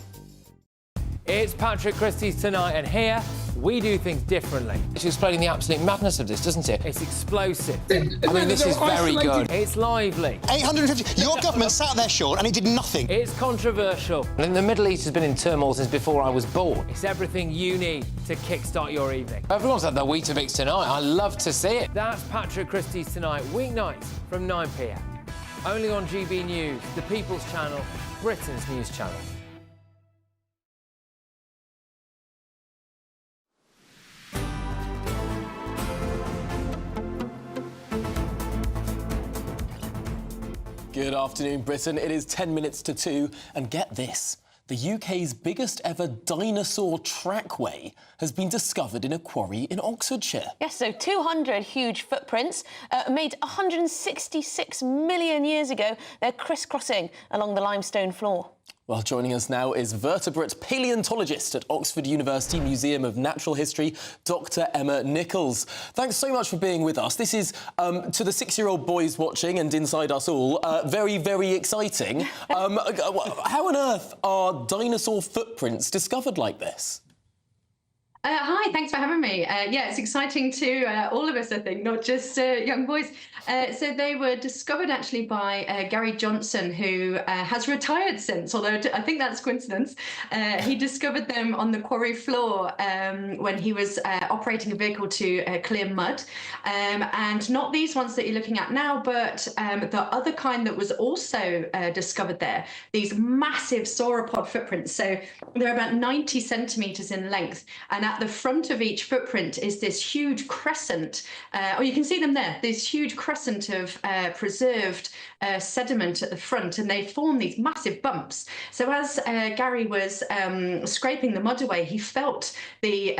It's Patrick Christie's Tonight, and here we do things differently. It's explaining the absolute madness of this, doesn't it? It's explosive. I mean, this is very good. It's lively. 850. Your government sat there, Sean, and it did nothing. It's controversial. And the Middle East has been in turmoil since before I was born. It's everything you need to kickstart your evening. Everyone's had their Weetabix tonight. I love to see it. That's Patrick Christie's Tonight, weeknights from 9 p.m. Only on GB News, the People's Channel, Britain's news channel. Good afternoon, Britain. It is 10 minutes to 2, and get this. The UK's biggest ever dinosaur trackway has been discovered in a quarry in Oxfordshire. Yes, so 200 huge footprints made 166 million years ago. They're crisscrossing along the limestone floor. Well, joining us now is vertebrate paleontologist at Oxford University Museum of Natural History, Dr. Emma Nichols. Thanks so much for being with us. This is, to the 6-year-old boys watching and inside us all, very, very exciting. How on earth are dinosaur footprints discovered like this? Hi, thanks for having me. Yeah, it's exciting to all of us, I think, not just young boys. So they were discovered actually by Gary Johnson, who has retired since, although I think that's coincidence. He discovered them on the quarry floor when he was operating a vehicle to clear mud. And not these ones that you're looking at now, but the other kind that was also discovered there, these massive sauropod footprints. So they're about 90 centimetres in length. And at the front of each footprint is this huge crescent, or you can see them there, this huge crescent of preserved sediment at the front, and they form these massive bumps. So as Gary was scraping the mud away, he felt the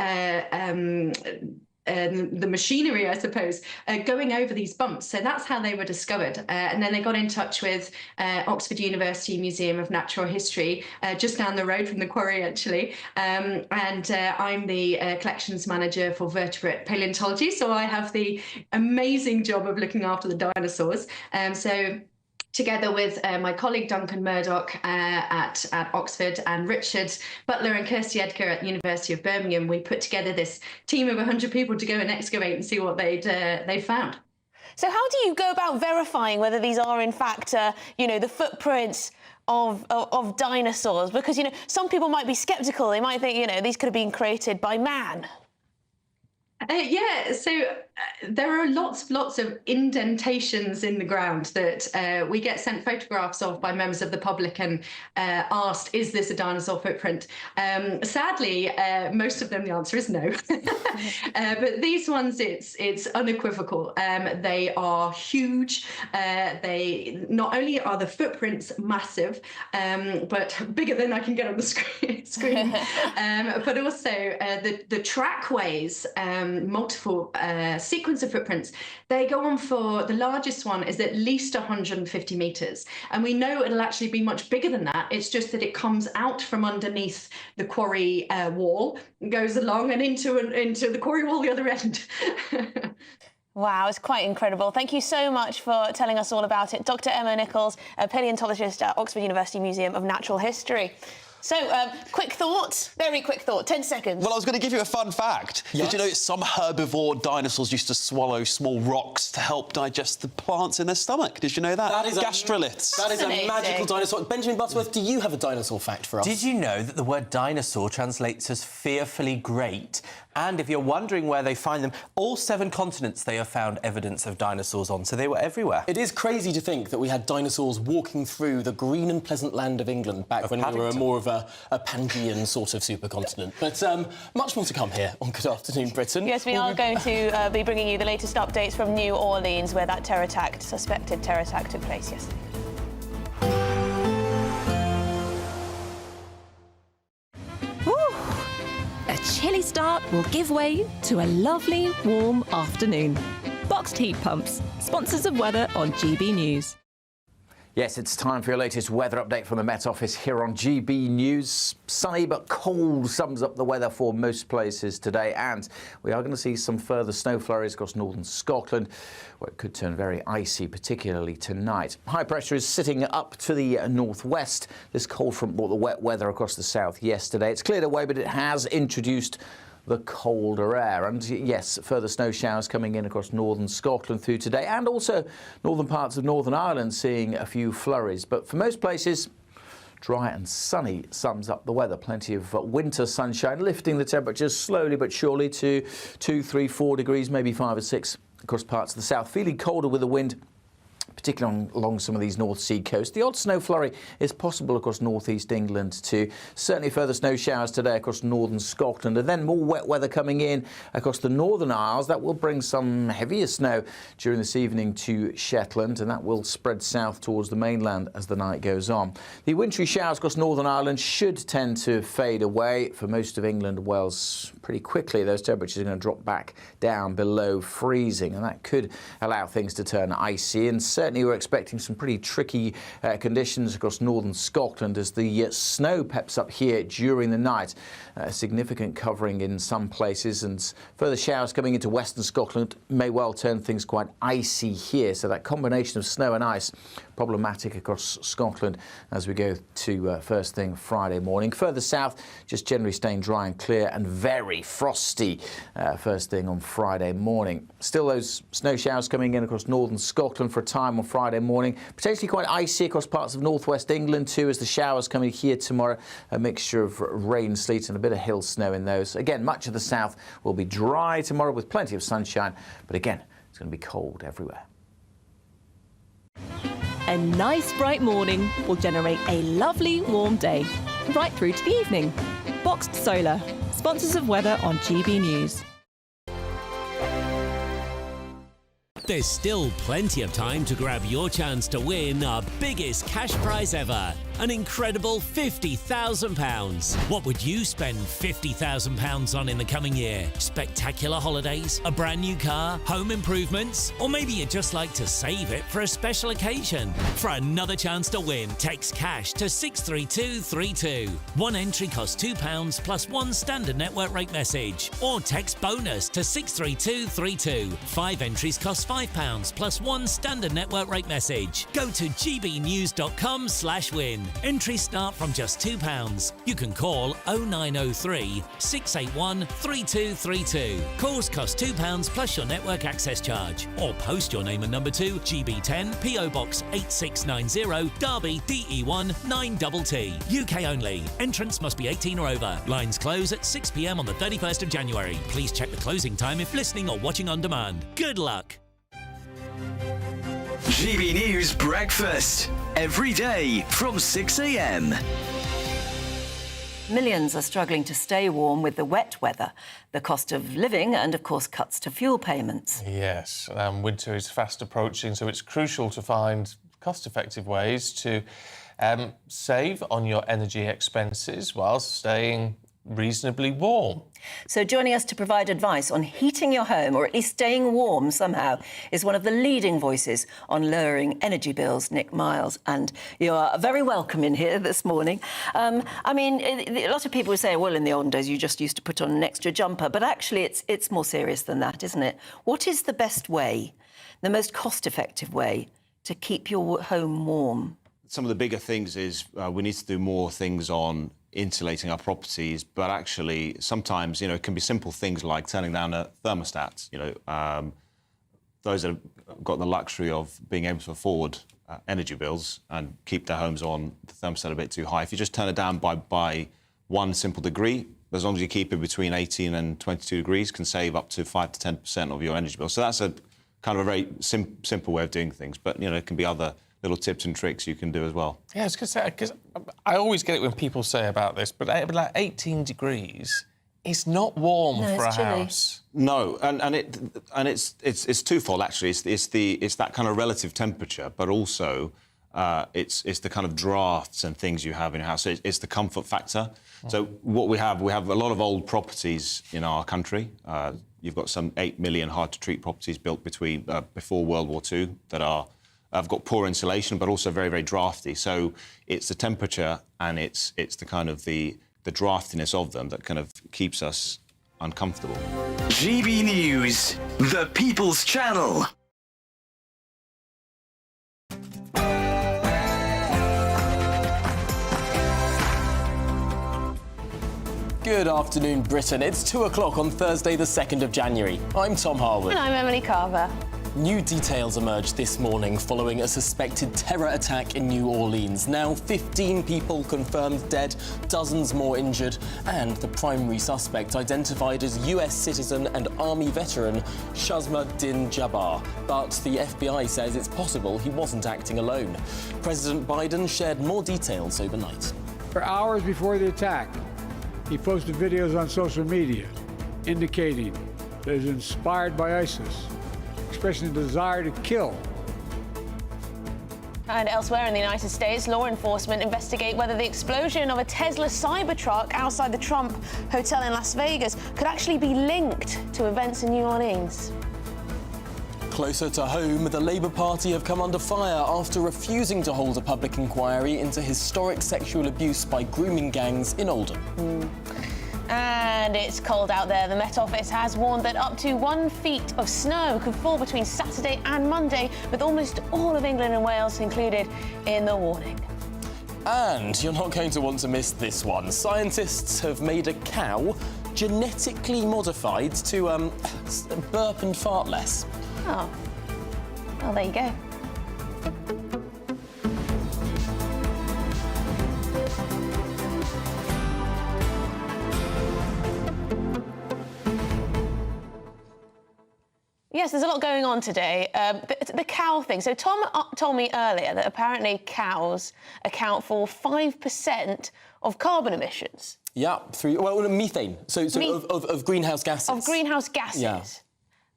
machinery, I suppose, going over these bumps. So that's how they were discovered. And then they got in touch with Oxford University Museum of Natural History, just down the road from the quarry, actually. And I'm the collections manager for vertebrate paleontology. So I have the amazing job of looking after the dinosaurs. Together with my colleague Duncan Murdoch at Oxford and Richard Butler and Kirsty Edgar at the University of Birmingham, we put together this team of 100 people to go and excavate and see what they'd found. So how do you go about verifying whether these are in fact, the footprints of dinosaurs? Because, some people might be sceptical. They might think, these could have been created by man. There are lots of indentations in the ground that we get sent photographs of by members of the public and asked, is this a dinosaur footprint? Sadly, most of them, the answer is no. But these ones, it's unequivocal. They are huge. They not only are the footprints massive, but bigger than I can get on the screen. But also the trackways, multiple sequence of footprints, they go on for, the largest one is at least 150 metres. And we know it'll actually be much bigger than that. It's just that it comes out from underneath the quarry wall, goes along and into the quarry wall the other end. Wow, it's quite incredible. Thank you so much for telling us all about it. Dr. Emma Nichols, a paleontologist at Oxford University Museum of Natural History. So, quick thought, very quick thought, 10 seconds. Well, I was going to give you a fun fact. Yes. Did you know some herbivore dinosaurs used to swallow small rocks to help digest the plants in their stomach? Did you know that? That is gastroliths. That is a magical dinosaur. Benjamin Butterworth, do you have a dinosaur fact for us? Did you know that the word dinosaur translates as fearfully great? And if you're wondering where they find them, all 7 continents they have found evidence of dinosaurs on, so they were everywhere. It is crazy to think that we had dinosaurs walking through the green and pleasant land of England back when we were more of a Pangean sort of supercontinent. But much more to come here on Good Afternoon Britain. Yes, we are going to be bringing you the latest updates from New Orleans, where that suspected terror attack took place yesterday. A chilly start will give way to a lovely, warm afternoon. Boxed heat pumps, sponsors of weather on GB News. Yes, it's time for your latest weather update from the Met Office here on GB News. Sunny but cold sums up the weather for most places today, and we are going to see some further snow flurries across northern Scotland, where it could turn very icy, particularly tonight. High pressure is sitting up to the northwest. This cold front brought the wet weather across the south yesterday. It's cleared away, but it has introduced the colder air. And yes, further snow showers coming in across northern Scotland through today, and also northern parts of Northern Ireland seeing a few flurries. But for most places, dry and sunny sums up the weather. Plenty of winter sunshine, lifting the temperatures slowly but surely to 2, 3, 4 degrees, maybe 5 or 6 across parts of the south. Feeling colder with the wind, particularly along some of these North Sea coasts. The odd snow flurry is possible across northeast England too. Certainly further snow showers today across northern Scotland, and then more wet weather coming in across the Northern Isles. That will bring some heavier snow during this evening to Shetland, and that will spread south towards the mainland as the night goes on. The wintry showers across Northern Ireland should tend to fade away. For most of England and Wales pretty quickly, those temperatures are going to drop back down below freezing, and that could allow things to turn icy. And certainly we're expecting some pretty tricky conditions across northern Scotland as the snow peps up here during the night. Significant covering in some places, and further showers coming into western Scotland may well turn things quite icy here. So that combination of snow and ice problematic across Scotland as we go to first thing Friday morning. Further south, just generally staying dry and clear and very frosty first thing on Friday morning. Still those snow showers coming in across northern Scotland for a time on Friday morning. Potentially quite icy across parts of northwest England too, as the showers coming here tomorrow. A mixture of rain, sleet and a bit of hill snow in those. Again, much of the south will be dry tomorrow with plenty of sunshine, but again, it's going to be cold everywhere. A nice bright morning will generate a lovely warm day, right through to the evening. Boxed Solar, sponsors of weather on GB News. There's still plenty of time to grab your chance to win our biggest cash prize ever, an incredible £50,000. What would you spend £50,000 on in the coming year? Spectacular holidays, a brand new car, home improvements, or maybe you'd just like to save it for a special occasion? For another chance to win, text cash to 63232. One entry costs £2 plus one standard network rate message, or text bonus to 63232. 5 entries cost £5 plus one standard network rate message. Go to gbnews.com/win. Entries start from just £2. You can call 0903 681 3232. Calls cost £2 plus your network access charge. Or post your name and number to GB10 PO Box 8690 Derby DE1 9TT. UK only. Entrance must be 18 or over. Lines close at 6 p.m. on the 31st of January. Please check the closing time if listening or watching on demand. Good luck. GB News Breakfast. Every day from 6 a.m. Millions are struggling to stay warm with the wet weather, the cost of living and, of course, cuts to fuel payments. Yes, winter is fast approaching, so it's crucial to find cost-effective ways to save on your energy expenses whilst staying reasonably warm. So joining us to provide advice on heating your home, or at least staying warm somehow, is one of the leading voices on lowering energy bills, Nick Miles. And you are very welcome in here this morning. I mean, a lot of people would say, well, in the olden days, you just used to put on an extra jumper. But actually, it's more serious than that, isn't it? What is the best way, the most cost-effective way to keep your home warm? Some of the bigger things is we need to do more things on insulating our properties, but actually sometimes, it can be simple things like turning down a thermostat. Those that have got the luxury of being able to afford energy bills and keep their homes on the thermostat a bit too high. If you just turn it down by one simple degree, as long as you keep it between 18 and 22 degrees, can save up to 5 to 10% of your energy bill. So that's a kind of a very simple way of doing things, but it can be other little tips and tricks you can do as well. Yeah, I was going to say, because I always get it when people say about this, but like 18 degrees is not warm for a house. No, and it's twofold actually. It's that kind of relative temperature, but also it's the kind of drafts and things you have in your house. So it's the comfort factor. So what we have a lot of old properties in our country. You've got some 8 million hard-to-treat properties built before World War II that have got poor insulation, but also very, very drafty. So it's the temperature and it's the kind of the draftiness of them that kind of keeps us uncomfortable. GB News, the People's Channel. Good afternoon, Britain. It's 2 o'clock on Thursday, the 2nd of January. I'm Tom Harwood. And I'm Emily Carver. New details emerged this morning following a suspected terror attack in New Orleans. Now 15 people confirmed dead, dozens more injured, and the primary suspect identified as US citizen and Army veteran Smuggling Jaguar. But the FBI says it's possible he wasn't acting alone. President Biden shared more details overnight. For hours before the attack, he posted videos on social media indicating that he was inspired by ISIS, expressing a desire to kill. And elsewhere in the United States, law enforcement investigate whether the explosion of a Tesla Cybertruck outside the Trump Hotel in Las Vegas could actually be linked to events in New Orleans. Closer to home, the Labour Party have come under fire after refusing to hold a public inquiry into historic sexual abuse by grooming gangs in Oldham. And it's cold out there. The Met Office has warned that up to 1 feet of snow could fall between Saturday and Monday, with almost all of England and Wales included in the warning. And you're not going to want to miss this one. Scientists have made a cow genetically modified to burp and fart less. Oh, well, there you go. Yes, there's a lot going on today. The cow thing. So Tom told me earlier that apparently cows account for 5% of carbon emissions. Yeah, through methane. So of greenhouse gases. Of greenhouse gases. Yeah.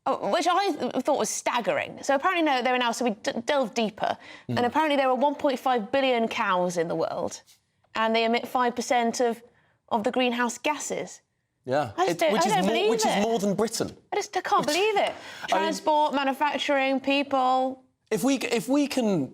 Which I thought was staggering. So apparently there are now, so we delve deeper, and apparently there are 1.5 billion cows in the world, and they emit 5% of the greenhouse gases. Yeah, which is more than Britain. I can't believe it. Transport, manufacturing, people. If we can,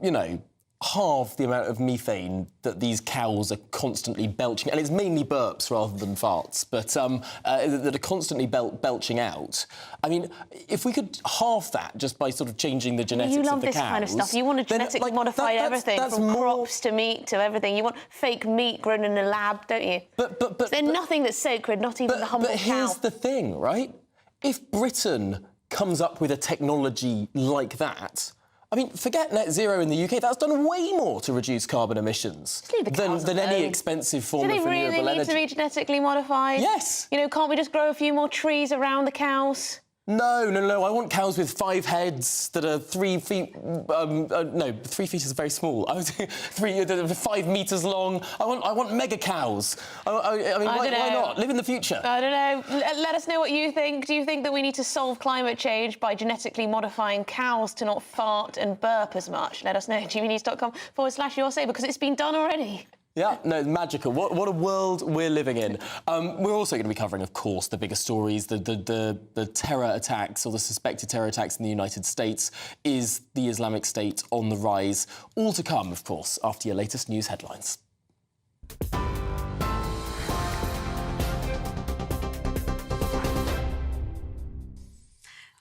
halve the amount of methane that these cows are constantly belching, and it's mainly burps rather than farts, but that are constantly belching out. I mean, if we could halve that just by sort of changing the genetics of the cows... You love this kind of stuff. You want to genetically modify everything, from crops to meat to everything. You want fake meat grown in a lab, don't you? But there's nothing that's sacred, not even the humble cow. But here's the thing, right? If Britain comes up with a technology like that... I mean, forget net zero in the UK. That's done way more to reduce carbon emissions than any expensive form of renewable energy. Do they really need to be genetically modified? Yes. You know, can't we just grow a few more trees around the cows? No. I want cows with 5 heads that are 3 feet... no, 3 feet is very small. I was 5 metres long. I want mega cows. I mean, why not? Live in the future. I don't know. Let us know what you think. Do you think that we need to solve climate change by genetically modifying cows to not fart and burp as much? Let us know at gbnews.com/your say, because it's been done already. Yeah, no, magical. What a world we're living in. We're also going to be covering, of course, the bigger stories, the terror attacks or the suspected terror attacks in the United States. Is the Islamic State on the rise? All to come, of course, after your latest news headlines.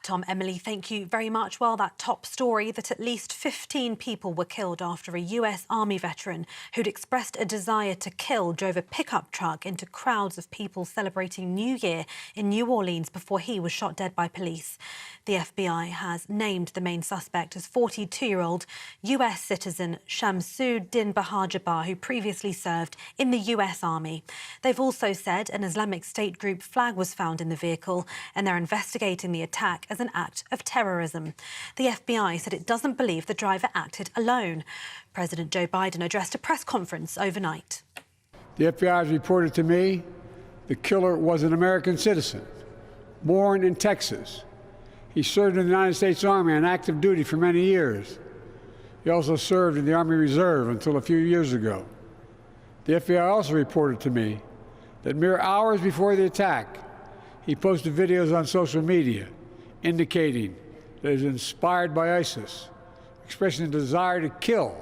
Tom, Emily, thank you very much. Well, that top story that at least 15 people were killed after a US Army veteran who'd expressed a desire to kill drove a pickup truck into crowds of people celebrating New Year in New Orleans before he was shot dead by police. The FBI has named the main suspect as 42-year-old US citizen Shamsuddin Bahar, who previously served in the US Army. They've also said an Islamic State group flag was found in the vehicle, and they're investigating the attack as an act of terrorism. The FBI said it doesn't believe the driver acted alone. President Joe Biden addressed a press conference overnight. The FBI has reported to me the killer was an American citizen, born in Texas. He served in the United States Army on active duty for many years. He also served in the Army Reserve until a few years ago. The FBI also reported to me that mere hours before the attack, he posted videos on social media indicating that he was inspired by ISIS, expressing a desire to kill.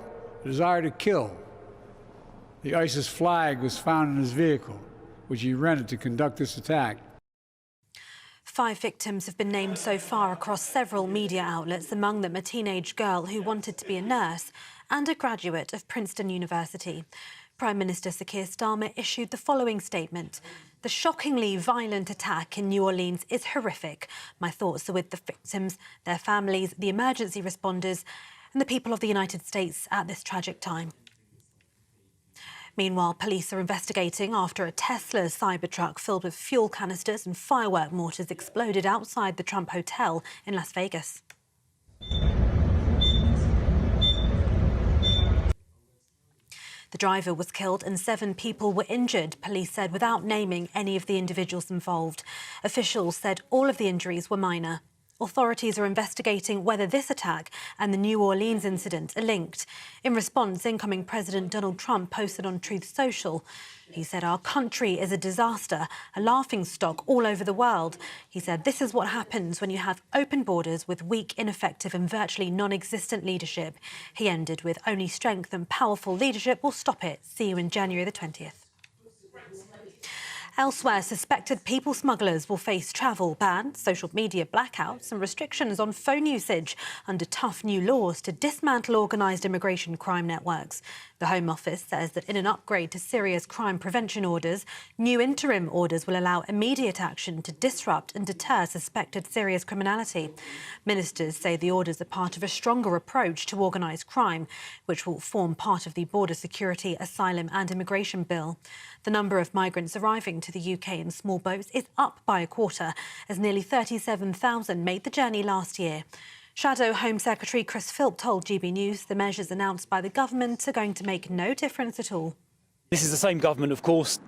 The ISIS flag was found in his vehicle, which he rented to conduct this attack. 5 victims have been named so far across several media outlets, among them a teenage girl who wanted to be a nurse and a graduate of Princeton University. Prime Minister Sir Keir Starmer issued the following statement. The shockingly violent attack in New Orleans is horrific. My thoughts are with the victims, their families, the emergency responders and the people of the United States at this tragic time. Meanwhile, police are investigating after a Tesla Cybertruck filled with fuel canisters and firework mortars exploded outside the Trump Hotel in Las Vegas. The driver was killed and 7 people were injured, police said, without naming any of the individuals involved. Officials said all of the injuries were minor. Authorities are investigating whether this attack and the New Orleans incident are linked. In response, incoming President Donald Trump posted on Truth Social. He said, our country is a disaster, a laughingstock all over the world. He said, this is what happens when you have open borders with weak, ineffective and virtually non-existent leadership. He ended with only strength and powerful leadership will stop it. See you in January the 20th. Elsewhere, suspected people smugglers will face travel bans, social media blackouts and restrictions on phone usage under tough new laws to dismantle organised immigration crime networks. The Home Office says that in an upgrade to Syria's crime prevention orders, new interim orders will allow immediate action to disrupt and deter suspected serious criminality. Ministers say the orders are part of a stronger approach to organised crime, which will form part of the Border Security, Asylum and Immigration Bill. The number of migrants arriving to the UK in small boats is up by a quarter, as nearly 37,000 made the journey last year. Shadow Home Secretary Chris Philp told GB News the measures announced by the government are going to make no difference at all. This is the same government, of course,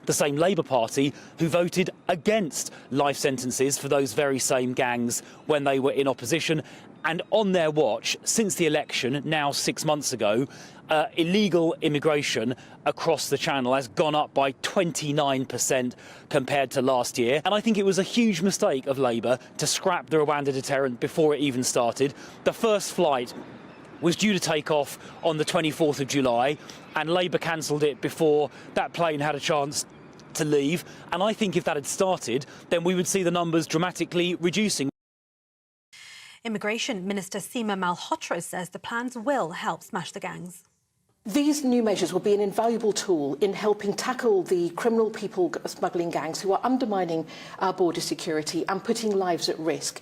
the same Labour Party, who voted against life sentences for those very same gangs when they were in opposition. And on their watch, since the election, now 6 months ago, illegal immigration across the Channel has gone up by 29% compared to last year. And I think it was a huge mistake of Labour to scrap the Rwanda deterrent before it even started. The first flight was due to take off on the 24th of July, and Labour cancelled it before that plane had a chance to leave. And I think if that had started, then we would see the numbers dramatically reducing. Immigration Minister Seema Malhotra says the plans will help smash the gangs. These new measures will be an invaluable tool in helping tackle the criminal people smuggling gangs who are undermining our border security and putting lives at risk.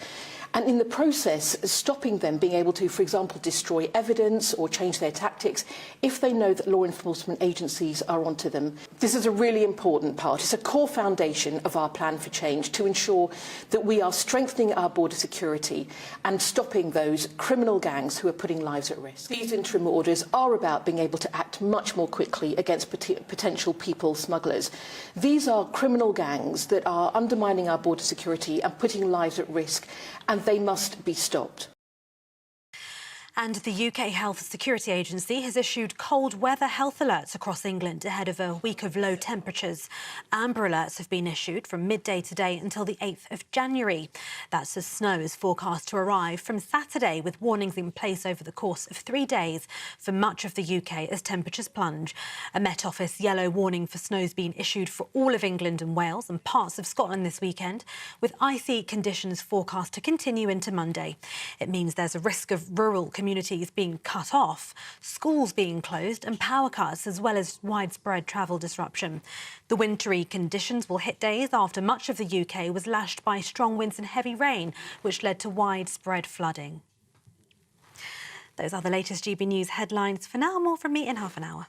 And in the process, stopping them being able to, for example, destroy evidence or change their tactics if they know that law enforcement agencies are onto them. This is a really important part. It's a core foundation of our plan for change to ensure that we are strengthening our border security and stopping those criminal gangs who are putting lives at risk. These interim orders are about being able to act much more quickly against potential people smugglers. These are criminal gangs that are undermining our border security and putting lives at risk, and they must be stopped. And the UK Health Security Agency has issued cold weather health alerts across England ahead of a week of low temperatures. Amber alerts have been issued from midday today until the 8th of January. That's as snow is forecast to arrive from Saturday, with warnings in place over the course of 3 days for much of the UK as temperatures plunge. A Met Office yellow warning for snow has been issued for all of England and Wales and parts of Scotland this weekend, with icy conditions forecast to continue into Monday. It means there's a risk of rural communities being cut off, schools being closed and power cuts, as well as widespread travel disruption. The wintry conditions will hit days after much of the UK was lashed by strong winds and heavy rain, which led to widespread flooding. Those are the latest GB News headlines. For now, more from me in half an hour.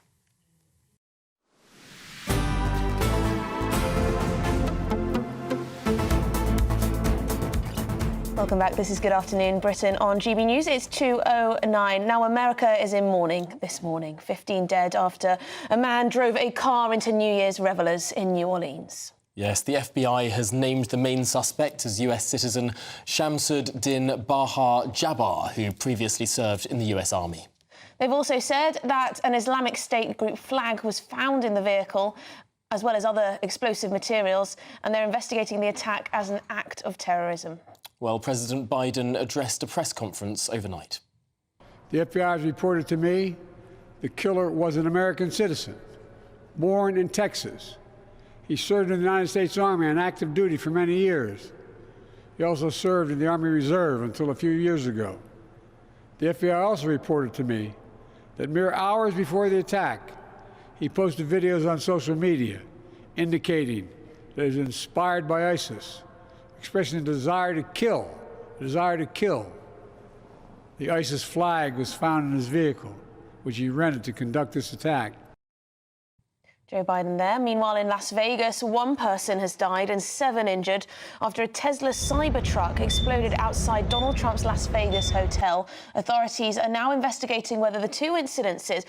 Welcome back. This is Good Afternoon Britain on GB News. It's 2:09. Now, America is in mourning this morning. 15 dead after a man drove a car into New Year's revelers in New Orleans. Yes, the FBI has named the main suspect as US citizen Shamsuddin Bahar Jaguar, who previously served in the US Army. They've also said that an Islamic State group flag was found in the vehicle, as well as other explosive materials, and they're investigating the attack as an act of terrorism. Well, President Biden addressed a press conference overnight. The FBI has reported to me the killer was an American citizen, born in Texas. He served in the United States Army on active duty for many years. He also served in the Army Reserve until a few years ago. The FBI also reported to me that mere hours before the attack, he posted videos on social media indicating that he was inspired by ISIS, expressing a desire to kill. The ISIS flag was found in his vehicle, which he rented to conduct this attack. Joe Biden there. Meanwhile, in Las Vegas, one person has died and 7 injured after a Tesla Cybertruck exploded outside Donald Trump's Las Vegas hotel. Authorities are now investigating whether the two incidences,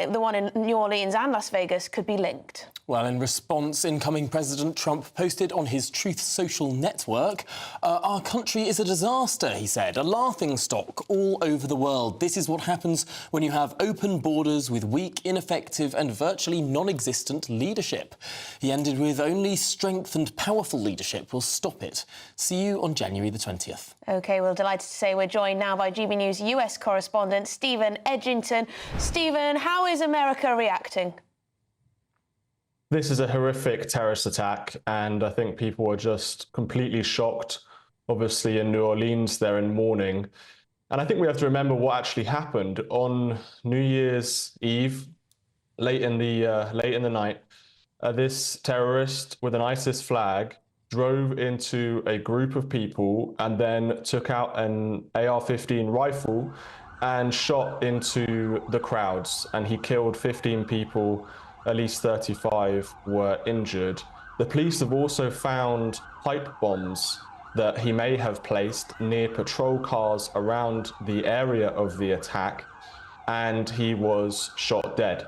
the one in New Orleans and Las Vegas, could be linked. Well, in response, incoming President Trump posted on his Truth social network, "Our country is a disaster," he said, "a laughingstock all over the world. This is what happens when you have open borders with weak, ineffective and virtually non-existent leadership." He ended with, "Only strength and powerful leadership will stop it. See you on January the 20th. OK, well, delighted to say we're joined now by GB News US correspondent Stephen Edgington. Stephen, how is America reacting? This is a horrific terrorist attack, and I think people are just completely shocked. Obviously, in New Orleans, they're in mourning. And I think we have to remember what actually happened. On New Year's Eve, late in the night, this terrorist with an ISIS flag drove into a group of people and then took out an AR-15 rifle and shot into the crowds. And he killed 15 people. At least 35 were injured. The police have also found pipe bombs that he may have placed near patrol cars around the area of the attack, and he was shot dead.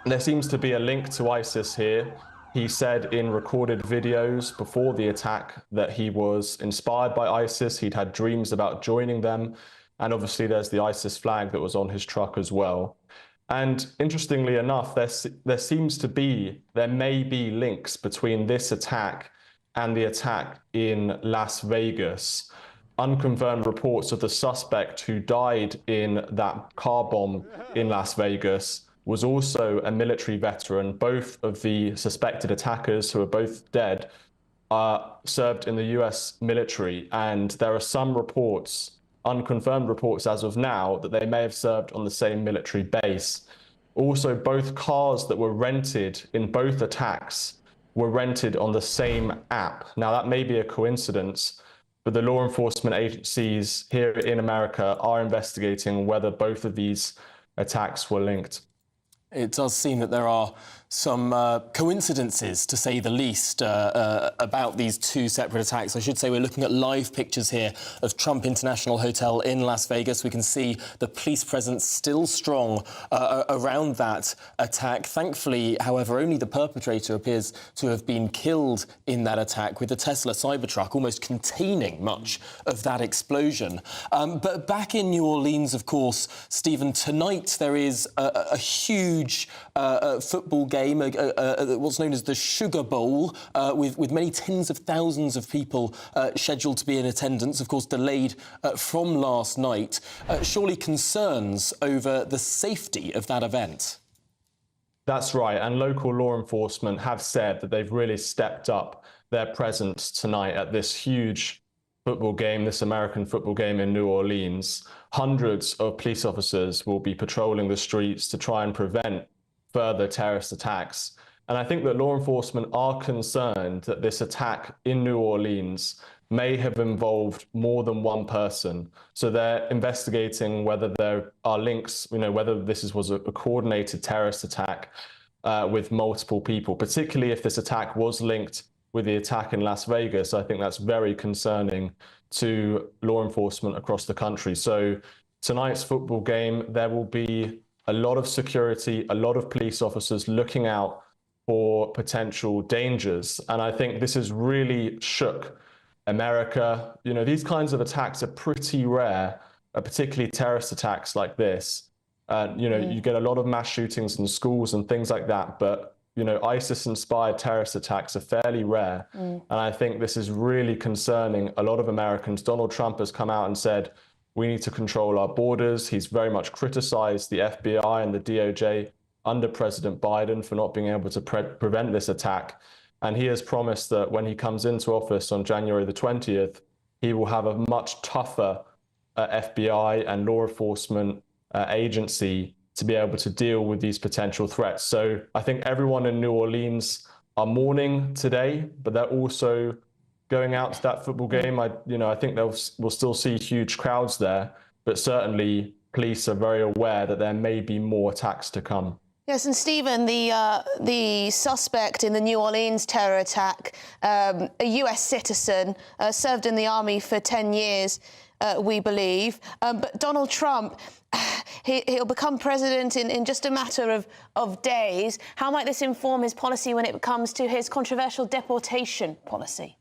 There seems to be a link to ISIS here. He said in recorded videos before the attack that he was inspired by ISIS. He'd had dreams about joining them, and obviously there's the ISIS flag that was on his truck as well. And interestingly enough, there may be links between this attack and the attack in Las Vegas. unconfirmed reports of the suspect who died in that car bomb in Las Vegas was also a military veteran. Both of the suspected attackers, who are both dead, served in the US military, and there are some reports, unconfirmed reports as of now, that they may have served on the same military base. Also, both cars that were rented in both attacks were rented on the same app. Now, that may be a coincidence, but the law enforcement agencies here in America are investigating whether both of these attacks were linked. It does seem that there are some coincidences, to say the least, about these two separate attacks. I should say we're looking at live pictures here of Trump International Hotel in Las Vegas. We can see the police presence still strong around that attack. Thankfully, however, only the perpetrator appears to have been killed in that attack, with the Tesla Cybertruck almost containing much of that explosion. But back in New Orleans, of course, Stephen, tonight there is a huge football game, what's known as the Sugar Bowl, with many tens of thousands of people scheduled to be in attendance, of course delayed from last night. Surely concerns over the safety of that event? That's right, and local law enforcement have said that they've really stepped up their presence tonight at this huge football game, this American football game in New Orleans. Hundreds of police officers will be patrolling the streets to try and prevent further terrorist attacks. And I think that law enforcement are concerned that this attack in New Orleans may have involved more than one person. So they're investigating whether there are links, whether this was a coordinated terrorist attack with multiple people, particularly if this attack was linked with the attack in Las Vegas. I think that's very concerning to law enforcement across the country. So tonight's football game, there will be a lot of security, a lot of police officers looking out for potential dangers. And I think this has really shook America. These kinds of attacks are pretty rare, particularly terrorist attacks like this. You get a lot of mass shootings in schools and things like that, but ISIS-inspired terrorist attacks are fairly rare. And I think this is really concerning a lot of Americans. Donald Trump has come out and said, we need to control our borders. He's very much criticized the FBI and the DOJ under President Biden for not being able to prevent this attack. And he has promised that when he comes into office on January the 20th, he will have a much tougher FBI and law enforcement agency to be able to deal with these potential threats. So I think everyone in New Orleans are mourning today, but they're also going out to that football game. I think we'll still see huge crowds there, but certainly police are very aware that there may be more attacks to come. Yes, and Stephen, the suspect in the New Orleans terror attack, a US citizen, served in the army for 10 years, we believe. But Donald Trump, he'll become president in just a matter of days. How might this inform his policy when it comes to his controversial deportation policy?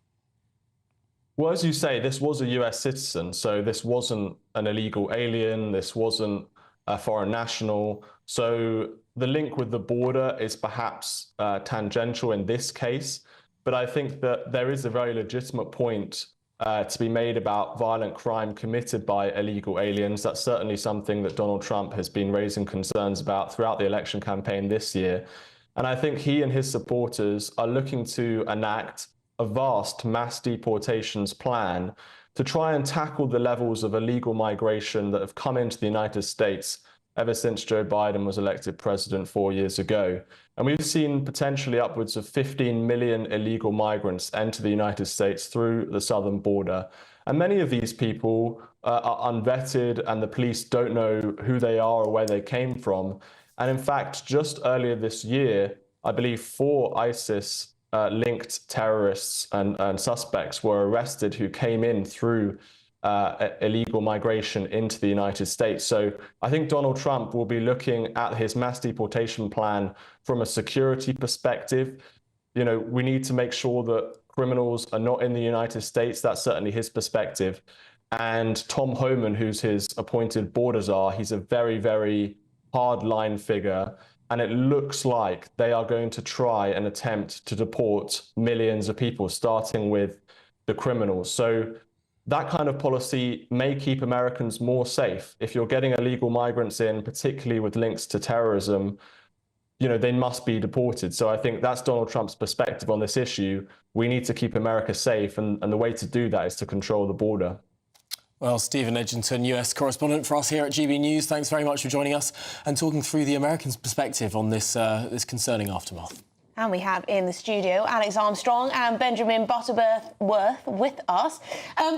Well, as you say, this was a US citizen, so this wasn't an illegal alien, this wasn't a foreign national. So the link with the border is perhaps tangential in this case, but I think that there is a very legitimate point to be made about violent crime committed by illegal aliens. That's certainly something that Donald Trump has been raising concerns about throughout the election campaign this year. And I think he and his supporters are looking to enact a vast mass deportations plan to try and tackle the levels of illegal migration that have come into the United States ever since Joe Biden was elected president 4 years ago. And we've seen potentially upwards of 15 million illegal migrants enter the United States through the southern border. And many of these people are unvetted, and the police don't know who they are or where they came from. And in fact, just earlier this year, I believe 4 ISIS linked terrorists and suspects were arrested who came in through illegal migration into the United States. So I think Donald Trump will be looking at his mass deportation plan from a security perspective. We need to make sure that criminals are not in the United States. That's certainly his perspective. And Tom Homan, who's his appointed border czar, he's a very, very hard-line figure. And it looks like they are going to try and attempt to deport millions of people, starting with the criminals. So that kind of policy may keep Americans more safe. If you're getting illegal migrants in, particularly with links to terrorism, they must be deported. So I think that's Donald Trump's perspective on this issue. We need to keep America safe, and the way to do that is to control the border. Well, Stephen Edgington, US correspondent for us here at GB News, thanks very much for joining us and talking through the Americans' perspective on this concerning aftermath. And we have in the studio Alex Armstrong and Benjamin Butterworth with us.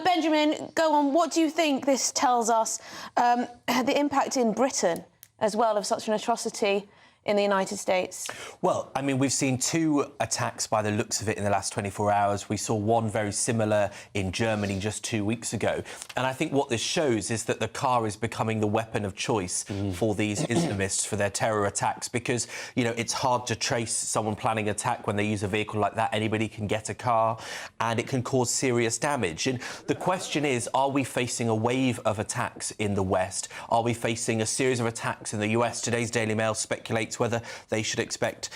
Benjamin, go on. What do you think this tells us, the impact in Britain as well of such an atrocity in the United States? Well, I mean, we've seen 2 attacks by the looks of it in the last 24 hours. We saw one very similar in Germany just 2 weeks ago. And I think what this shows is that the car is becoming the weapon of choice for these Islamists for their terror attacks, because, it's hard to trace someone planning an attack when they use a vehicle like that. Anybody can get a car, and it can cause serious damage. And the question is, are we facing a wave of attacks in the West? Are we facing a series of attacks in the US? Today's Daily Mail speculates whether they should expect,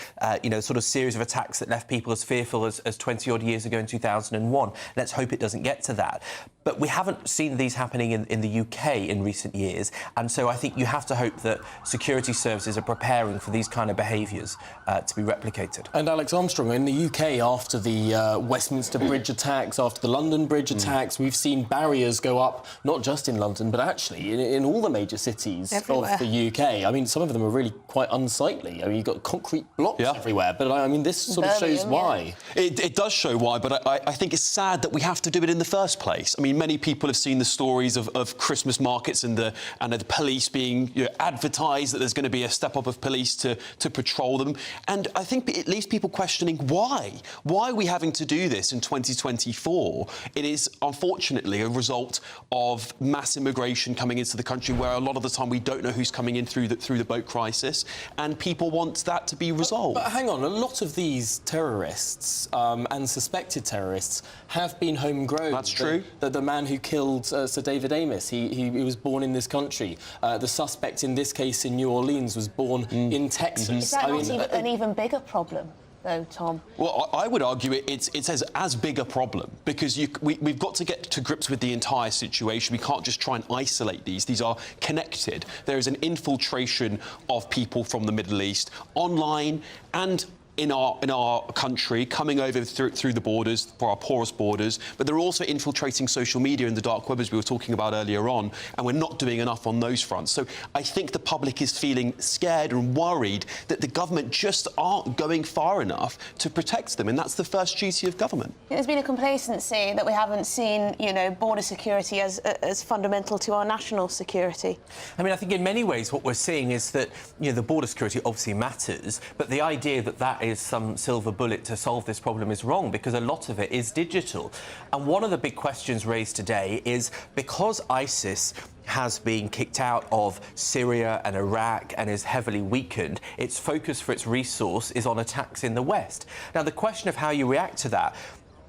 sort of series of attacks that left people as fearful as 20-odd years ago in 2001. Let's hope it doesn't get to that. But we haven't seen these happening in the UK in recent years, and so I think you have to hope that security services are preparing for these kind of behaviours to be replicated. And Alex Armstrong, in the UK, after the Westminster Bridge attacks, after the London Bridge attacks, we've seen barriers go up, not just in London, but actually in all the major cities everywhere of the UK. I mean, some of them are really quite unsightly. I mean, you've got concrete blocks everywhere, but I mean, this sort of shows why. It does show why, but I think it's sad that we have to do it in the first place. I mean, many people have seen the stories of Christmas markets and the police being advertised that there's going to be a step up of police to patrol them, and I think it leaves people questioning why are we having to do this in 2024? It is unfortunately a result of mass immigration coming into the country, where a lot of the time we don't know who's coming in through the boat crisis, and people want that to be resolved. But hang on, a lot of these terrorists and suspected terrorists have been homegrown. That's true. The man who killed Sir David Amos, he was born in this country. The suspect in this case in New Orleans was born in Texas. Is that not an even bigger problem, though, Tom? Well, I would argue it's as big a problem, because we've got to get to grips with the entire situation. We can't just try and isolate these. These are connected. There is an infiltration of people from the Middle East online and in our country, coming over through the borders, for our porous borders, but they're also infiltrating social media in the dark web, as we were talking about earlier on, and we're not doing enough on those fronts. So I think the public is feeling scared and worried that the government just aren't going far enough to protect them, and that's the first duty of government. There's been a complacency that we haven't seen, border security as fundamental to our national security. I mean, I think in many ways what we're seeing is that, the border security obviously matters, but the idea that is some silver bullet to solve this problem is wrong, because a lot of it is digital. And one of the big questions raised today is, because ISIS has been kicked out of Syria and Iraq and is heavily weakened, its focus for its resource is on attacks in the West. Now, the question of how you react to that: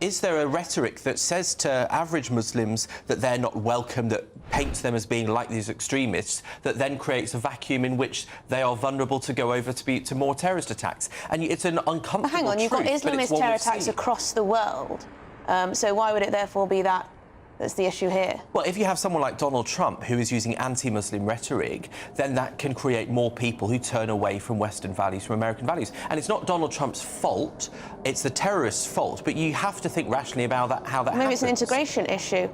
is there a rhetoric that says to average Muslims that they're not welcome, that paints them as being like these extremists, that then creates a vacuum in which they are vulnerable to go over to more terrorist attacks? And it's an uncomfortable But hang on, you've got Islamist terror attacks across the world. So why would it therefore be that's the issue here? Well, if you have someone like Donald Trump who is using anti-Muslim rhetoric, then that can create more people who turn away from Western values, from American values. And it's not Donald Trump's fault, it's the terrorists' fault. But you have to think rationally about how that happens. Maybe it's an integration issue,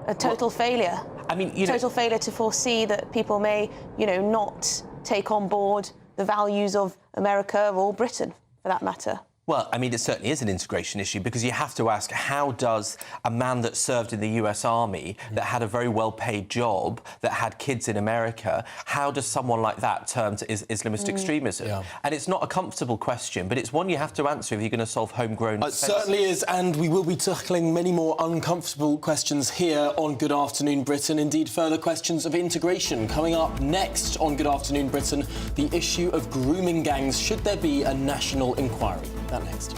a total failure. I mean, total failure to foresee that people may, not take on board the values of America or Britain, for that matter. Well, I mean, it certainly is an integration issue, because you have to ask, how does a man that served in the US Army, that had a very well-paid job, that had kids in America, how does someone like that turn to Islamist extremism? Yeah. And it's not a comfortable question, but it's one you have to answer if you're going to solve homegrown It certainly is, and we will be tackling many more uncomfortable questions here on Good Afternoon Britain. Indeed, further questions of integration coming up next on Good Afternoon Britain. The issue of grooming gangs. Should there be a national inquiry? That next.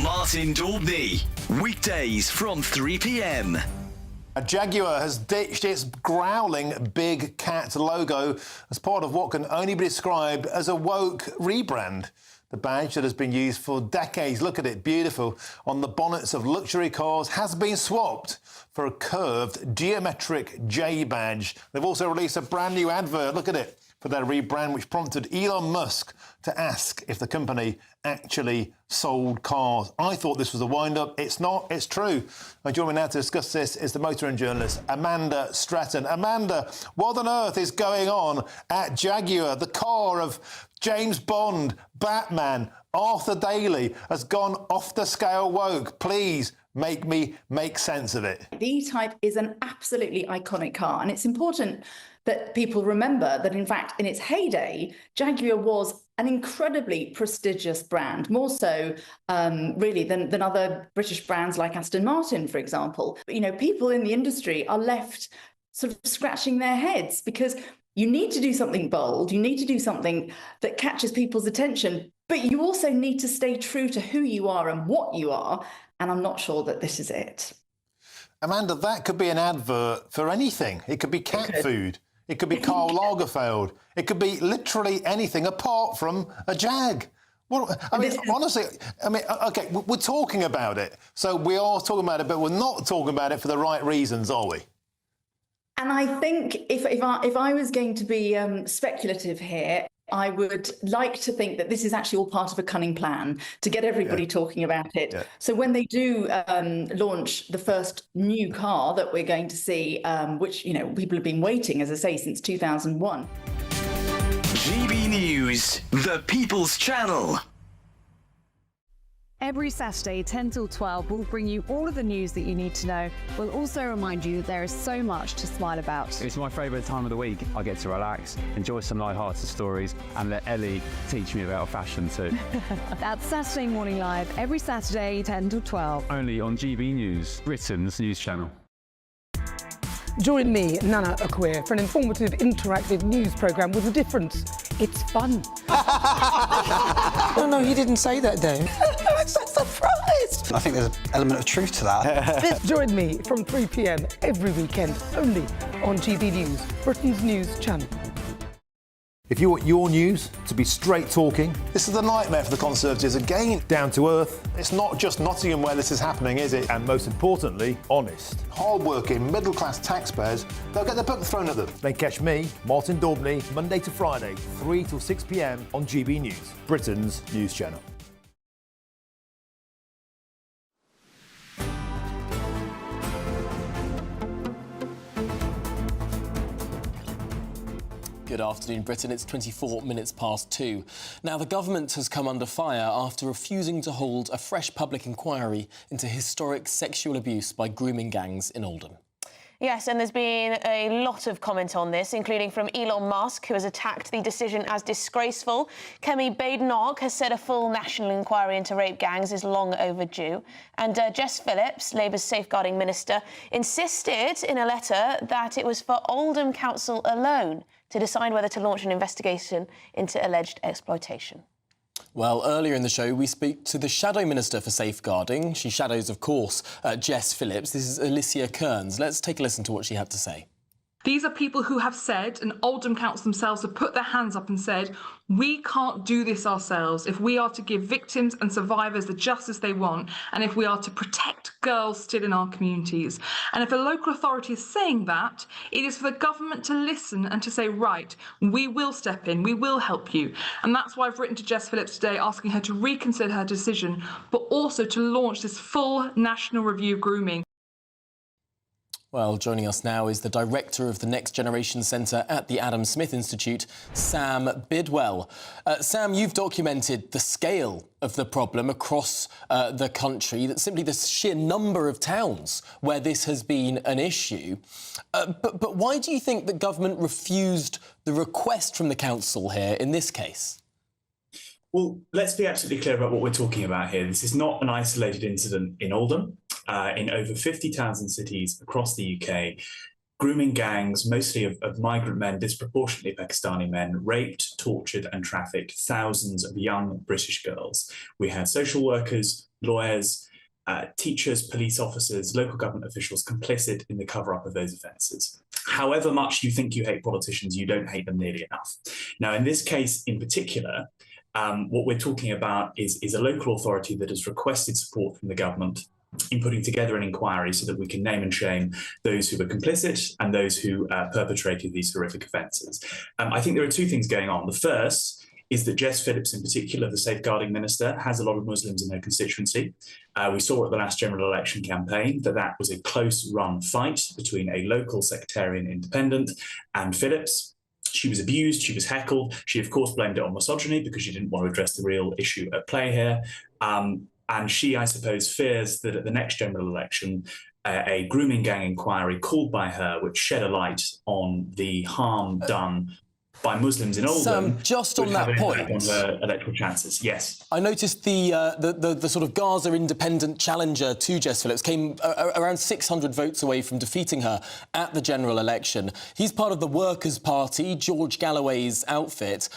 Martin Daubney, weekdays from 3 p.m. Jaguar has ditched its growling big cat logo as part of what can only be described as a woke rebrand. The badge that has been used for decades, look at it, beautiful, on the bonnets of luxury cars has been swapped for a curved geometric J badge. They've also released a brand new advert, look at it, for their rebrand, which prompted Elon Musk to ask if the company actually sold cars. I thought this was a wind-up. It's not. It's true. Joining me now to discuss this is the motoring journalist Amanda Stratton. Amanda, what on earth is going on at Jaguar? The car of James Bond, Batman, Arthur Daley has gone off the scale woke. Please make me make sense of it. The E-Type is an absolutely iconic car, and it's important that people remember that, in fact, in its heyday, Jaguar was an incredibly prestigious brand, more so really than other British brands like Aston Martin, for example. But, you know, people in the industry are left sort of scratching their heads because you need to do something bold, you need to do something that catches people's attention, but you also need to stay true to who you are and what you are, and I'm not sure that this is it. Amanda, that could be an advert for anything. It could be cat food. It could be Karl Lagerfeld. It could be literally anything apart from a Jag. Well, I mean, honestly, I mean, OK, we're talking about it. So we are talking about it, but we're not talking about it for the right reasons, are we? And I think if I was going to be speculative here, I would like to think that this is actually all part of a cunning plan to get everybody talking about it. Yeah. So when they do launch the first new car that we're going to see, which, you know, people have been waiting, as I say, since 2001. GB News, the People's Channel. Every Saturday, 10 till 12, we'll bring you all of the news that you need to know. We'll also remind you there is so much to smile about. It's my favourite time of the week. I get to relax, enjoy some light-hearted stories, and let Ellie teach me about fashion too. That's Saturday Morning Live, every Saturday, 10 till 12. Only on GB News, Britain's news channel. Join me, Nana Akweer, for an informative, interactive news programme with a difference. It's fun. No, he didn't say that, Dave. I'm so surprised. I think there's an element of truth to that. Join me from 3 p.m. every weekend, only on GB News, Britain's news channel. If you want your news to be straight talking, this is a nightmare for the Conservatives. Again, down to earth. It's not just Nottingham where this is happening, is it? And most importantly, honest. Hard-working, middle-class taxpayers, they'll get their book thrown at them. They catch me, Martin Daubney, Monday to Friday, 3 till 6 p.m. on GB News, Britain's news channel. Good afternoon, Britain. It's 24 minutes past 2. Now, the government has come under fire after refusing to hold a fresh public inquiry into historic sexual abuse by grooming gangs in Oldham. Yes, and there's been a lot of comment on this, including from Elon Musk, who has attacked the decision as disgraceful. Kemi Badenoch has said a full national inquiry into rape gangs is long overdue. And Jess Phillips, Labour's safeguarding minister, insisted in a letter that it was for Oldham Council alone to decide whether to launch an investigation into alleged exploitation. Well, earlier in the show, we speak to the Shadow Minister for Safeguarding. She shadows, of course, Jess Phillips. This is Alicia Kearns. Let's take a listen to what she had to say. These are people who have said, and Oldham Council themselves have put their hands up and said, we can't do this ourselves if we are to give victims and survivors the justice they want, and if we are to protect girls still in our communities. And if a local authority is saying that, it is for the government to listen and to say, right, we will step in, we will help you. And that's why I've written to Jess Phillips today asking her to reconsider her decision, but also to launch this full national review of grooming. Well, joining us now is the director of the Next Generation Centre at the Adam Smith Institute, Sam Bidwell. Sam, you've documented the scale of the problem across the country, that simply the sheer number of towns where this has been an issue. But why do you think the government refused the request from the council here in this case? Well, let's be absolutely clear about what we're talking about here. This is not an isolated incident in Oldham. In over 50 towns and cities across the UK, grooming gangs, mostly of migrant men, disproportionately Pakistani men, raped, tortured and trafficked thousands of young British girls. We had social workers, lawyers, teachers, police officers, local government officials complicit in the cover-up of those offences. However much you think you hate politicians, you don't hate them nearly enough. Now, in this case in particular, what we're talking about is a local authority that has requested support from the government in putting together an inquiry so that we can name and shame those who were complicit and those who perpetrated these horrific offences. I think there are two things going on. The first is that Jess Phillips, in particular, the safeguarding minister, has a lot of Muslims in her constituency. We saw at the last general election campaign that was a close-run fight between a local sectarian independent and Phillips. She was abused, she was heckled. She, of course, blamed it on misogyny because she didn't want to address the real issue at play here. And she, I suppose, fears that at the next general election, a grooming gang inquiry called by her, which shed a light on the harm done by Muslims in Oldham, just on that point, on her electoral chances. Yes, I noticed the sort of Gaza independent challenger to Jess Phillips came around 600 votes away from defeating her at the general election. He's part of the Workers' Party, George Galloway's outfit.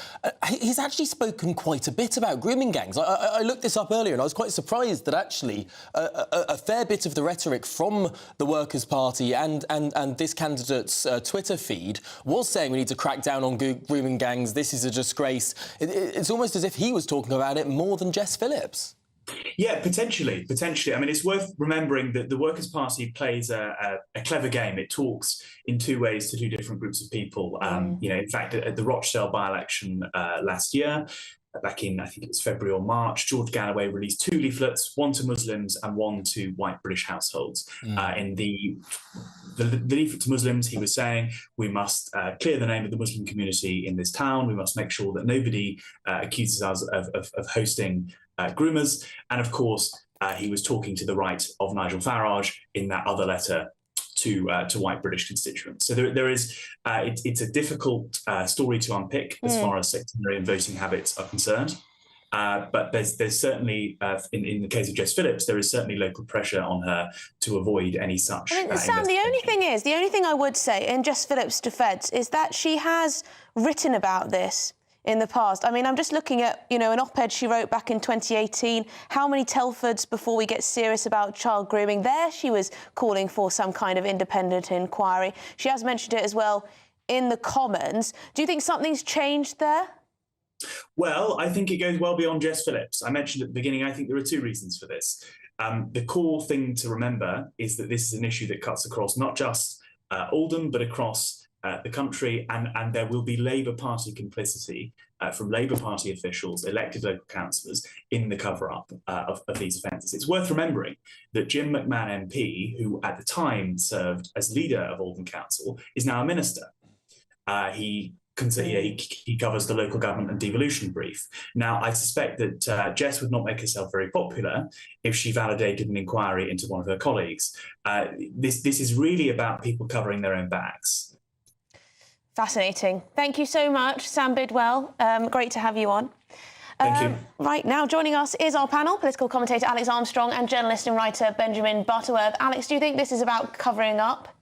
He's actually spoken quite a bit about grooming gangs. I looked this up earlier and I was quite surprised that actually a fair bit of the rhetoric from the Workers' Party and this candidate's Twitter feed was saying we need to crack down on grooming gangs, this is a disgrace. It's almost as if he was talking about it more than Jess Phillips. Yeah, potentially. I mean, it's worth remembering that the Workers' Party plays a clever game. It talks in two ways to two different groups of people. In fact, at the Rochdale by-election last year, back in, I think it was February or March, George Galloway released two leaflets, one to Muslims and one to white British households. In the leaflet to Muslims, he was saying, we must clear the name of the Muslim community in this town. We must make sure that nobody accuses us of hosting groomers. And of course, he was talking to the right of Nigel Farage in that other letter to white British constituents. So there is, it's a difficult story to unpick as far as sectarian voting habits are concerned. But there's certainly, in the case of Jess Phillips, there is certainly local pressure on her to avoid any such. I mean, Sam, the only thing I would say in Jess Phillips' defence is that she has written about this in the past. I mean, I'm just looking at, an op-ed she wrote back in 2018. How many Telfords before we get serious about child grooming? There she was calling for some kind of independent inquiry. She has mentioned it as well in the Commons. Do you think something's changed there? Well, I think it goes well beyond Jess Phillips. I mentioned at the beginning, I think there are two reasons for this. The core thing to remember is that this is an issue that cuts across not just Oldham, but across the country, and there will be Labour Party complicity from Labour Party officials, elected local councillors, in the cover-up of these offences. It's worth remembering that Jim McMahon MP, who at the time served as leader of Oldham Council, is now a minister. He covers the local government and devolution brief. Now, I suspect that Jess would not make herself very popular if she validated an inquiry into one of her colleagues. This is really about people covering their own backs. Fascinating. Thank you so much, Sam Bidwell. Great to have you on. Thank you. Right, now joining us is our panel, political commentator Alex Armstrong and journalist and writer Benjamin Butterworth. Alex, do you think this is about covering up?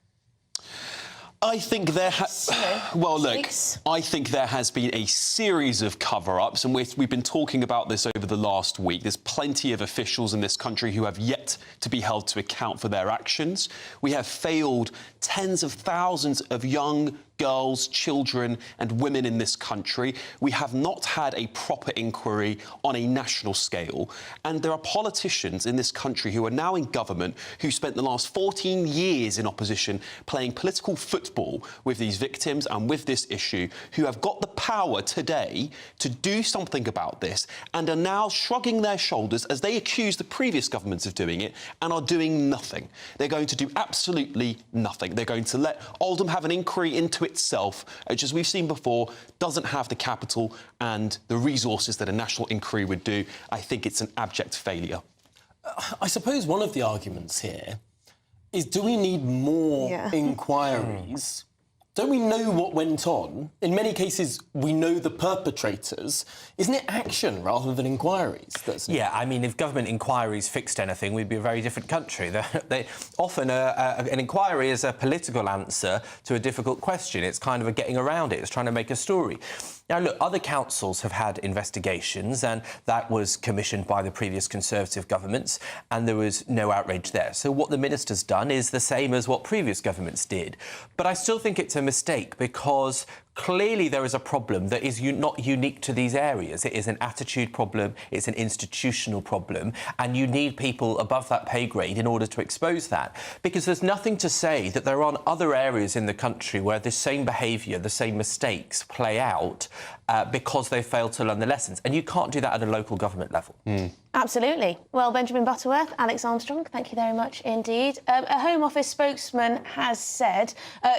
I think there I think there has been a series of cover-ups, and we've been talking about this over the last week. There's plenty of officials in this country who have yet to be held to account for their actions. We have failed tens of thousands of young girls, children and women in this country. We have not had a proper inquiry on a national scale. And there are politicians in this country who are now in government who spent the last 14 years in opposition playing political football with these victims and with this issue, who have got the power today to do something about this and are now shrugging their shoulders as they accuse the previous governments of doing it and are doing nothing. They're going to do absolutely nothing. They're going to let Oldham have an inquiry into itself, which, as we've seen before, doesn't have the capital and the resources that a national inquiry would do. I think it's an abject failure. I suppose one of the arguments here is, do we need more inquiries? Don't we know what went on? In many cases, we know the perpetrators. Isn't it action rather than inquiries? I mean, if government inquiries fixed anything, we'd be a very different country. Often, an inquiry is a political answer to a difficult question. It's kind of a getting around it. It's trying to make a story. Now, look, other councils have had investigations, and that was commissioned by the previous Conservative governments, and there was no outrage there. So what the minister's done is the same as what previous governments did. But I still think it's a mistake, because clearly there is a problem that is not unique to these areas. It is an attitude problem, it's an institutional problem, and you need people above that pay grade in order to expose that. Because there's nothing to say that there aren't other areas in the country where the same behaviour, the same mistakes play out because they failed to learn the lessons. And you can't do that at a local government level. Absolutely. Well, Benjamin Butterworth, Alex Armstrong, thank you very much indeed. A Home Office spokesman has said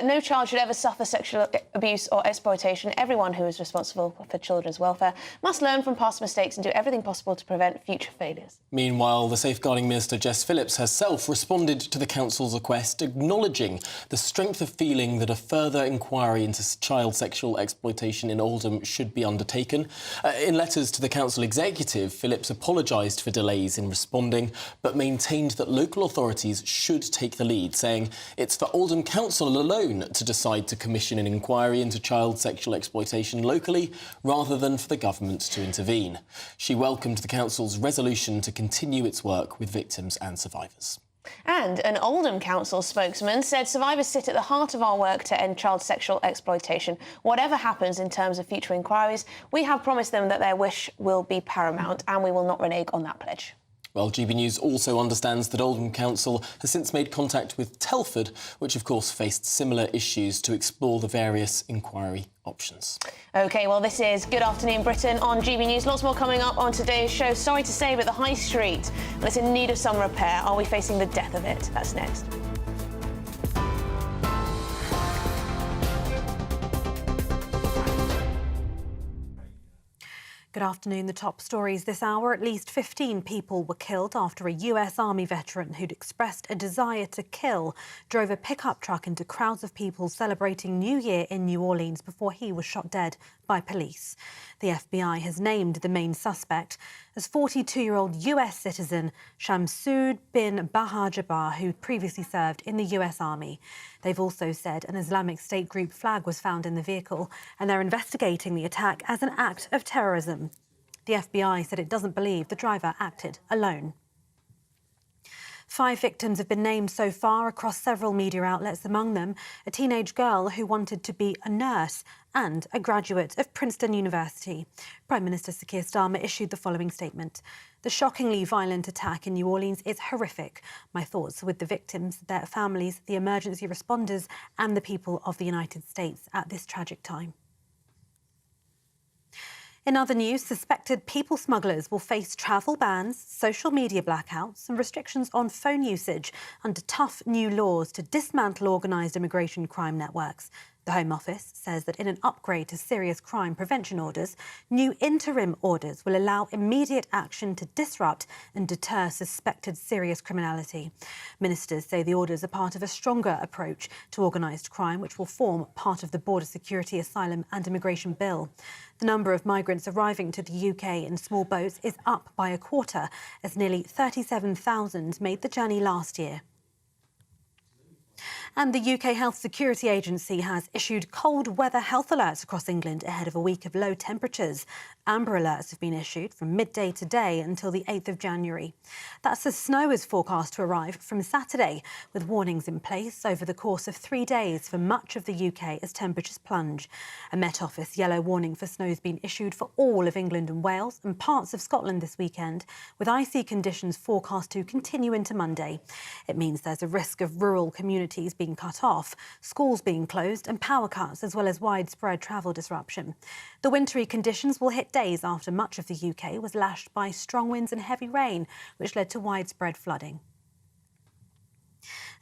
no child should ever suffer sexual abuse or exploitation. Everyone who is responsible for children's welfare must learn from past mistakes and do everything possible to prevent future failures. Meanwhile, the Safeguarding Minister, Jess Phillips, herself responded to the Council's request, acknowledging the strength of feeling that a further inquiry into child sexual exploitation in Oldham should be undertaken. In letters to the Council Executive, Phillips apologised for delays in responding, but maintained that local authorities should take the lead, saying it's for Oldham Council alone to decide to commission an inquiry into child sexual exploitation locally, rather than for the government to intervene. She welcomed the Council's resolution to continue its work with victims and survivors. And an Oldham Council spokesman said survivors sit at the heart of our work to end child sexual exploitation. Whatever happens in terms of future inquiries, we have promised them that their wish will be paramount, and we will not renege on that pledge. Well, GB News also understands that Oldham Council has since made contact with Telford, which of course faced similar issues, to explore the various inquiry options. OK, well, this is Good Afternoon Britain on GB News. Lots more coming up on today's show. Sorry to say, but the High Street, well, it's in need of some repair. Are we facing the death of it? That's next. Good afternoon. The top stories this hour. At least 15 people were killed after a US Army veteran who'd expressed a desire to kill drove a pickup truck into crowds of people celebrating New Year in New Orleans before he was shot dead by police. The FBI has named the main suspect as 42-year-old US citizen Shamsud bin Bahar Jabbar, who previously served in the US Army. They've also said an Islamic State group flag was found in the vehicle, and they're investigating the attack as an act of terrorism. The FBI said it doesn't believe the driver acted alone. 5 victims have been named so far across several media outlets, among them a teenage girl who wanted to be a nurse and a graduate of Princeton University. Prime Minister Sir Keir Starmer issued the following statement. The shockingly violent attack in New Orleans is horrific. My thoughts are with the victims, their families, the emergency responders and the people of the United States at this tragic time. In other news, suspected people smugglers will face travel bans, social media blackouts and restrictions on phone usage under tough new laws to dismantle organised immigration crime networks. The Home Office says that in an upgrade to serious crime prevention orders, new interim orders will allow immediate action to disrupt and deter suspected serious criminality. Ministers say the orders are part of a stronger approach to organised crime, which will form part of the Border Security, Asylum and Immigration Bill. The number of migrants arriving to the UK in small boats is up by a quarter, as nearly 37,000 made the journey last year. And the UK Health Security Agency has issued cold weather health alerts across England ahead of a week of low temperatures. Amber alerts have been issued from midday today until the 8th of January. That's as snow is forecast to arrive from Saturday, with warnings in place over the course of 3 days for much of the UK as temperatures plunge. A Met Office yellow warning for snow has been issued for all of England and Wales and parts of Scotland this weekend, with icy conditions forecast to continue into Monday. It means there's a risk of rural communities being cut off, schools being closed and power cuts, as well as widespread travel disruption. The wintry conditions will hit days after much of the UK was lashed by strong winds and heavy rain, which led to widespread flooding.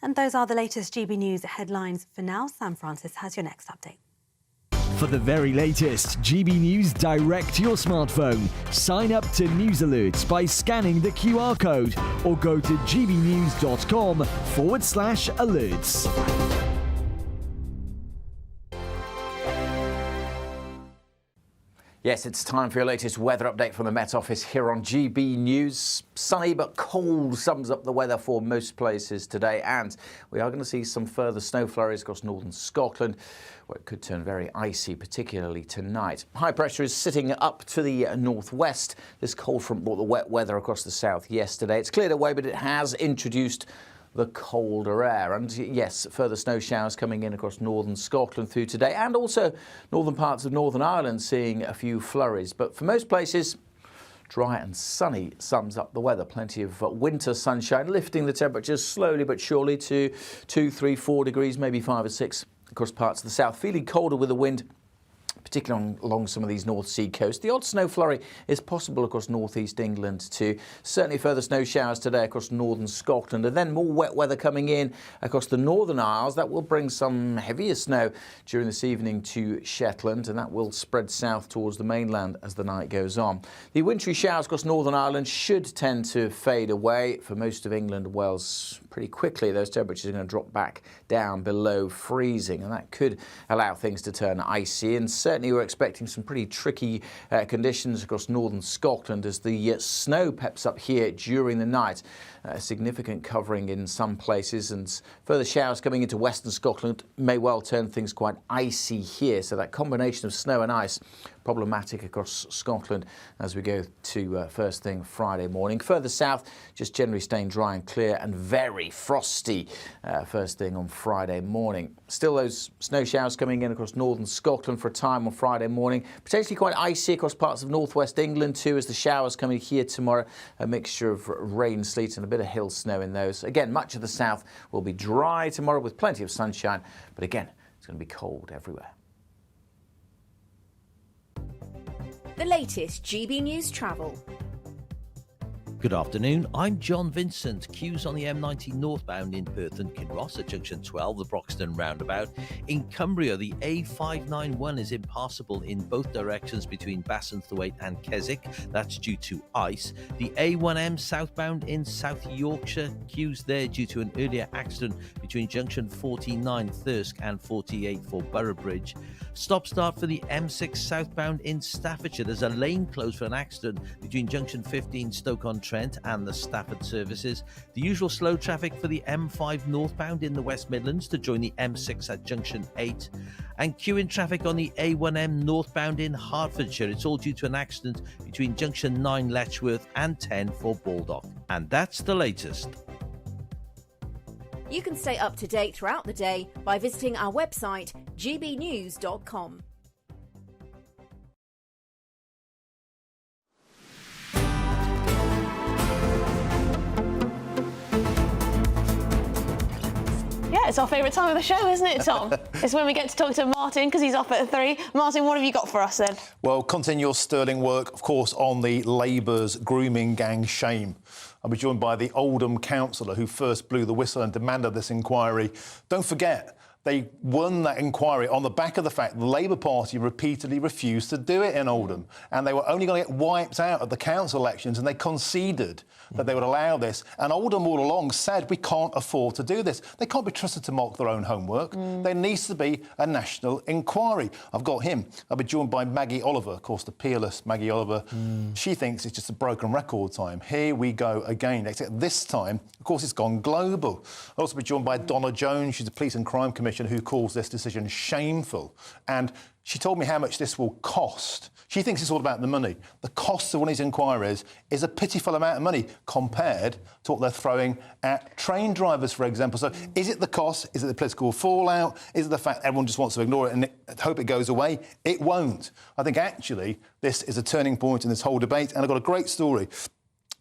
And those are the latest GB News headlines for now. Sam Francis has your next update. For the very latest GB News direct to your smartphone, sign up to News Alerts by scanning the QR code or go to gbnews.com/alerts. Yes, it's time for your latest weather update from the Met Office here on GB News. Sunny but cold sums up the weather for most places today, and we are going to see some further snow flurries across northern Scotland, where it could turn very icy, particularly tonight. High pressure is sitting up to the northwest. This cold front brought the wet weather across the south yesterday. It's cleared away, but it has introduced the colder air. And yes, further snow showers coming in across northern Scotland through today, and also northern parts of Northern Ireland seeing a few flurries. But for most places, dry and sunny sums up the weather. Plenty of winter sunshine, lifting the temperatures slowly but surely to 2, 3, 4 degrees, maybe 5 or 6 across parts of the south. Feeling colder with the wind, particularly along some of these North Sea coasts. The odd snow flurry is possible across northeast England too. Certainly further snow showers today across northern Scotland, and then more wet weather coming in across the Northern Isles. That will bring some heavier snow during this evening to Shetland, and that will spread south towards the mainland as the night goes on. The wintry showers across Northern Ireland should tend to fade away. For most of England and Wales, pretty quickly those temperatures are going to drop back down below freezing, and that could allow things to turn icy. And certainly we're expecting some pretty tricky conditions across northern Scotland as the snow peps up here during the night. Significant covering in some places, and further showers coming into western Scotland may well turn things quite icy here. So that combination of snow and ice problematic across Scotland as we go to first thing Friday morning. Further south, just generally staying dry and clear and very frosty first thing on Friday morning. Still those snow showers coming in across northern Scotland for a time on Friday morning. Potentially quite icy across parts of northwest England too, as the showers coming here tomorrow. A mixture of rain, sleet and a bit of hill snow in those. Again, much of the south will be dry tomorrow with plenty of sunshine, but again, it's going to be cold everywhere. The latest GB News travel. Good afternoon, I'm John Vincent. Queues on the M90 northbound in Perth and Kinross at junction 12, the Broxton roundabout. In Cumbria, the A591 is impassable in both directions between Bassenthwaite and Keswick. That's due to ice. The A1M southbound in South Yorkshire, queues there due to an earlier accident between junction 49 Thirsk and 48 for Boroughbridge. Stop-start for the M6 southbound in Staffordshire. There's a lane closed for an accident between junction 15 Stoke-on-Trent and the Stafford services. The usual slow traffic for the M5 northbound in the West Midlands to join the M6 at junction 8. And queuing traffic on the A1M northbound in Hertfordshire. It's all due to an accident between junction 9 Letchworth and 10 for Baldock. And that's the latest. You can stay up to date throughout the day by visiting our website, gbnews.com. Yeah, it's our favourite time of the show, isn't it, Tom? It's when we get to talk to Martin, because he's off at 3. Martin, what have you got for us then? Well, continue your sterling work, of course, on the Labour's grooming gang shame. I'll be joined by the Oldham councillor who first blew the whistle and demanded this inquiry. Don't forget, they won that inquiry on the back of the fact the Labour Party repeatedly refused to do it in Oldham, and they were only going to get wiped out at the council elections, and they conceded that they would allow this. And Oldham all along said, we can't afford to do this. They can't be trusted to mock their own homework. There needs to be a national inquiry. I've got him. I'll be joined by Maggie Oliver, of course, the peerless Maggie Oliver. She thinks it's just a broken record time. Here we go again, except this time, of course, it's gone global. I'll also be joined by Donna Jones. She's a Police and Crime Commissioner who calls this decision shameful. And she told me how much this will cost. She thinks it's all about the money. The cost of one of these inquiries is a pitiful amount of money compared to what they're throwing at train drivers, for example. So is it the cost? Is it the political fallout? Is it the fact everyone just wants to ignore it and hope it goes away? It won't. I think, actually, this is a turning point in this whole debate. And I've got a great story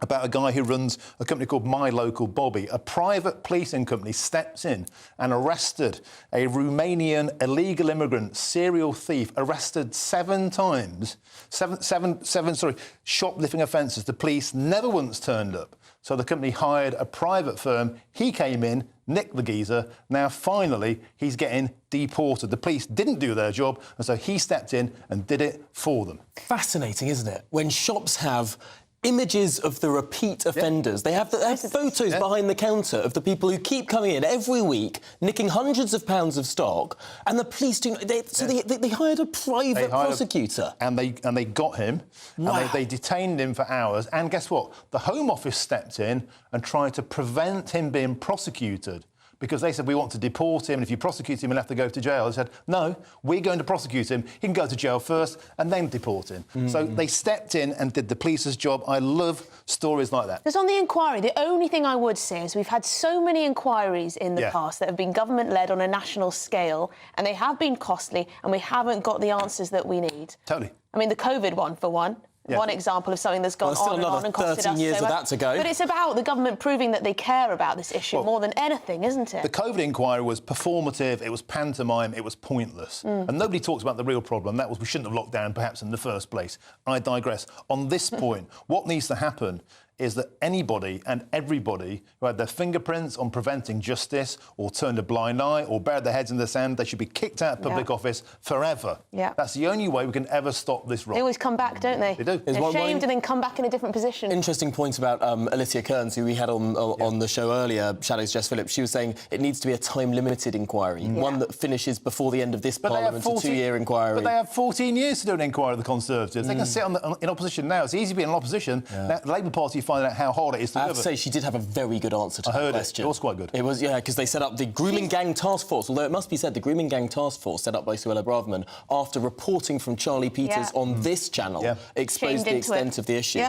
about a guy who runs a company called My Local Bobby. A private policing company stepped in and arrested a Romanian illegal immigrant, serial thief, arrested 7 times. Seven shoplifting offences. The police never once turned up. So the company hired a private firm. He came in, nicked the geezer. Now, finally, he's getting deported. The police didn't do their job, and so he stepped in and did it for them. Fascinating, isn't it? When shops have images of the repeat offenders. They have photos behind the counter of the people who keep coming in every week, nicking hundreds of pounds of stock, and the police do. They hired a private prosecutor, and they got him. Wow. And they detained him for hours. And guess what? The Home Office stepped in and tried to prevent him being prosecuted. Because they said, we want to deport him, and if you prosecute him, he'll have to go to jail. They said, no, we're going to prosecute him. He can go to jail first and then deport him. So they stepped in and did the police's job. I love stories like that. Because on the inquiry, the only thing I would say is we've had so many inquiries in the past that have been government-led on a national scale, and they have been costly, and we haven't got the answers that we need. Totally. I mean, the COVID one, for one. Yeah. One example of something that's gone on and on and costed us 13 years so of much. that to go. But it's about the government proving that they care about this issue more than anything, isn't it? The COVID inquiry was performative, it was pantomime, it was pointless. And nobody talks about the real problem. That was we shouldn't have locked down perhaps in the first place. I digress. On this point, what needs to happen is that anybody and everybody who had their fingerprints on preventing justice or turned a blind eye or buried their heads in the sand, they should be kicked out of public office forever. Yeah. That's the only way we can ever stop this wrong. They always come back, don't they? They do. They're shamed and then come back in a different position. Interesting point about Alicia Kearns, who we had on the show earlier, Shadow's Jess Phillips. She was saying it needs to be a time-limited inquiry, one that finishes before the end of this Parliament, a 2-year inquiry. But they have 14 years to do an inquiry, the Conservatives. They can sit in opposition now. It's easy being in opposition. Now, the Labour Party find out how hard it is to I have to say, she did have a very good answer to that question. It was quite good. It was, because they set up the Grooming Gang Task Force, although it must be said, the Grooming Gang Task Force, set up by Suella Braverman, after reporting from Charlie Peters on this channel, exposed the extent of the issue.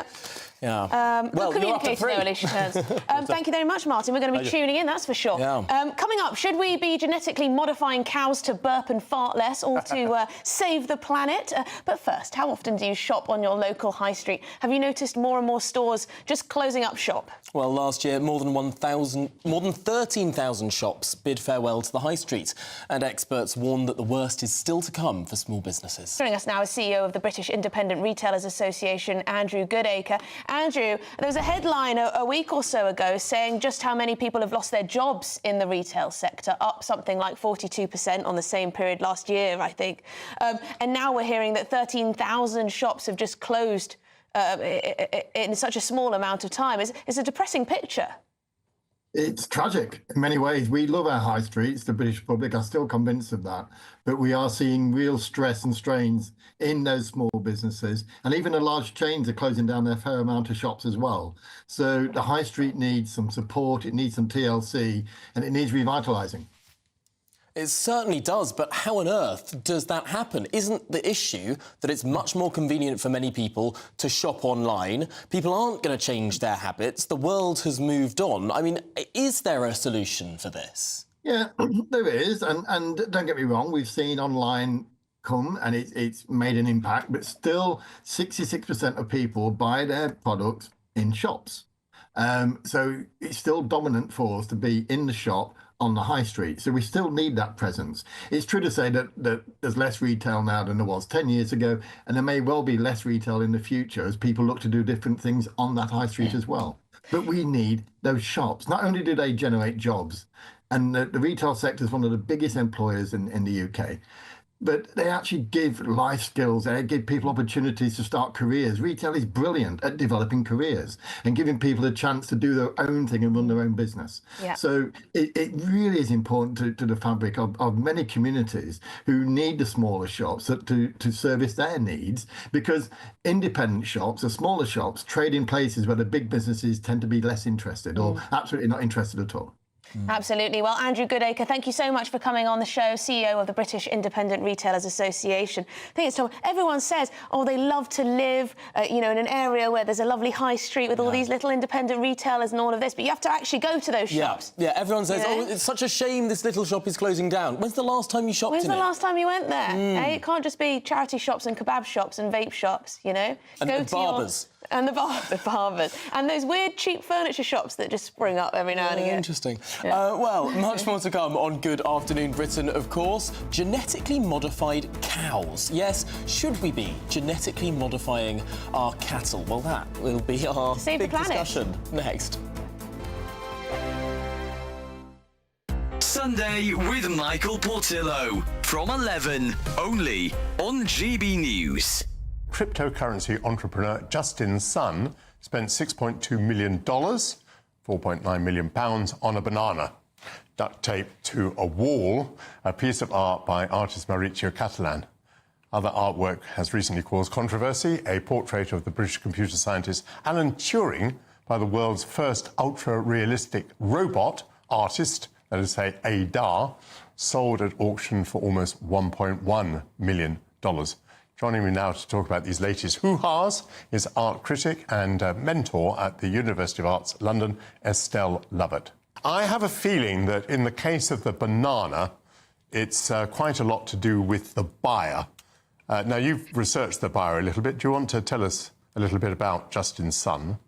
Well, communicating though, Alicia Kearns. Thank you very much, Martin. We're going to be tuning in, that's for sure. Coming up, should we be genetically modifying cows to burp and fart less, or to save the planet? But first, how often do you shop on your local high street? Have you noticed more and more stores just closing up shop? Well, last year, more than 13,000 shops bid farewell to the high street, and experts warn that the worst is still to come for small businesses. Joining us now is CEO of the British Independent Retailers Association, Andrew Goodacre. Andrew, there was a headline a week or so ago saying just how many people have lost their jobs in the retail sector, up something like 42% on the same period last year, I think. And now we're hearing that 13,000 shops have just closed in such a small amount of time. It's a depressing picture. It's tragic in many ways. We love our high streets. The British public are still convinced of that. But we are seeing real stress and strains in those small businesses. And even the large chains are closing down their fair amount of shops as well. So the high street needs some support, it needs some TLC, and it needs revitalising. It certainly does, but how on earth does that happen? Isn't the issue that it's much more convenient for many people to shop online? People aren't going to change their habits. The world has moved on. I mean, is there a solution for this? Yeah, there is. And don't get me wrong, we've seen online come and it's made an impact, but still 66% of people buy their products in shops. So it's still dominant for us to be in the shop on the high street. So we still need that presence. It's true to say that there's less retail now than there was 10 years ago, and there may well be less retail in the future as people look to do different things on that high street as well. But we need those shops. Not only do they generate jobs, and the retail sector is one of the biggest employers in the UK, but they actually give life skills. They give people opportunities to start careers. Retail is brilliant at developing careers and giving people a chance to do their own thing and run their own business. Yeah. So it really is important to the fabric of many communities who need the smaller shops to service their needs, because independent shops or smaller shops trade in places where the big businesses tend to be less interested or absolutely not interested at all. Absolutely. Well, Andrew Goodacre, thank you so much for coming on the show, CEO of the British Independent Retailers Association. I think it's Tom. Everyone says, oh, they love to live, in an area where there's a lovely high street with all these little independent retailers and all of this, but you have to actually go to those shops. Yeah, everyone says, oh, it's such a shame this little shop is closing down. When's the last time you shopped in it? When's the last time you went there? It can't just be charity shops and kebab shops and vape shops, And barbers. And the barbers. And those weird, cheap furniture shops that just spring up every now and again. Interesting. Well, much more to come on Good Afternoon Britain, of course. Genetically modified cows. Yes, should we be genetically modifying our cattle? Well, that will be our big discussion next. Sunday with Michael Portillo from 11, only on GB News. Cryptocurrency entrepreneur Justin Sun spent $6.2 million, £4.9 million, on a banana duct taped to a wall, a piece of art by artist Mauricio Catalan. Other artwork has recently caused controversy. A portrait of the British computer scientist Alan Turing by the world's first ultra-realistic robot artist, that is to say ADAR, sold at auction for almost $1.1 million. Joining me now to talk about these latest hoo-has is art critic and mentor at the University of Arts London, Estelle Lovett. I have a feeling that in the case of the banana, it's quite a lot to do with the buyer. Now, you've researched the buyer a little bit. Do you want to tell us a little bit about Justin Sun?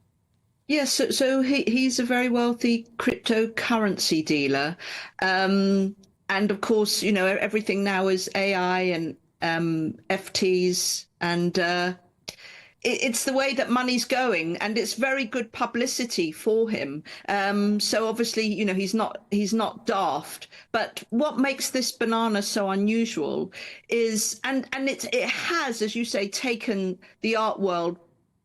Yes, so he's a very wealthy cryptocurrency dealer. And of course, you know, everything now is AI and FTs, and it's the way that money's going, and it's very good publicity for him. So obviously, you know, he's not daft. But what makes this banana so unusual is, and it has, as you say, taken the art world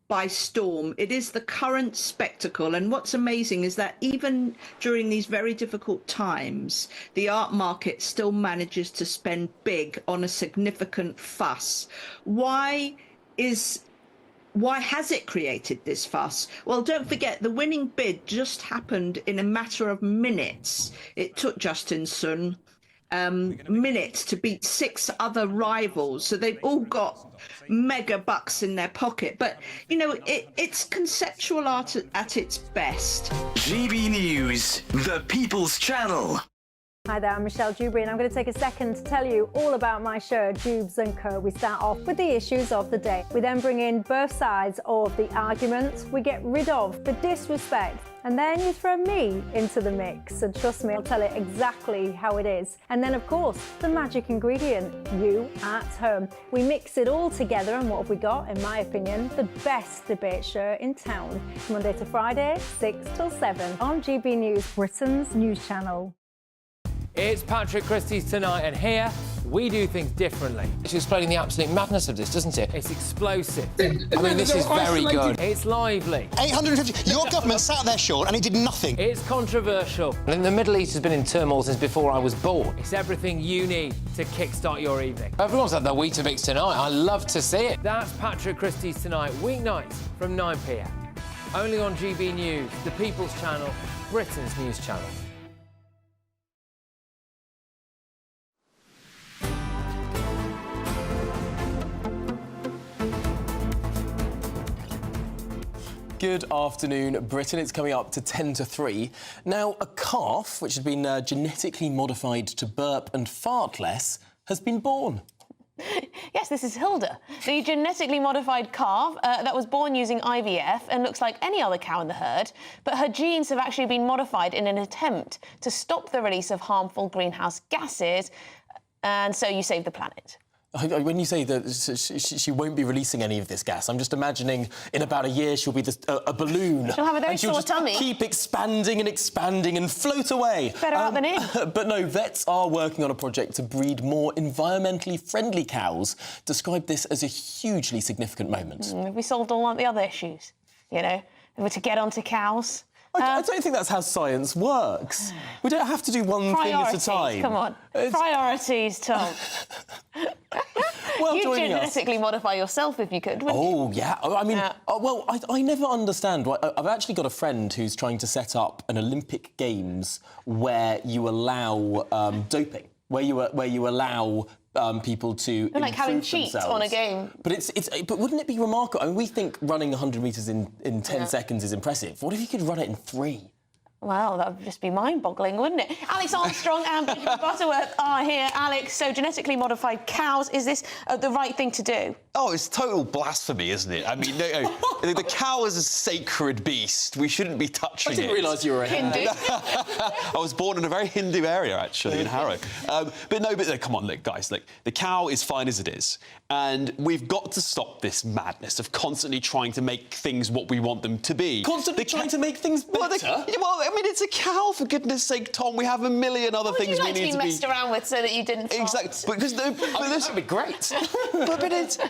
by storm. It is the current spectacle, and what's amazing is that even during these very difficult times, the art market still manages to spend big on a significant fuss. Why has it created this fuss? Well, don't forget, the winning bid just happened in a matter of minutes. It took Justin Sun minutes to beat 6 other rivals, so they've all got mega bucks in their pocket. But you know, it's conceptual art at its best. GB News, the People's Channel. Hi there, I'm Michelle Dewberry, and I'm going to take a second to tell you all about my show, Dubes & Co. We start off with the issues of the day. We then bring in both sides of the arguments. We get rid of the disrespect, and then you throw me into the mix. And trust me, I'll tell it exactly how it is. And then, of course, the magic ingredient, you at home. We mix it all together, and what have we got? In my opinion, the best debate show in town. Monday to Friday, 6 till 7 on GB News, Britain's news channel. It's Patrick Christie's Tonight, and here we do things differently. It's explaining the absolute madness of this, doesn't it? It's explosive. I mean, this is very good. It's lively. 850. Your government sat there, Sean, and he did nothing. It's controversial. And the Middle East has been in turmoil since before I was born. It's everything you need to kickstart your evening. Everyone's had their Weetabix tonight. I love to see it. That's Patrick Christie's Tonight, weeknights from 9 p.m. Only on GB News, the People's Channel, Britain's news channel. Good afternoon, Britain. It's coming up to 10 to 3. Now, a calf, which has been genetically modified to burp and fart less, has been born. Yes, this is Hilda, the genetically modified calf that was born using IVF and looks like any other cow in the herd, but her genes have actually been modified in an attempt to stop the release of harmful greenhouse gases, and so you save the planet. When you say that she won't be releasing any of this gas, I'm just imagining in about a year she'll be a balloon. She'll have a very and she'll sore just tummy. keep expanding and float away. Better out than in. But no, vets are working on a project to breed more environmentally friendly cows. Describe this as a hugely significant moment. Have we solved all the other issues? You know, if we're to get onto cows. I don't think that's how science works. We don't have to do one thing at a time. Come on. Priorities, Tom. Well, You'd genetically modify yourself if you could, wouldn't you? Oh, yeah. I mean, well, I never understand. I've actually got a friend who's trying to set up an Olympic Games where you allow doping, where you allow people to like having cheats themselves on a game. But wouldn't it be remarkable? I mean, we think running 100 metres in 10 seconds is impressive. What if you could run it in 3? Well, that would just be mind-boggling, wouldn't it? Alex Armstrong and Bridget Butterworth are here. Alex, so genetically modified cows, is this the right thing to do? Oh, it's total blasphemy, isn't it? I mean, no, the cow is a sacred beast. We shouldn't be touching it. I didn't realise you were a Hindu. I was born in a very Hindu area, actually, in Harrow. But come on, look, guys, look, the cow is fine as it is. And we've got to stop this madness of constantly trying to make things what we want them to be. Constantly trying to make things better? Well, I mean, it's a cow, for goodness sake, Tom. We have a million other things we need to be messed around with so that you didn't fart? Exactly, because that'd be great.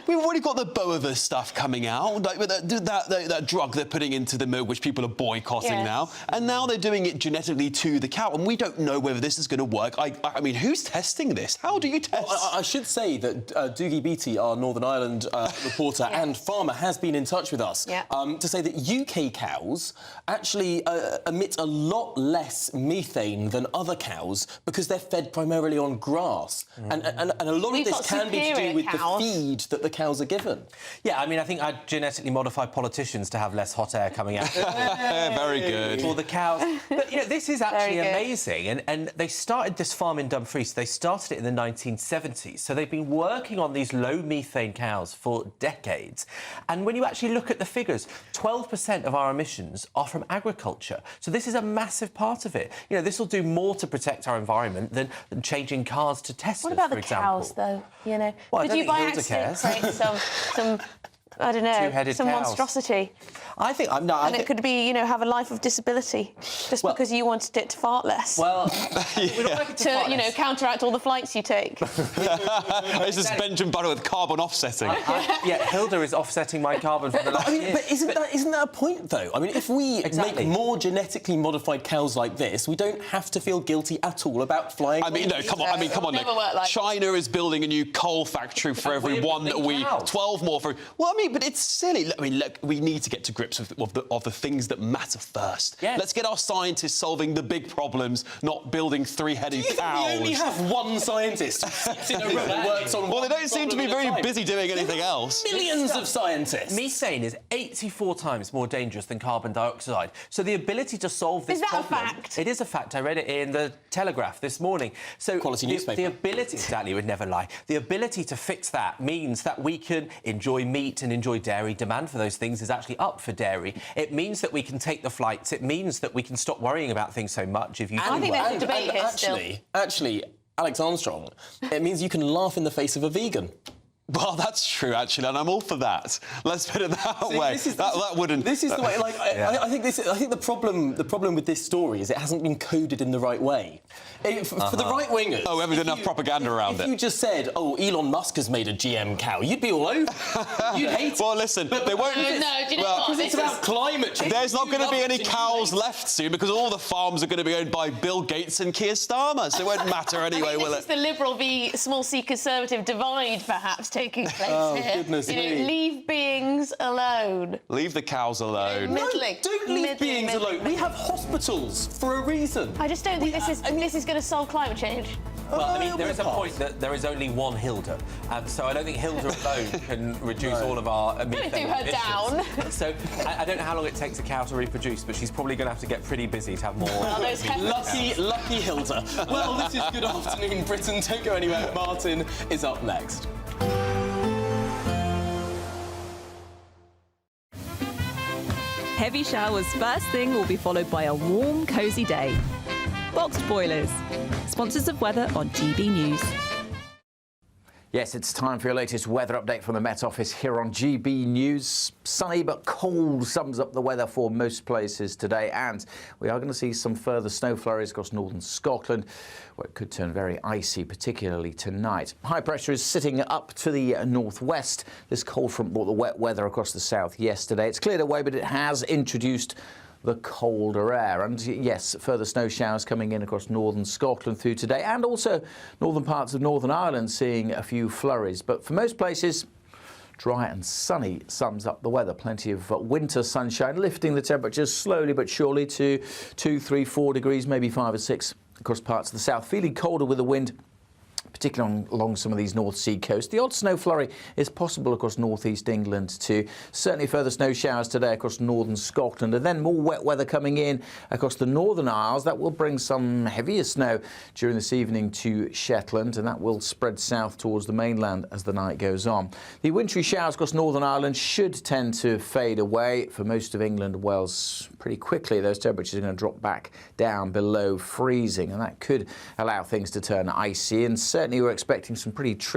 we've already got the Boa stuff coming out, like with that drug they're putting into the milk, which people are boycotting now, and now they're doing it genetically to the cow, and we don't know whether this is going to work. I mean, who's testing this? How do you test? Well, I should say that Doogie Beattie, our Northern Ireland reporter and farmer, has been in touch with us to say that UK cows actually emit a lot less methane than other cows because they're fed primarily on grass. And a lot of this can be to do with the feed that the cows are given. Yeah, I mean, I think I'd genetically modify politicians to have less hot air coming out. Very good. For the cows. But, you know, this is actually amazing. And they started this farm in Dumfries. They started it in the 1970s. So they've been working on these low methane cows for decades. And when you actually look at the figures, 12% of our emissions are from agriculture. So this is a massive part of it. You know, this will do more to protect our environment than changing cars to Teslas, What about for the example. cows, though? You know, Well, could you by accident create some I don't know, Two-headed some cows. monstrosity? I think it could be, you know, have a life of disability just because you wanted it to fart less. Well, to you know, counteract all the flights you take. This is Benjamin Button with carbon offsetting. Yeah, Hilda is offsetting my carbon for the last year. But isn't that a point, though? I mean, if we make more genetically modified cows like this, we don't have to feel guilty at all about flying. I mean, no, come on. I mean, come on. Never worked like China is building a new coal factory for every one that we. 12 more for. Well, I mean, but it's silly. I mean, look, we need to get to grips with the things that matter first. Yes. Let's get our scientists solving the big problems, not building three-headed cows. We only have one scientist in a room that works on. Well, they don't seem to be very busy doing anything else. Millions of scientists. Methane is 84 times more dangerous than carbon dioxide. So the ability to solve this problem... Is that a fact? It is a fact. I read it in the Telegraph this morning. So Quality newspaper. The ability... Exactly, would never lie. The ability to fix that means that we can enjoy meat and enjoy dairy. Demand for those things is actually up for dairy. It means that we can take the flights. It means that we can stop worrying about things so much if you... I think there's a debate here still. Actually, Alex Armstrong, it means you can laugh in the face of a vegan. Well, that's true, actually, and I'm all for that. Let's put it that way. That wouldn't. This is the way. Like, I think the problem with this story is it hasn't been coded in the right way. For the right wingers. Oh, we haven't enough propaganda around it. If you just said, "Oh, Elon Musk has made a GM cow," you'd be all over. You'd hate it. Well, listen, they won't. No, do you know what? Because it's about climate change. There's not going to be any cows left soon because all the farms are going to be owned by Bill Gates and Keir Starmer, so it won't matter anyway, will This is it? the Liberal v small C Conservative divide, perhaps, taking place here. Goodness you know, me. leave beings alone. Leave the cows alone. Middling. Don't leave beings alone. We have hospitals for a reason. I just don't think this is going to solve climate change. Well, I mean, there is a point that there is only one Hilda, so I don't think Hilda alone can reduce all of our methane Don't do her emissions. down. So I don't know how long it takes a cow to reproduce, but she's probably going to have to get pretty busy to have more. Well, those Lucky Hilda. Well, this is Good Afternoon Britain. Don't go anywhere. Martin is up next. Heavy showers first thing will be followed by a warm, cosy day. Boxed Boilers, sponsors of weather on GB News. Yes, it's time for your latest weather update from the Met Office here on GB News. Sunny but cold sums up the weather for most places today, and we are going to see some further snow flurries across northern Scotland, where it could turn very icy, particularly tonight. High pressure is sitting up to the northwest. This cold front brought the wet weather across the south yesterday. It's cleared away, but it has introduced the colder air. And yes, further snow showers coming in across northern Scotland through today, and also northern parts of Northern Ireland seeing a few flurries. But for most places, dry and sunny sums up the weather. Plenty of winter sunshine, lifting the temperatures slowly but surely to 2, 3, 4 degrees, maybe 5 or 6 across parts of the south. Feeling colder with the wind, particularly along some of these North Sea coasts. The odd snow flurry is possible across northeast England too. Certainly further snow showers today across northern Scotland, and then more wet weather coming in across the Northern Isles. That will bring some heavier snow during this evening to Shetland, and that will spread south towards the mainland as the night goes on. The wintry showers across Northern Ireland should tend to fade away for most of England and Wales pretty quickly. Those temperatures are going to drop back down below freezing, and that could allow things to turn icy, and certainly we're expecting some pretty tricky